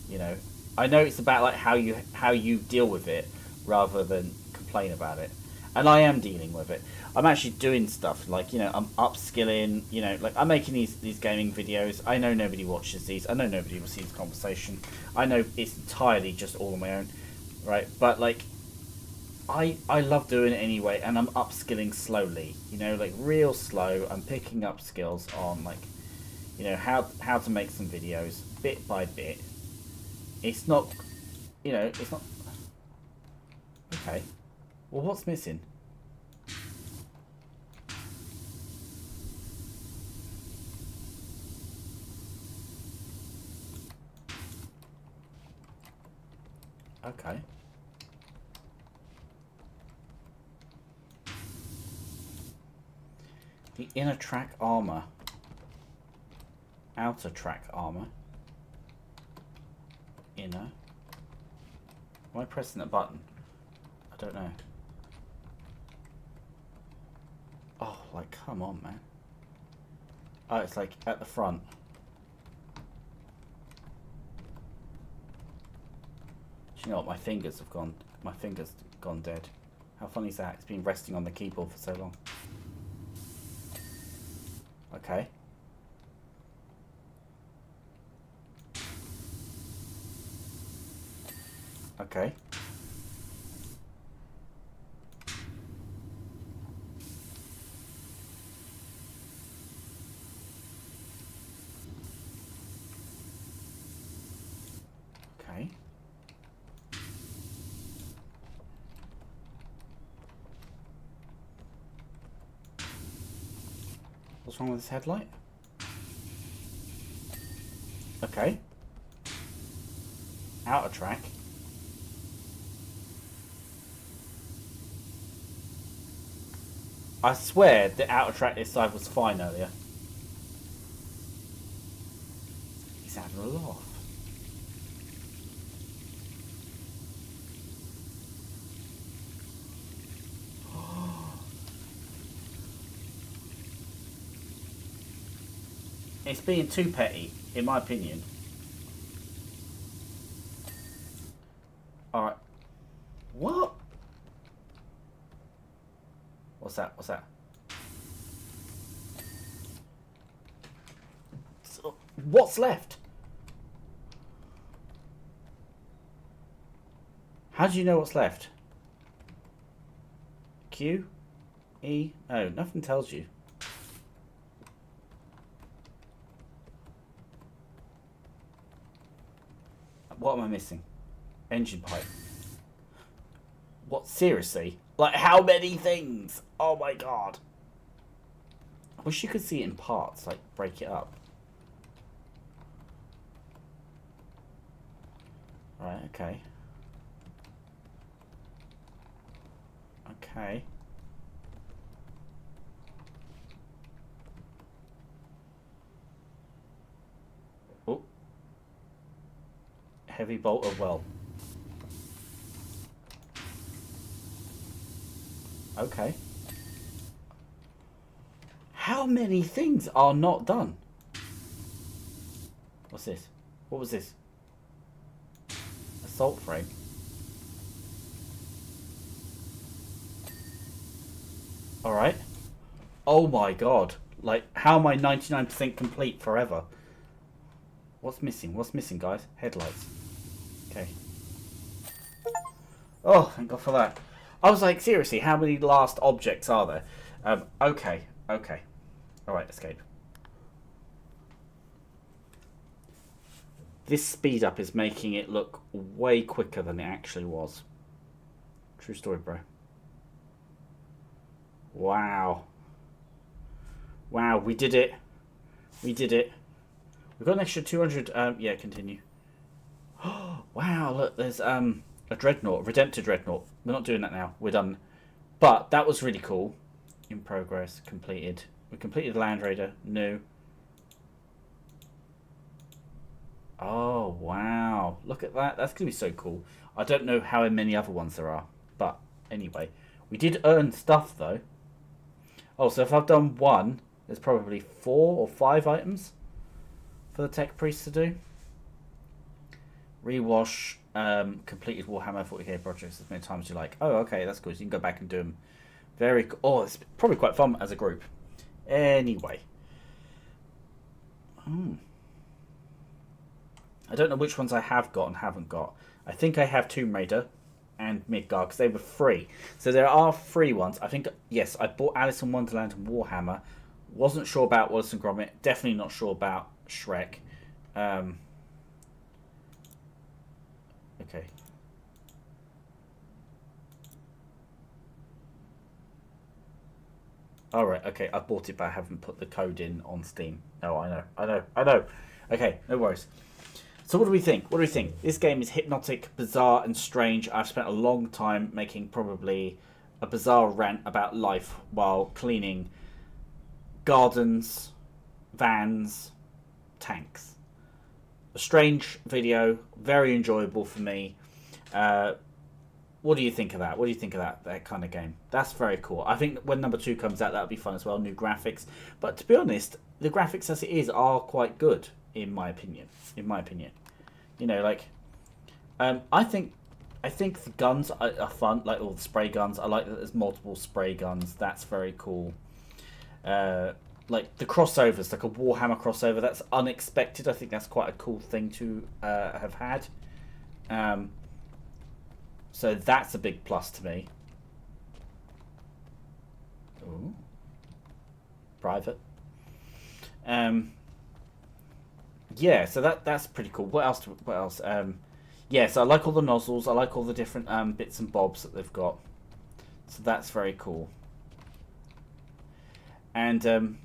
You know, I know it's about like how you deal with it rather than complain about it. And I am dealing with it. I'm actually doing stuff like, you know, I'm upskilling, you know, like I'm making these gaming videos. I know nobody watches these. I know nobody will see this conversation. I know it's entirely just all on my own, right? But like I love doing it anyway, and I'm upskilling slowly, you know, like real slow. I'm picking up skills on like, you know, how to make some videos bit by bit. It's not, you know, it's not. Okay. Well, what's missing? Okay. The inner track armor. Outer track armor. Inner. Am I pressing that button? I don't know. Oh, like, come on, man. Oh, it's like at the front. Do you know what? My fingers have gone dead. How funny is that? It's been resting on the keyboard for so long. Okay. Okay. Okay. What's wrong with this headlight? Okay. Outer track. I swear the outer track this side was fine earlier. He's having a laugh. It's being too petty, in my opinion. Alright. What? What's that? What's that? So, what's left? How do you know what's left? Q? E? Oh, nothing tells you. What am I missing? Engine pipe. What? Seriously? Like, how many things? Oh my god. I wish you could see it in parts, like, break it up. Right, okay. Okay. Oh. Heavy bolt of well. Okay. How many things are not done? What's this? What was this? Assault frame. Alright. Oh my god. Like, how am I 99% complete forever? What's missing? What's missing, guys? Headlights. Okay. Oh, thank God for that. I was like, seriously, how many last objects are there? Okay. Okay. Alright, escape. This speed up is making it look way quicker than it actually was. True story, bro. Wow. Wow, we did it. We did it. We've got an extra 200. Yeah, continue. Wow, look, there's a dreadnought, Redemptor dreadnought. We're not doing that now. We're done. But that was really cool. In progress, completed. We completed the Land Raider. New. Oh, wow. Look at that. That's going to be so cool. I don't know how many other ones there are. But anyway, we did earn stuff, though. Oh, so if I've done one, there's probably 4 or 5 items for the tech priest to do. Rewash completed Warhammer 40k projects as many times as you like. Oh, okay, that's good. So you can go back and do them. Very. Oh, it's probably quite fun as a group. Anyway. I don't know which ones I have got and haven't got. I think I have Tomb Raider and Midgard because they were free. So there are free ones. I think, yes, I bought Alice in Wonderland and Warhammer. Wasn't sure about Wallace and Gromit. Definitely not sure about Shrek. Okay. Alright, okay, I bought it but I haven't put the code in on Steam. Oh, I know. Okay, no worries. So what do we think? What do we think? This game is hypnotic, bizarre and strange. I've spent a long time making probably a bizarre rant about life while cleaning gardens, vans, tanks. A strange video, very enjoyable for me. What do you think of that? What do you think of that kind of game? That's very cool. I think when number 2 comes out, that'll be fun as well. New graphics, but to be honest, the graphics as it is are quite good in my opinion. You know, like, I think the guns are fun, like all the spray guns. I like that there's multiple spray guns. That's very cool. Like the crossovers, like a Warhammer crossover. That's unexpected. I think that's quite a cool thing to have had. So that's a big plus to me. Ooh. Private. Yeah, so that's pretty cool. What else? Yeah, so I like all the nozzles. I like all the different bits and bobs that they've got. So that's very cool. And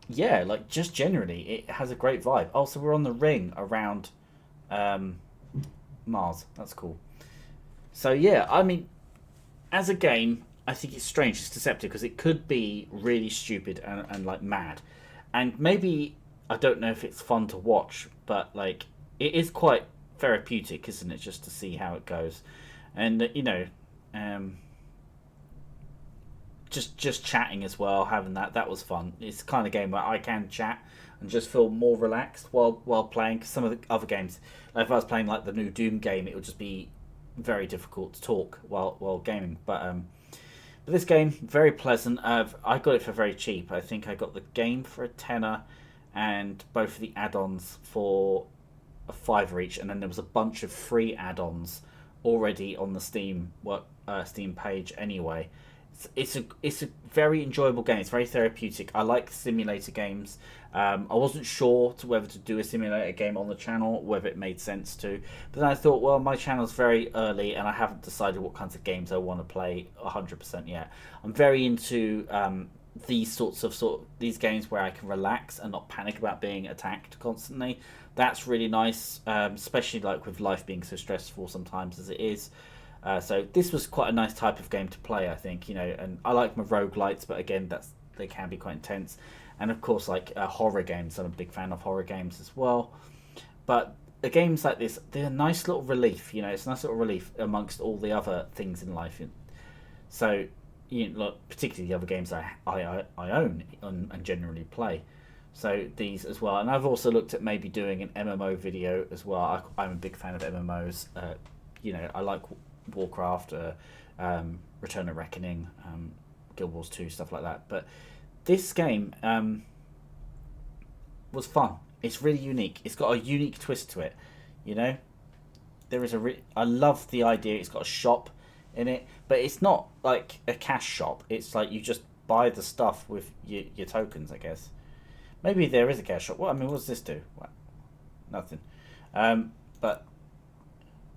yeah, like just generally, it has a great vibe. Oh, so we're on the ring around Mars. That's cool. So yeah, I mean, as a game, I think it's strange, it's deceptive, because it could be really stupid and like mad. And maybe, I don't know if it's fun to watch, but like, it is quite therapeutic, isn't it, just to see how it goes. And, you know, just chatting as well, having that was fun. It's the kind of game where I can chat and just feel more relaxed while playing, because some of the other games, like if I was playing like the new Doom game, it would just be very difficult to talk while gaming. But this game, very pleasant. I got it for very cheap. I think I got the game for a tenner and both of the add-ons for a £5 each, and then there was a bunch of free add-ons already on the Steam page anyway. It's a very enjoyable game. It's very therapeutic. I like simulator games. I wasn't sure whether to do a simulator game on the channel, whether it made sense to. But then I thought, well, my channel's very early, and I haven't decided what kinds of games I want to play 100% yet. I'm very into these sorts of these games where I can relax and not panic about being attacked constantly. That's really nice, especially like with life being so stressful sometimes as it is. So this was quite a nice type of game to play, I think, and I like my roguelites, but again, they can be quite intense. And of course, like horror games, I'm a big fan of horror games as well. But the games like this, they're a nice little relief, it's a nice little relief amongst all the other things in life. So, particularly the other games I own and generally play. So these as well. And I've also looked at maybe doing an MMO video as well. I'm a big fan of MMOs. I like Warcraft, Return of Reckoning, Guild Wars 2, stuff like that. But this game was fun. It's really unique. It's got a unique twist to it. There is I love the idea. It's got a shop in it, but it's not like a cash shop. It's like you just buy the stuff with your tokens, I guess. Maybe there is a cash shop. What does this do? Well, nothing. But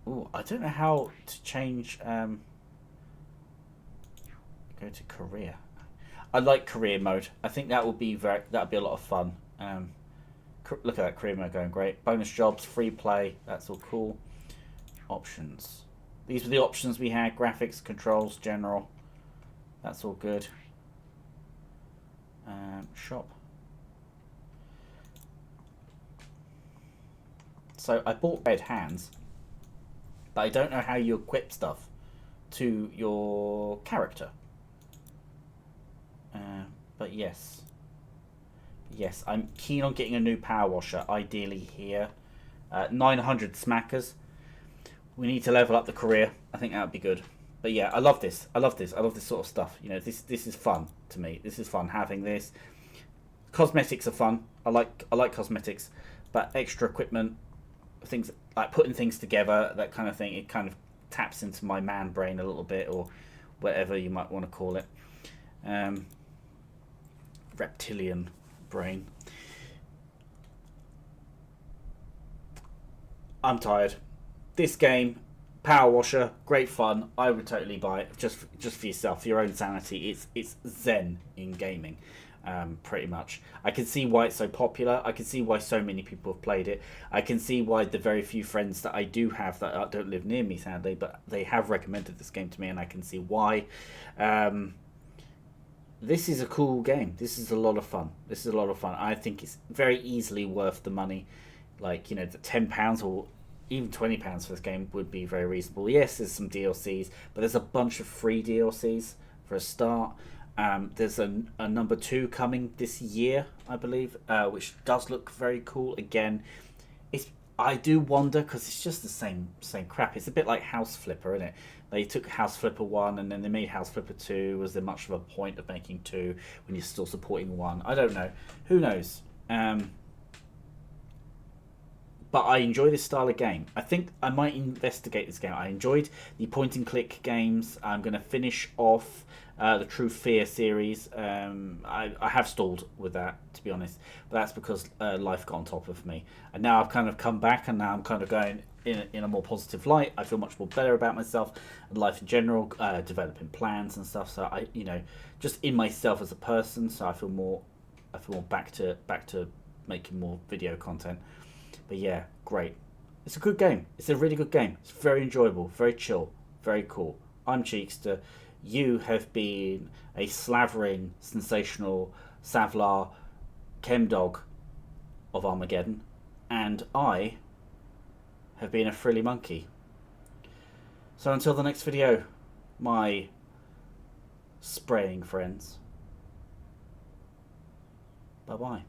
ooh, I don't know how to change. Go to career. I like career mode. I think that would be a lot of fun. Look at that career mode going great. Bonus jobs, free play. That's all cool. Options. These were the options we had: graphics, controls, general. That's all good. Shop. So I bought red hands, but I don't know how you equip stuff to your character. But yes, I'm keen on getting a new power washer, ideally here. 900 smackers. We need to level up the career. I think that would be good. But yeah, I love this. I love this sort of stuff. This is fun to me. This is fun having this. Cosmetics are fun. I like cosmetics, but extra equipment, things like putting things together, that kind of thing, it kind of taps into my man brain a little bit, or whatever you might want to call it. Reptilian brain. I'm tired. This game, Power Washer, great fun. I would totally buy it just for yourself, for your own sanity. It's zen in gaming. Pretty much. I can see why it's so popular. I can see why so many people have played it. I can see why the very few friends that I do have that don't live near me, sadly, but they have recommended this game to me, and I can see why. This is a cool game. This is a lot of fun. I think it's very easily worth the money. Like, the £10 or even £20 for this game would be very reasonable. Yes, there's some DLCs, but there's a bunch of free DLCs for a start. There's a number 2 coming this year, I believe, which does look very cool. Again, I do wonder, because it's just the same crap. It's a bit like House Flipper, isn't it? They took House Flipper 1 and then they made House Flipper 2. Was there much of a point of making 2 when you're still supporting 1? I don't know. Who knows? But I enjoy this style of game. I think I might investigate this game. I enjoyed the point-and-click games. I'm going to finish off the True Fear series. I have stalled with that, to be honest. But that's because life got on top of me. And now I've kind of come back, and now I'm kind of going in a more positive light. I feel much more better about myself and life in general, developing plans and stuff. So I, just in myself as a person. So I feel more back to making more video content. But yeah, great. It's a good game. It's a really good game. It's very enjoyable, very chill, very cool. I'm Cheekster. You have been a slavering, sensational Savlar chemdog of Armageddon. And I have been a frilly monkey. So until the next video, my spraying friends. Bye-bye.